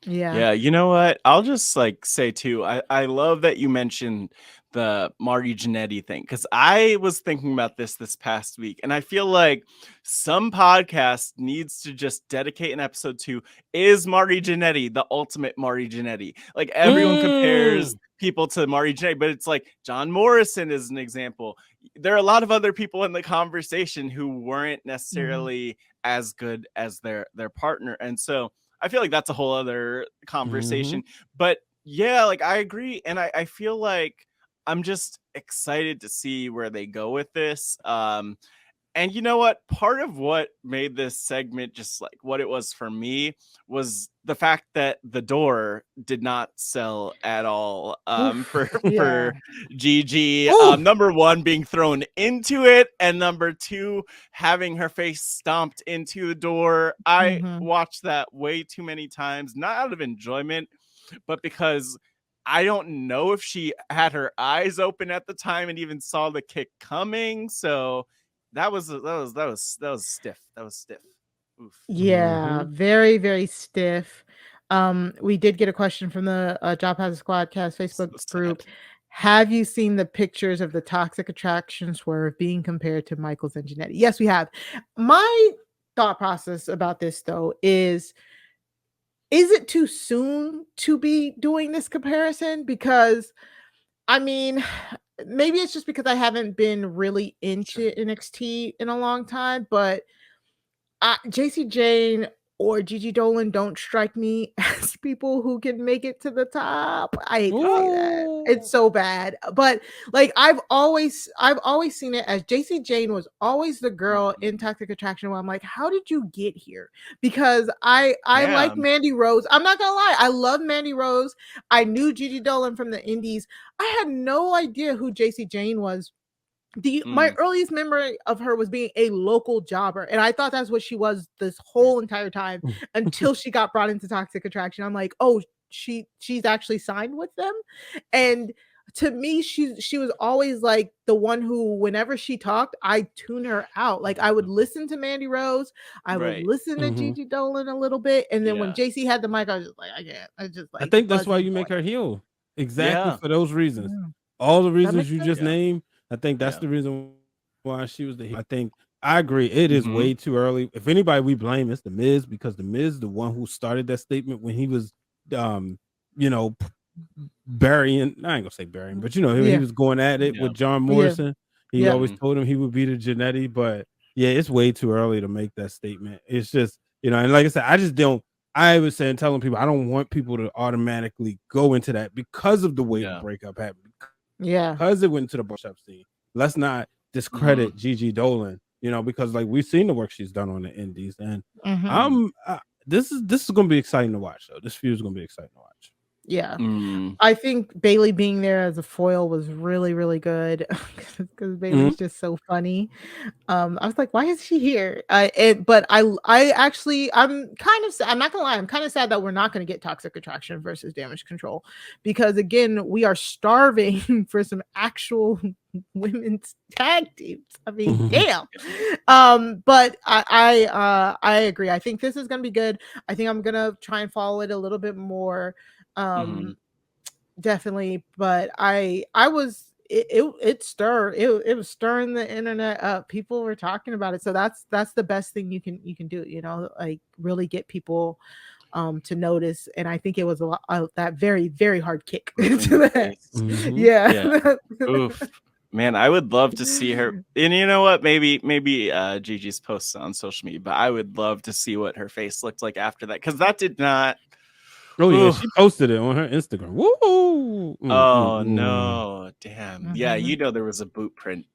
[SPEAKER 2] Yeah.
[SPEAKER 3] You know what? I'll just say too, I love that you mentioned the Marty Jannetty thing because I was thinking about this past week, and I feel like some podcast needs to just dedicate an episode to, is Marty Jannetty the ultimate Marty Jannetty? Like everyone compares people to Marty Jannetty, but it's like John Morrison is an example. There are a lot of other people in the conversation who weren't necessarily as good as their partner, and so I feel like that's a whole other conversation. But yeah, like I agree, and I feel like I'm just excited to see where they go with this. And you know what? Part of what made this segment just like what it was for me was the fact that the door did not sell at all for Gigi. Number one, being thrown into it, and number two, having her face stomped into the door. I watched that way too many times, not out of enjoyment, but because I don't know if she had her eyes open at the time and even saw the kick coming. So that was stiff. That was stiff. Oof.
[SPEAKER 2] Yeah, very, very stiff. We did get a question from the Job Has a Squadcast Facebook group. Have you seen the pictures of the Toxic Attraction swerve being compared to Michaels and Jannetty? Yes, we have. My thought process about this though is it too soon to be doing this comparison? Because I mean, maybe it's just because I haven't been really into NXT in a long time, but JC Jane or Gigi Dolin don't strike me as people who can make it to the top. I hate to say that. It's so bad. But like I've always seen it as JC Jane was always the girl in Toxic Attraction where I'm like, how did you get here? Because I like Mandy Rose. I'm not gonna lie, I love Mandy Rose. I knew Gigi Dolin from the indies. I had no idea who JC Jane was. My earliest memory of her was being a local jobber, and I thought that's what she was this whole entire time until she got brought into Toxic Attraction. I'm like, oh, she's actually signed with them. And to me, she was always like the one who, whenever she talked, I tune her out. Like I would listen to Mandy Rose, I would listen to Gigi Dolin a little bit, and then when JC had the mic, I was just like, I can't. I just like.
[SPEAKER 4] I think that's why you make her heel, exactly for those reasons. All the reasons you just named. I think that's the reason why she was the heel. I think I agree. It is way too early. If anybody we blame, it's the Miz, because the Miz, the one who started that statement when he was, burying. I ain't gonna say burying, but he was going at it with John Morrison. He always told him he would be the Jannetty, but it's way too early to make that statement. It's just and like I said, I just don't. I was saying, telling people, I don't want people to automatically go into that because of the way the breakup happened. Because it went to the barbershop scene. Let's not discredit Gigi Dolin, because like we've seen the work she's done on the indies, and this is gonna be exciting to watch. Though this feud is gonna be exciting to watch.
[SPEAKER 2] I think Bayley being there as a foil was really, really good because Bayley's just so funny. I was like, why is she here? But I actually, I'm kind of sad. I'm not gonna lie, I'm kind of sad that we're not gonna get Toxic Attraction versus Damage Control, because again, we are starving for some actual women's tag teams. I mean, damn. But I agree. I think this is gonna be good. I think I'm gonna try and follow it a little bit more. Definitely, but it was stirring the internet up. People were talking about it, so that's the best thing you can do, like really get people to notice. And I think it was a lot that very, very hard kick to that.
[SPEAKER 3] Oof. Man, I would love to see her. And you know what? Maybe Gigi's posts on social media, but I would love to see what her face looked like after that, because that did not.
[SPEAKER 4] Oh yeah, she posted it on her Instagram. Woo!
[SPEAKER 3] No, damn. Yeah, there was a boot print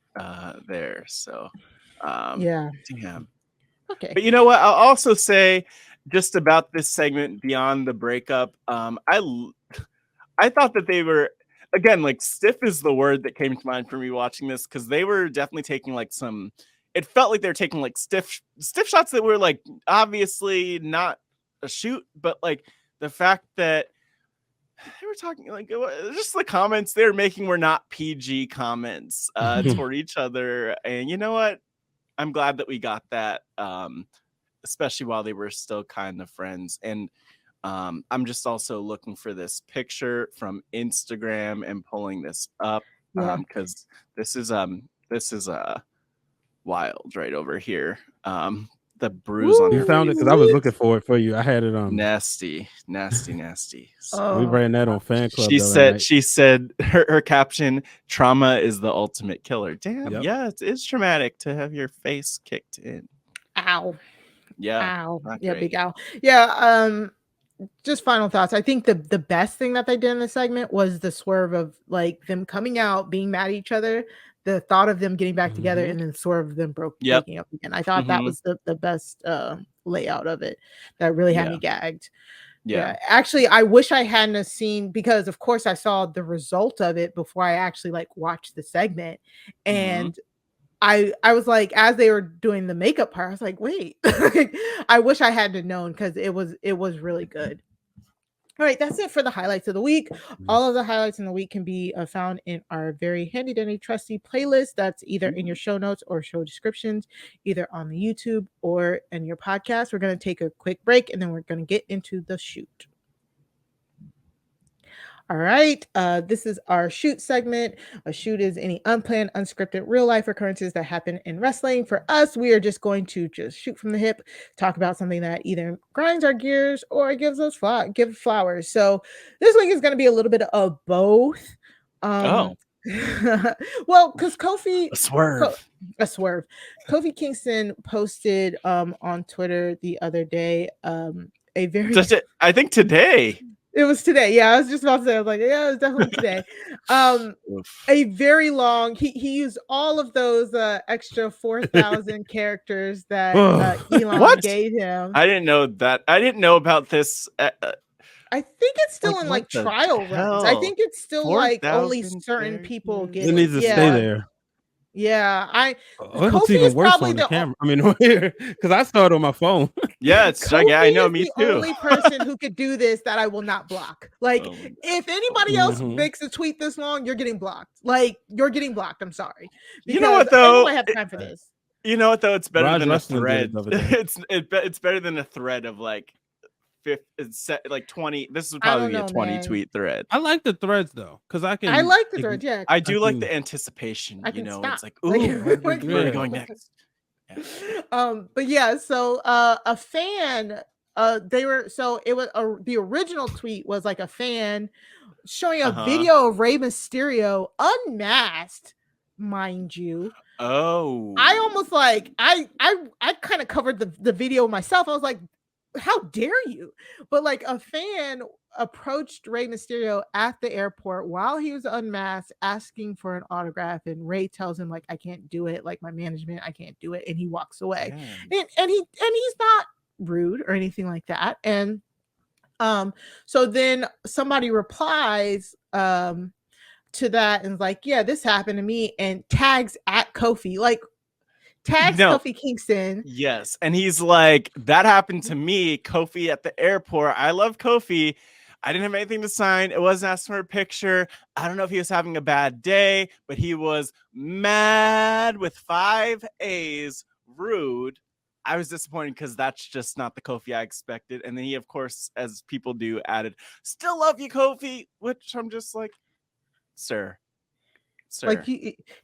[SPEAKER 3] there. So, damn.
[SPEAKER 2] Okay.
[SPEAKER 3] But you know what? I'll also say just about this segment beyond the breakup. I thought that they were, again, like stiff is the word that came to mind for me watching this, because they were definitely taking like some. It felt like they were taking like stiff shots that were like obviously not a shoot, but like. The fact that they were talking like just the comments they're making were not PG comments toward each other. And you know what? I'm glad that we got that, especially while they were still kind of friends. And I'm just also looking for this picture from Instagram and pulling this up because this is wild right over here. The bruise on her.
[SPEAKER 4] You found it because I was looking for it for you. I had it on.
[SPEAKER 3] Nasty.
[SPEAKER 4] So we ran that on Fan Club.
[SPEAKER 3] She said her caption, "Trauma is the ultimate killer." Damn, it's traumatic to have your face kicked in.
[SPEAKER 2] Ow.
[SPEAKER 3] Yeah.
[SPEAKER 2] Ow. Yeah, big ow. Yeah. Just final thoughts. I think the best thing that they did in the segment was the swerve of like them coming out, being mad at each other. The thought of them getting back together and then sort of them breaking up again. I thought that was the best layout of it. That really had me gagged. Yeah. Actually, I wish I hadn't seen, because of course I saw the result of it before I actually like watched the segment. And I was like, as they were doing the makeup part, I was like, wait, I wish I hadn't known, because it was really good. All right, that's it for the highlights of the week. All of the highlights in the week can be found in our very handy dandy trusty playlist that's either in your show notes or show descriptions, either on the YouTube or in your podcast. We're going to take a quick break and then we're going to get into the shoot. All right, this is our shoot segment. A shoot is any unplanned, unscripted, real-life occurrences that happen in wrestling. For us, we are just going to just shoot from the hip, talk about something that either grinds our gears or gives us flowers. So this week is going to be a little bit of both. Well, because Kofi...
[SPEAKER 3] A swerve.
[SPEAKER 2] a swerve. Kofi Kingston posted on Twitter the other day a very
[SPEAKER 3] I think today.
[SPEAKER 2] It was today. Yeah, I was just about to say, I was like, yeah, it was definitely today. A very long, he used all of those extra 4,000 characters that Elon gave him.
[SPEAKER 3] I didn't know that. I didn't know about this.
[SPEAKER 2] I think it's still in like trial runs. I think it's still like only certain people get it.
[SPEAKER 4] It needs to stay there.
[SPEAKER 2] Yeah,
[SPEAKER 4] Kofi even is worse probably on the camera. I mean, because I saw it on my phone.
[SPEAKER 3] Yeah, it's I know, me
[SPEAKER 2] the
[SPEAKER 3] too.
[SPEAKER 2] Only person who could do this that I will not block. Like, if anybody else makes a tweet this long, you're getting blocked. Like, you're getting blocked. I'm sorry.
[SPEAKER 3] You know what though?
[SPEAKER 2] I have time for this.
[SPEAKER 3] You know what though? It's better than a thread. It's better than a thread of like 20. This would probably be a 20 tweet thread.
[SPEAKER 4] I like the threads though, because I
[SPEAKER 2] like the threads. Yeah,
[SPEAKER 3] I do like the anticipation.
[SPEAKER 2] I can stop.
[SPEAKER 3] It's like, ooh, where are we going next?
[SPEAKER 2] Yeah. But yeah, so a fan, the original tweet was like a fan showing a video of Rey Mysterio unmasked, mind you.
[SPEAKER 3] Oh,
[SPEAKER 2] I almost like I kind of covered the video myself. I was like, how dare you? But like a fan approached Rey Mysterio at the airport while he was unmasked, asking for an autograph, and Rey tells him like, I can't do it, like my management, I can't do it, and he walks away. And he's not rude or anything like that. And so then somebody replies to that and is like, yeah, this happened to me, and tags at Kofi, like Kofi Kingston.
[SPEAKER 3] Yes. And he's like, that happened to me, Kofi at the airport. I love Kofi. I didn't have anything to sign. It wasn't asking for a picture. I don't know if he was having a bad day, but he was mad with 5 A's, rude. I was disappointed because that's just not the Kofi I expected. And then he, of course, as people do, added, still love you, Kofi, which I'm just like, sir.
[SPEAKER 2] Like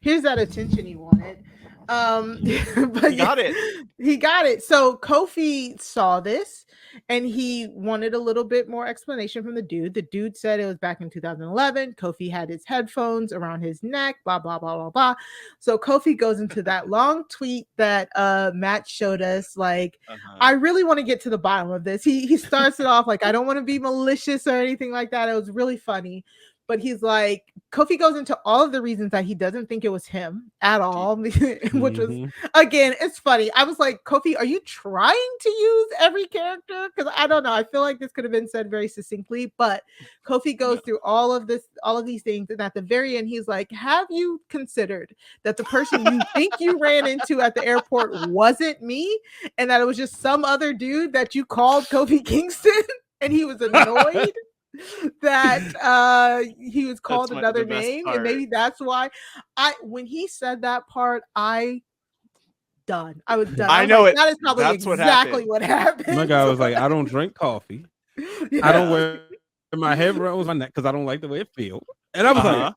[SPEAKER 2] here's that attention he wanted. But
[SPEAKER 3] he got it.
[SPEAKER 2] He got it. So Kofi saw this and he wanted a little bit more explanation from the dude. The dude said it was back in 2011. Kofi had his headphones around his neck, blah, blah, blah, blah, blah. So Kofi goes into that long tweet that Matt showed us. Like, I really want to get to the bottom of this. He starts it off like, I don't want to be malicious or anything like that. It was really funny. But he's like, Kofi goes into all of the reasons that he doesn't think it was him at all, which was, again, it's funny. I was like, Kofi, are you trying to use every character? Because I don't know. I feel like this could have been said very succinctly, but Kofi goes through all of these things. And at the very end, he's like, have you considered that the person you think you ran into at the airport wasn't me? And that it was just some other dude that you called Kofi Kingston? And he was annoyed that he was called another name, and maybe that's why when he said that part, I was done.
[SPEAKER 3] I know
[SPEAKER 2] like, that is probably exactly what happened.
[SPEAKER 4] My guy was like, I don't drink coffee. I don't wear my head around my neck because I don't like the way it feels. And I was like,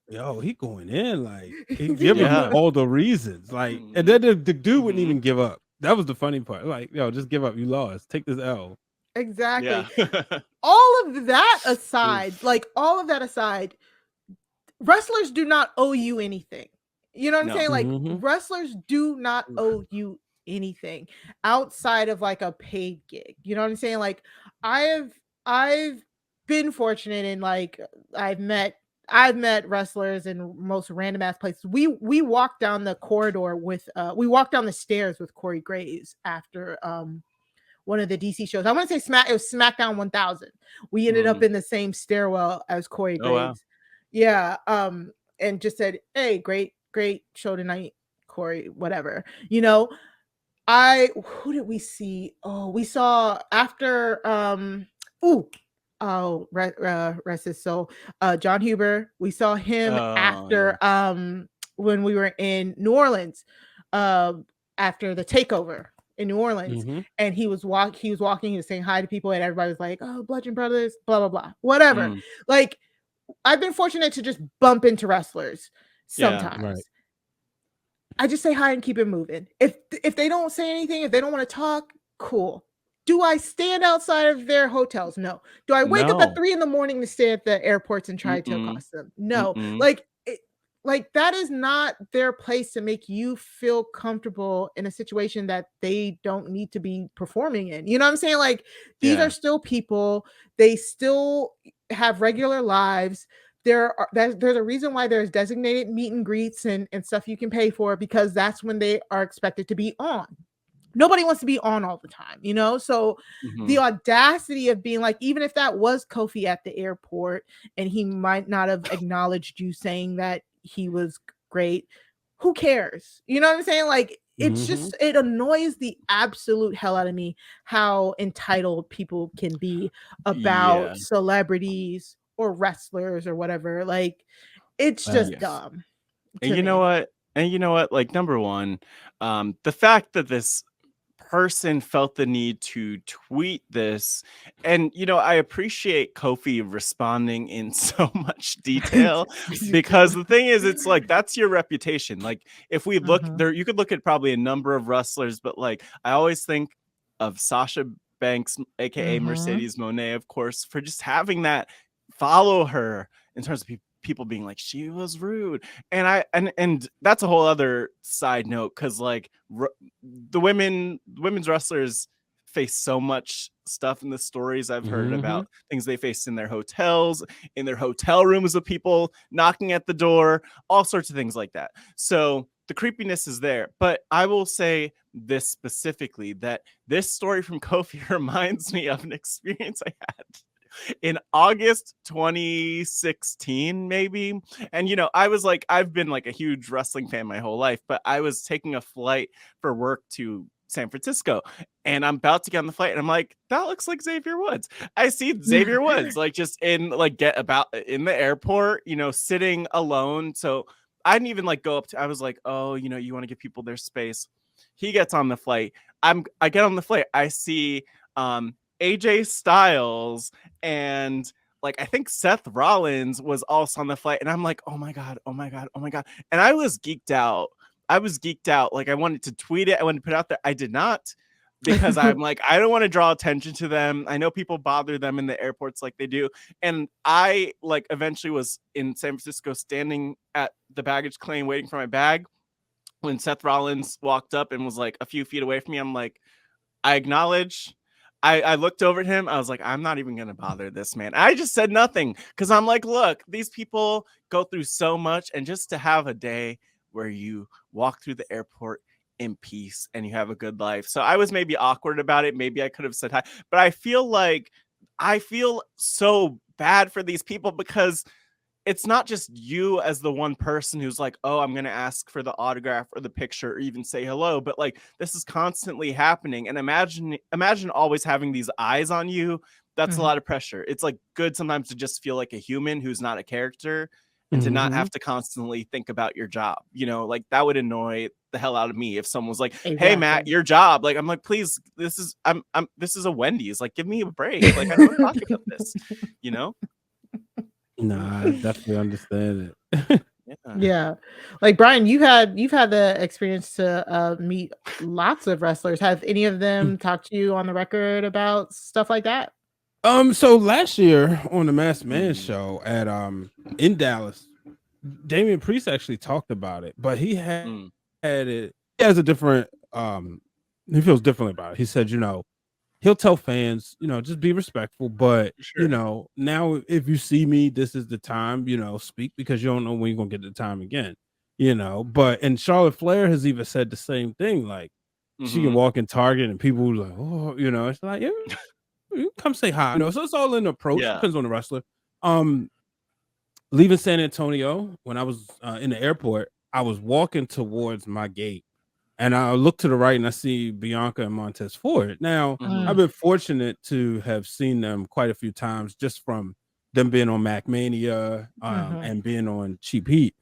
[SPEAKER 4] yo, he going in, like he giving me all the reasons, like, and then the dude wouldn't even give up. That was the funny part. Like, yo, just give up. You lost. Take this L.
[SPEAKER 2] Exactly. all of that aside, wrestlers do not owe you anything. You know what I'm saying? Like, wrestlers do not owe you anything outside of like a paid gig. You know what I'm saying? Like, I've been fortunate in like I've met wrestlers in most random ass places. We walked down the corridor with we walked down the stairs with Corey Graves after one of the DC shows. I want to say it was SmackDown 1000. We ended up in the same stairwell as Corey Graves. Wow. Yeah. And just said, hey, great show tonight, Corey, whatever. You know, who did we see? Oh, we saw after rest his soul. John Huber. We saw him after when we were in New Orleans after the takeover in New Orleans, and he was walking, he was saying hi to people, and everybody was like, oh, Bludgeon Brothers, blah blah blah, whatever. Like, I've been fortunate to just bump into wrestlers sometimes. Yeah, right. I just say hi and keep it moving. If they don't say anything, if they don't want to talk, cool. Do I stand outside of their hotels? No. Do I wake up at 3 a.m. to stay at the airports and try to accost them? No. like that is not their place to make you feel comfortable in a situation that they don't need to be performing in. You know what I'm saying? Like these are still people. They still have regular lives. There's a reason why there's designated meet and greets and stuff you can pay for, because that's when they are expected to be on. Nobody wants to be on all the time, you know? So the audacity of being like, even if that was Kofi at the airport and he might not have acknowledged you saying that he was great, who cares? You know what I'm saying? Like, it's just, it annoys the absolute hell out of me how entitled people can be about celebrities or wrestlers or whatever. Like, it's just dumb.
[SPEAKER 3] And you know what? Like, number one, the fact that this person felt the need to tweet this, and I appreciate Kofi responding in so much detail, because the thing is, it's like, that's your reputation. Like, if we look there, you could look at probably a number of wrestlers, but like I always think of Sasha Banks, aka Mercedes Moné, of course, for just having that follow her in terms of people being like, she was rude. And that's a whole other side note, because like the women's wrestlers face so much stuff in the stories I've heard about things they faced in their hotels, in their hotel rooms, with people knocking at the door, all sorts of things like that. So the creepiness is there. But I will say this specifically, that this story from Kofi reminds me of an experience I had in August 2016, maybe. And I was like, I've been like a huge wrestling fan my whole life, but I was taking a flight for work to San Francisco, and I'm about to get on the flight, and I'm like, that looks like Xavier Woods. I see Xavier Woods like just in the airport, sitting alone. So I didn't even like go up to, I was like, oh, you want to give people their space. He gets on the flight. I get on the flight. I see AJ Styles and like I think Seth Rollins was also on the flight, and I'm like, oh my god, and I was geeked out. Like, I wanted to tweet it, I wanted to put it out there. I did not, because I'm like, I don't want to draw attention to them. I know people bother them in the airports like they do, and I like eventually was in San Francisco standing at the baggage claim waiting for my bag when Seth Rollins walked up and was like a few feet away from me. I'm like, I acknowledge. I looked over at him. I was like, I'm not even going to bother this man. I just said nothing, because I'm like, look, these people go through so much, and just to have a day where you walk through the airport in peace and you have a good life. So I was maybe awkward about it. Maybe I could have said hi, but I feel so bad for these people, because it's not just you as the one person who's like, oh, I'm going to ask for the autograph or the picture or even say hello. But like, this is constantly happening. And imagine always having these eyes on you. That's a lot of pressure. It's like good sometimes to just feel like a human who's not a character, and to not have to constantly think about your job. Like that would annoy the hell out of me if someone was like, hey, Matt, your job. Like, I'm like, please, this is a Wendy's. Like, give me a break. Like, I don't want to talk about this,
[SPEAKER 4] Nah, I definitely understand it.
[SPEAKER 2] Yeah. Like, Brian, you've had the experience to meet lots of wrestlers. Have any of them talked to you on the record about stuff like that?
[SPEAKER 4] So last year on the Masked Man show at in Dallas, Damian Priest actually talked about it, but he had it. He has a different he feels differently about it. He said, he'll tell fans, just be respectful, but now if you see me, this is the time, speak, because you don't know when you're gonna get the time again, But and Charlotte Flair has even said the same thing, like she can walk in Target and people like, oh, it's like, yeah, you come say hi, So it's all in the approach. Depends on the wrestler. Leaving San Antonio, when I was in the airport, I was walking towards my gate. And I look to the right and I see Bianca and Montez Ford. Now, I've been fortunate to have seen them quite a few times, just from them being on MacMania and being on Cheap Heat.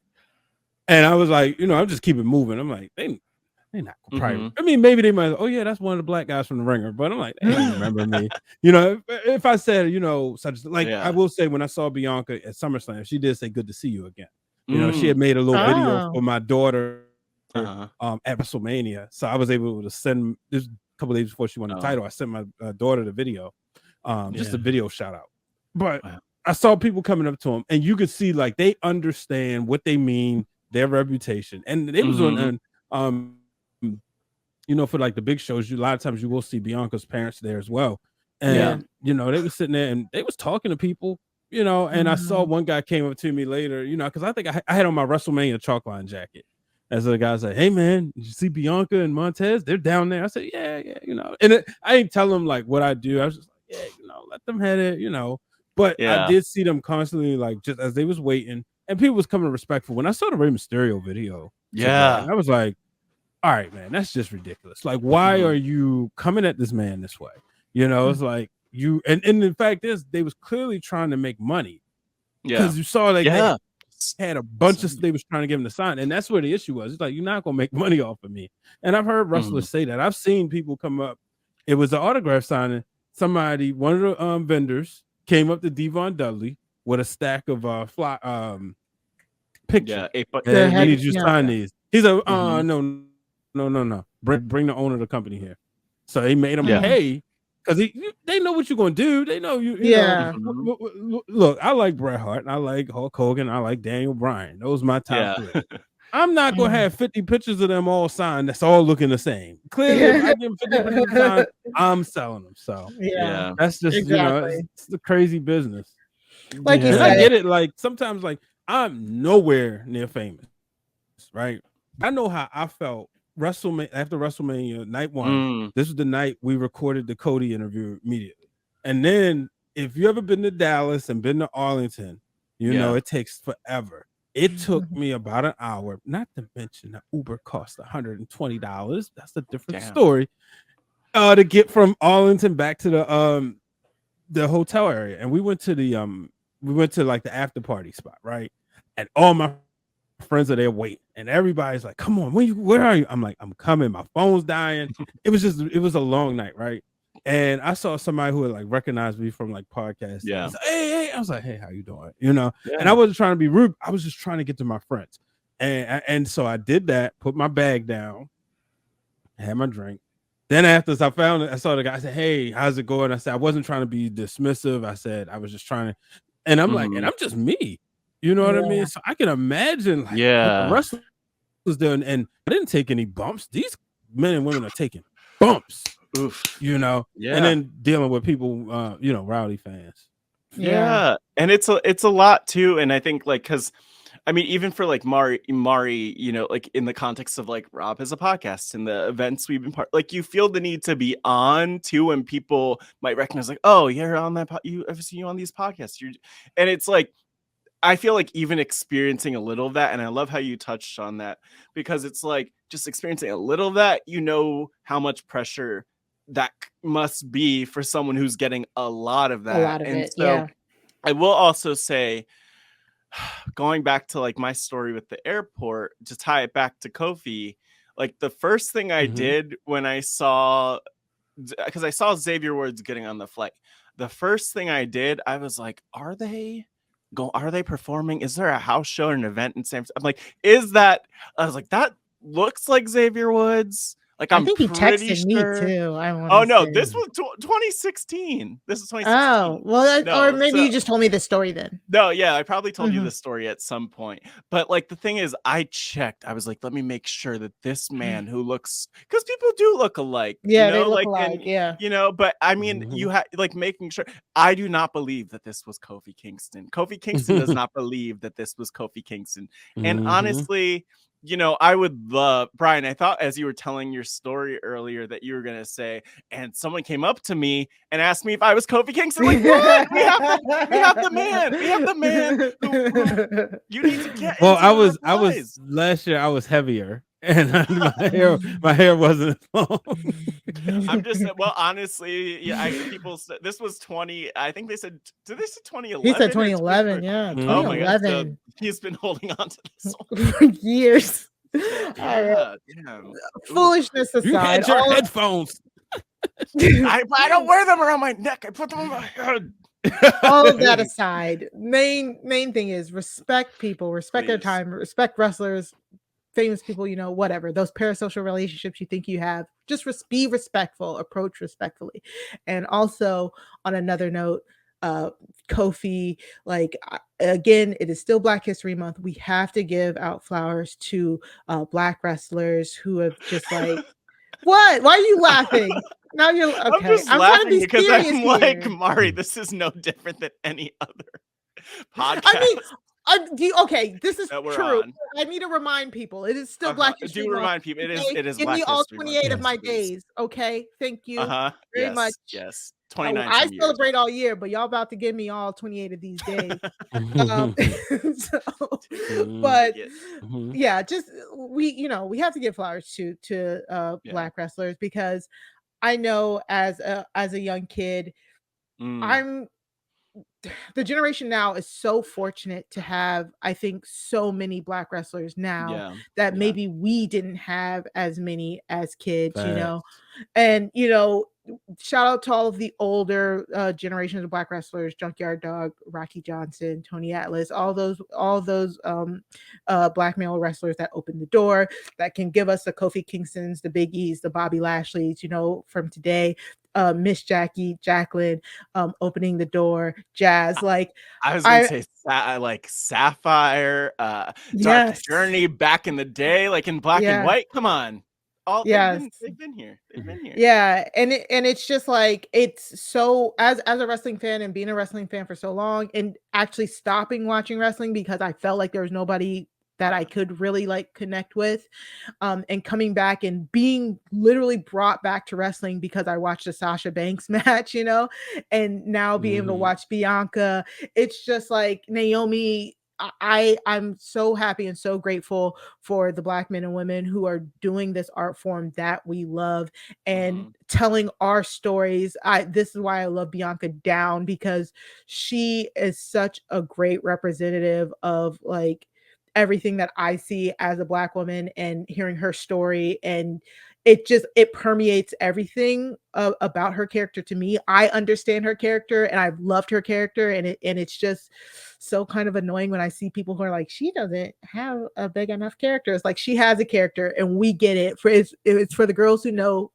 [SPEAKER 4] And I was like, I'm just keep it moving. I'm like, they're not probably. I mean, maybe they might. Oh yeah, that's one of the black guys from the Ringer. But I'm like, they don't remember me. If I said, such like I will say, when I saw Bianca at SummerSlam, she did say, "Good to see you again." She had made a little video for my daughter. At WrestleMania, so I was able to send this a couple days before she won the title. I sent my daughter the video, just a video shout out. But I saw people coming up to him, and you could see like they understand what they mean their reputation. And it was on for like the big shows, a lot of times you will see Bianca's parents there as well. And they were sitting there and they was talking to people, and I saw one guy came up to me later, because I think I had on my WrestleMania chalk line jacket. As the guy said, "Hey man, did you see Bianca and Montez? They're down there." I said, "Yeah, And I didn't tell them like what I do. I was just like, "Yeah, let them head it, But I did see them constantly, like just as they was waiting, and people was coming respectful. When I saw the Rey Mysterio video, I was like, "All right, man, that's just ridiculous. Like, why are you coming at this man this way? It's like you." And the fact is, they was clearly trying to make money. Because you saw like they had a bunch of they was trying to give him the sign, and that's where the issue was. It's like, you're not gonna make money off of me. And I've heard wrestlers say that. I've seen people come up. It was an autograph signing. Somebody, one of the vendors, came up to Devon Dudley with a stack of pictures. And I need you to sign these. He's like, no. Bring the owner of the company here. So they made him pay. Because they know what you're going to do. They know you. Look, I like Bret Hart, and I like Hulk Hogan, I like Daniel Bryan. Those are my top three. I'm not going to have 50 pictures of them all signed that's all looking the same. Clearly, if I give them 50 pictures signed, I'm selling them. So, that's just, it's the crazy business.
[SPEAKER 2] Like you said,
[SPEAKER 4] I get it. Like, sometimes, like, I'm nowhere near famous, right? I know how I felt. After WrestleMania night 1, this was the night we recorded the Cody interview immediately. And then if you ever been to Dallas and been to Arlington, it takes forever. It took me about an hour, not to mention the Uber cost $120. That's a different story. To get from Arlington back to the hotel area. And we went to like the after party spot, right? And all my friends are there waiting, and everybody's like, "Come on, where are you?" I'm like, "I'm coming. My phone's dying." It was a long night, right? And I saw somebody who had like recognized me from like podcasts. Yeah. Like, hey. I was like, "Hey, how you doing?" And I wasn't trying to be rude. I was just trying to get to my friends. And so I did that, put my bag down, had my drink. Then after I found it, I saw the guy. I said, "Hey, how's it going?" I said, I wasn't trying to be dismissive. I said, I was just trying to, and I'm like, and I'm just me. You know what I mean? So I can imagine, like, what the wrestlers was doing, and I didn't take any bumps. These men and women are taking bumps.
[SPEAKER 3] Oof.
[SPEAKER 4] And then dealing with people, rowdy fans.
[SPEAKER 3] Yeah, and it's a lot too, and I think like because. I mean, even for like Mari, like in the context of like Rob has a podcast and the events we've been like you feel the need to be on too, and people might recognize like, oh, you're on that. I've seen you on these podcasts. And it's like, I feel like even experiencing a little of that, and I love how you touched on that because it's like just experiencing a little of that, how much pressure that must be for someone who's getting a lot of that.
[SPEAKER 2] A lot of
[SPEAKER 3] and
[SPEAKER 2] it,
[SPEAKER 3] so I will also say, going back to like my story with the airport, to tie it back to Kofi, like the first thing I did when I saw, because I saw Xavier Woods getting on the flight, the first thing I did, I was like, are they performing? Is there a house show or an event in San Francisco? I'm like, I was like, that looks like Xavier Woods. Like, I think he texted me too. This was 2016. This is 2016.
[SPEAKER 2] Oh, well, or maybe you just told me the story then.
[SPEAKER 3] No, yeah, I probably told you the story at some point. But like the thing is, I checked. I was like, let me make sure that this man who looks, because people do look alike.
[SPEAKER 2] Yeah, they look alike.
[SPEAKER 3] But I mean, you have like making sure. I do not believe that this was Kofi Kingston. Kofi Kingston does not believe that this was Kofi Kingston. And honestly, I would love, Brian, I thought as you were telling your story earlier that you were going to say, and someone came up to me and asked me if I was Kofi Kingston. Like, what? We have the man who you need to get.
[SPEAKER 4] Well, I was last year, I was heavier and my hair wasn't long.
[SPEAKER 3] I'm just, well, honestly, people said this was 20. I think they said, did they say 2011?
[SPEAKER 2] He said 2011. Yeah. 2011.
[SPEAKER 3] Oh my God. So he's been holding on to this
[SPEAKER 2] for years. Foolishness aside,
[SPEAKER 4] you had your headphones.
[SPEAKER 3] I don't wear them around my neck. I put them on my head.
[SPEAKER 2] All of that aside, main thing is respect people, respect their time, respect wrestlers, famous people, whatever, those parasocial relationships you think you have, just be respectful, approach respectfully. And also on another note, Kofi. Like, again, it is still Black History Month. We have to give out flowers to Black wrestlers who have just like, what? Why are you laughing? Now you're okay.
[SPEAKER 3] I'm just
[SPEAKER 2] I'm trying to
[SPEAKER 3] laughing
[SPEAKER 2] be
[SPEAKER 3] because
[SPEAKER 2] serious
[SPEAKER 3] I'm like,
[SPEAKER 2] here.
[SPEAKER 3] Mari, this is no different than any other podcast.
[SPEAKER 2] I mean, okay, this is
[SPEAKER 3] that we're
[SPEAKER 2] true.
[SPEAKER 3] on.
[SPEAKER 2] I need to remind people it is still Black History
[SPEAKER 3] Do
[SPEAKER 2] Month.
[SPEAKER 3] remind people it is
[SPEAKER 2] Give
[SPEAKER 3] Black
[SPEAKER 2] me all
[SPEAKER 3] History
[SPEAKER 2] 28
[SPEAKER 3] Month.
[SPEAKER 2] of my
[SPEAKER 3] Yes, please.
[SPEAKER 2] days. Okay, thank you very
[SPEAKER 3] Yes,
[SPEAKER 2] much.
[SPEAKER 3] yes. 29
[SPEAKER 2] I
[SPEAKER 3] some years.
[SPEAKER 2] celebrate all year, but y'all about to give me all 28 of these days. But yeah, just we have to give flowers to Black wrestlers, because I know as a young kid, the generation now is so fortunate to have, I think, so many Black wrestlers now that maybe we didn't have as many as kids, and shout out to all of the older generations of Black wrestlers: Junkyard Dog, Rocky Johnson, Tony Atlas, all those Black male wrestlers that opened the door, that can give us the Kofi Kingstons, the Big E's, the Bobby Lashleys, from today. Miss Jacqueline, opening the door, Jazz. Like,
[SPEAKER 3] I was gonna say, like Sapphire, Dark Journey back in the day, like in black and white. Come on, they've been here.
[SPEAKER 2] Yeah, and it's just like, it's so, as a wrestling fan and being a wrestling fan for so long, and actually stopping watching wrestling because I felt like there was nobody that I could really like connect with, and coming back and being literally brought back to wrestling because I watched a Sasha Banks match, and now being able to watch Bianca. It's just like, Naomi, I'm so happy and so grateful for the Black men and women who are doing this art form that we love and telling our stories. This is why I love Bianca Down, because she is such a great representative of like everything that I see as a Black woman, and hearing her story, and it permeates everything about her character to me. I understand her character and I've loved her character, and it's just so kind of annoying when I see people who are like, she doesn't have a big enough character. It's like, she has a character and we get it. It's for the girls who know,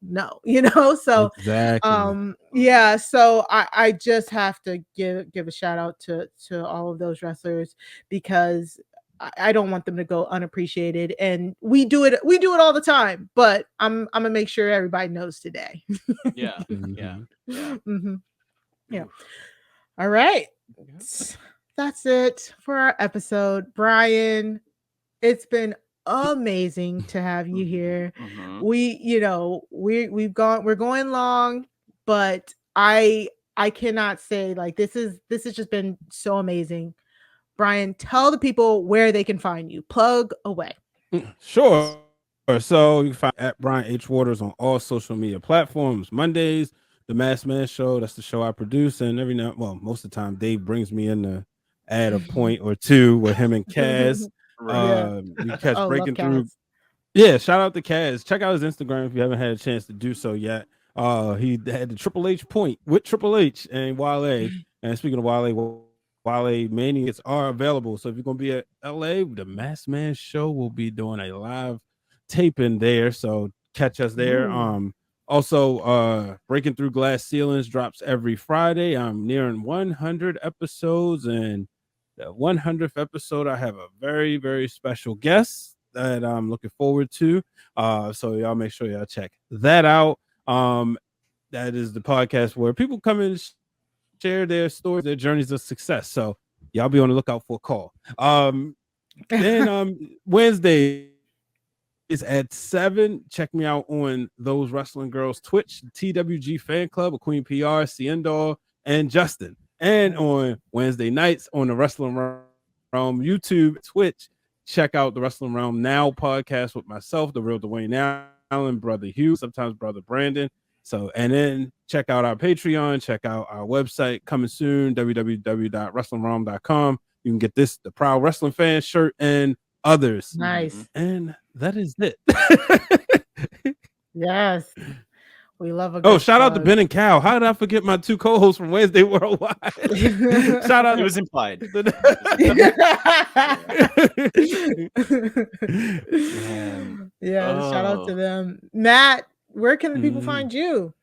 [SPEAKER 2] so
[SPEAKER 4] exactly.
[SPEAKER 2] yeah, so I just have to give a shout out to all of those wrestlers, because I don't want them to go unappreciated, and we do it all the time, but I'm gonna make sure everybody knows today.
[SPEAKER 3] Yeah.
[SPEAKER 2] All right, that's it for our episode. Brian, it's been amazing to have you here. We're going long, but I cannot say, like, this has just been so amazing. Brian, tell the people where they can find you. Plug away.
[SPEAKER 4] Sure. So you can find at Brian H. Waters on all social media platforms. Mondays, the Masked Man Show. That's the show I produce, and most of the time, Dave brings me in to add a point or two with him and Kaz. You catch Breaking Through. Yeah, shout out to Kaz. Check out his Instagram if you haven't had a chance to do so yet. He had the Triple H point with Triple H and Wale. And speaking of Wale Manias are available. So if you're gonna be at LA, the Masked Man Show will be doing a live taping there. So catch us there. Also, Breaking Through Glass Ceilings drops every Friday. I'm nearing 100 episodes, and the 100th episode, I have a very, very special guest that I'm looking forward to. So y'all make sure y'all check that out. That is the podcast where people come in, share their stories, their journeys of success. So y'all be on the lookout for a call. Then Wednesday is at 7. Check me out on Those Wrestling Girls Twitch, TWG Fan Club with Queen PR, Ciendor, and Justin. And on Wednesday nights on the Wrestling Realm YouTube, Twitch, check out the Wrestling Realm Now podcast with myself, the real Dwayne Allen, Brother Hugh, sometimes Brother Brandon. So, and then check out our Patreon, check out our website coming soon, www.wrestlingrealm.com. You can get the Proud Wrestling Fan shirt and others.
[SPEAKER 2] Nice.
[SPEAKER 4] And that is it.
[SPEAKER 2] Yes. We love a
[SPEAKER 4] shout out to Ben and Cal. How did I forget my two co-hosts from Wednesday Worldwide? Shout out.
[SPEAKER 3] It was implied.
[SPEAKER 2] Shout out to them. Matt, where can the people find you?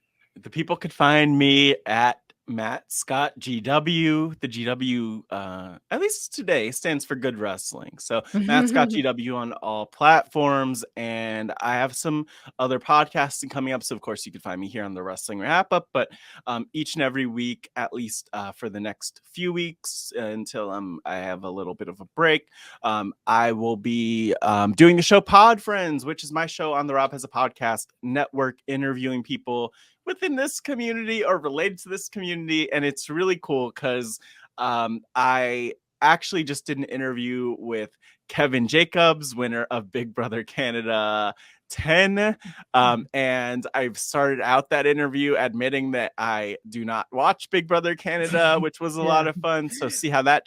[SPEAKER 3] The people could find me at Matt Scott GW. The GW, at least today, stands for Good Wrestling. So Matt Scott GW on all platforms, and I have some other podcasting coming up. So of course you can find me here on the Wrestling RHAPup, but each and every week, at least for the next few weeks until I have a little bit of a break, I will be doing the show Pod Friends, which is my show on the Rob Has a Podcast network, interviewing people within this community or related to this community. And it's really cool because I actually just did an interview with Kevin Jacobs, winner of Big Brother Canada 10. And I've started out that interview admitting that I do not watch Big Brother Canada, which was a lot of fun. So see how that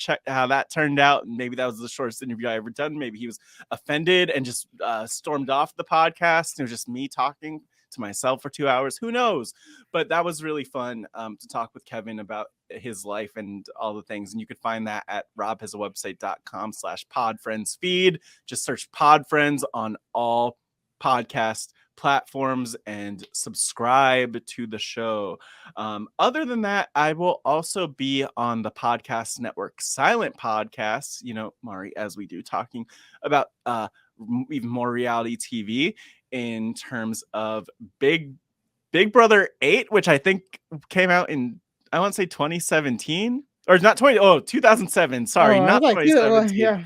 [SPEAKER 3] turned out. And maybe that was the shortest interview I ever done. Maybe he was offended and just stormed off the podcast. It was just me talking to myself for 2 hours. Who knows? But that was really fun to talk with Kevin about his life and all the things. And you could find that at robhasawebsite.com/podfriendsfeed. Just search Pod Friends on all podcast platforms and subscribe to the show. Other than that, I will also be on the podcast network Silent Podcasts, you know, Mari, as we do, talking about even more reality TV in terms of Big Brother 8, which I think came out in, I want to say 2017 or not 2007. Sorry, not 2017.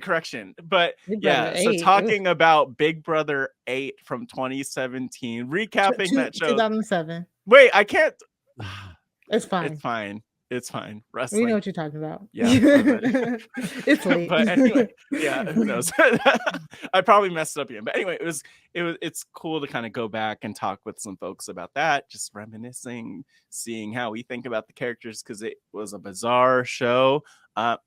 [SPEAKER 3] Correction. But so talking about Big Brother 8 from 2017, recapping that show.
[SPEAKER 2] 2007.
[SPEAKER 3] Wait, I can't.
[SPEAKER 2] It's fine.
[SPEAKER 3] It's fine. It's fine. Wrestling.
[SPEAKER 2] We know what you're talking about.
[SPEAKER 3] Yeah.
[SPEAKER 2] It's late.
[SPEAKER 3] But anyway, yeah, who knows? I probably messed it up again. But anyway, it's cool to kind of go back and talk with some folks about that, just reminiscing, seeing how we think about the characters, because it was a bizarre show.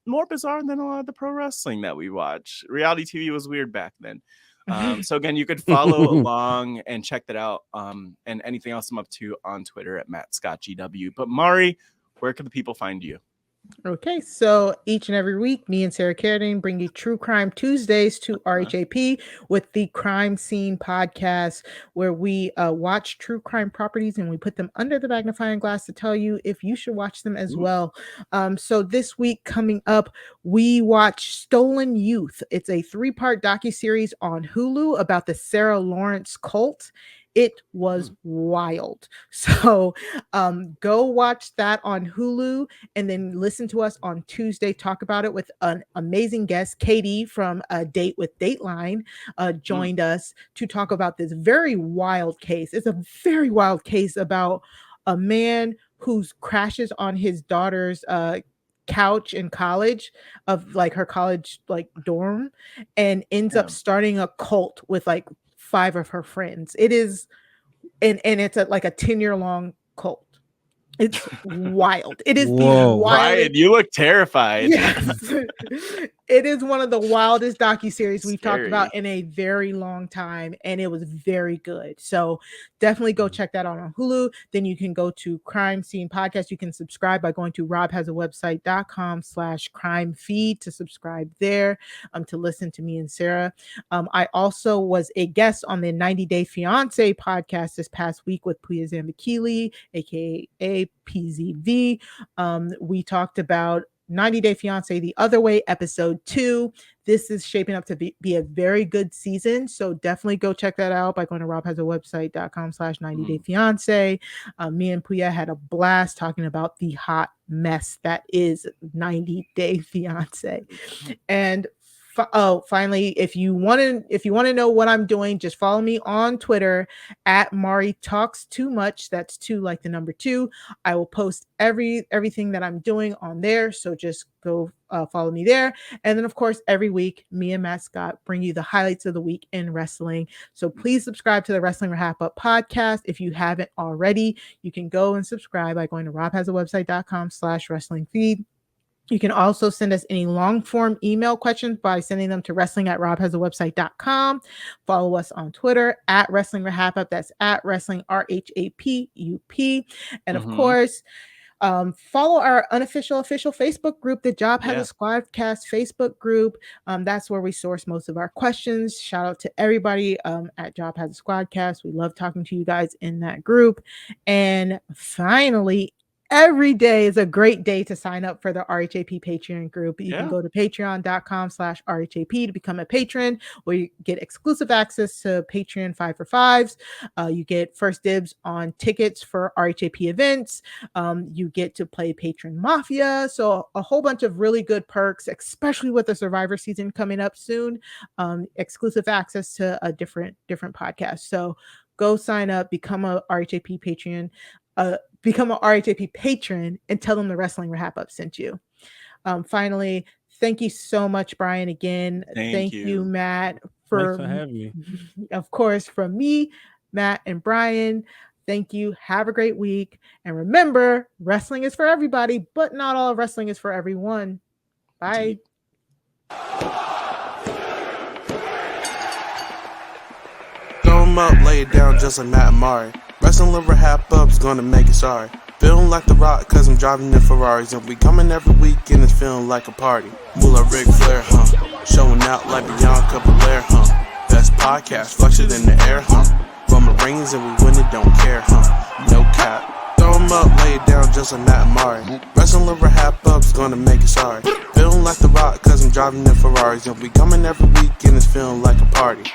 [SPEAKER 3] More bizarre than a lot of the pro wrestling that we watch. Reality TV was weird back then. So again, you could follow along and check that out. And anything else I'm up to on Twitter at MattScottGW. But Mari, where can the people find you?
[SPEAKER 2] Okay, so each and every week, me and Sarah Carradine bring you True Crime Tuesdays to RHAP with the Crime Scene podcast, where we watch true crime properties and we put them under the magnifying glass to tell you if you should watch them as well. So this week coming up, we watch Stolen Youth. It's a 3-part docuseries on Hulu about the Sarah Lawrence cult. It was wild. So go watch that on Hulu and then listen to us on Tuesday, talk about it with an amazing guest. Katie from Date with Dateline joined us to talk about this very wild case. It's a very wild case about a man who crashes on his daughter's couch in college, of like her college like dorm, and ends up starting a cult with like 5 of her friends. It is, and it's like a 10-year long cult. It's wild. It is the wild.
[SPEAKER 3] Ryan, you look terrified.
[SPEAKER 2] Yes. It is one of the wildest docuseries we've talked about in a very long time, and it was very good. So definitely go check that out on Hulu. Then you can go to Crime Scene Podcast. You can subscribe by going to robhasawebsite.com/crime feed to subscribe there, to listen to me and Sarah. I also was a guest on the 90 Day Fiance podcast this past week with Puya Zambakili, aka PZV. We talked about 90 Day Fiance The Other Way, episode 2. This is shaping up to be a very good season. So definitely go check that out by going to robhasawebsite.com/90 Day Fiance. Me and Puya had a blast talking about the hot mess that is 90 Day Fiance. And finally, if you want to know what I'm doing, just follow me on Twitter at Mari Talks Too Much. That's 2 like the number 2. I will post everything that I'm doing on there. So just go follow me there. And then of course, every week, me and Matt Scott bring you the highlights of the week in wrestling. So please subscribe to the Wrestling RHAPup podcast. If you haven't already, you can go and subscribe by going to robhasawebsite.com/wrestling feed. You can also send us any long form email questions by sending them to wrestling@robhasawebsite.com. Follow us on Twitter at Wrestling RHAPup. That's at Wrestling RHAPUP. And of course, follow our official Facebook group, the Job Has a Squadcast Facebook group. That's where we source most of our questions. Shout out to everybody at Job Has a Squadcast. We love talking to you guys in that group. And finally, every day is a great day to sign up for the RHAP Patreon group. You can go to patreon.com/RHAP to become a patron, where you get exclusive access to Patreon 5 for 5s. You get first dibs on tickets for RHAP events. You get to play Patron Mafia. So a whole bunch of really good perks, especially with the Survivor season coming up soon. Exclusive access to a different podcast. So go sign up, become a RHAP Patreon. Become an RHAP patron and tell them the Wrestling RHAPup sent you. Finally, thank you so much, Brian, again. Thank you, Matt,
[SPEAKER 4] for having me.
[SPEAKER 2] Of course, from me, Matt, and Brian. Thank you. Have a great week. And remember, wrestling is for everybody, but not all wrestling is for everyone. Bye.
[SPEAKER 1] Throw 'em up, lay it down just like Matt and Mari. Wrestling RHAPup's gonna make it sorry. Feeling like The Rock cause I'm driving in Ferraris. And we coming every week and it's feeling like a party. Moolah Ric Flair, showing out like Bianca Belair, Best podcast, flush it in the air, Roman Reigns and we win it, don't care, No cap. Throw 'em up, lay it down just like Matt and Mari. Wrestling RHAPup's gonna make it sorry. Feeling like The Rock cause I'm driving in Ferraris. And we coming every week and it's feeling like a party.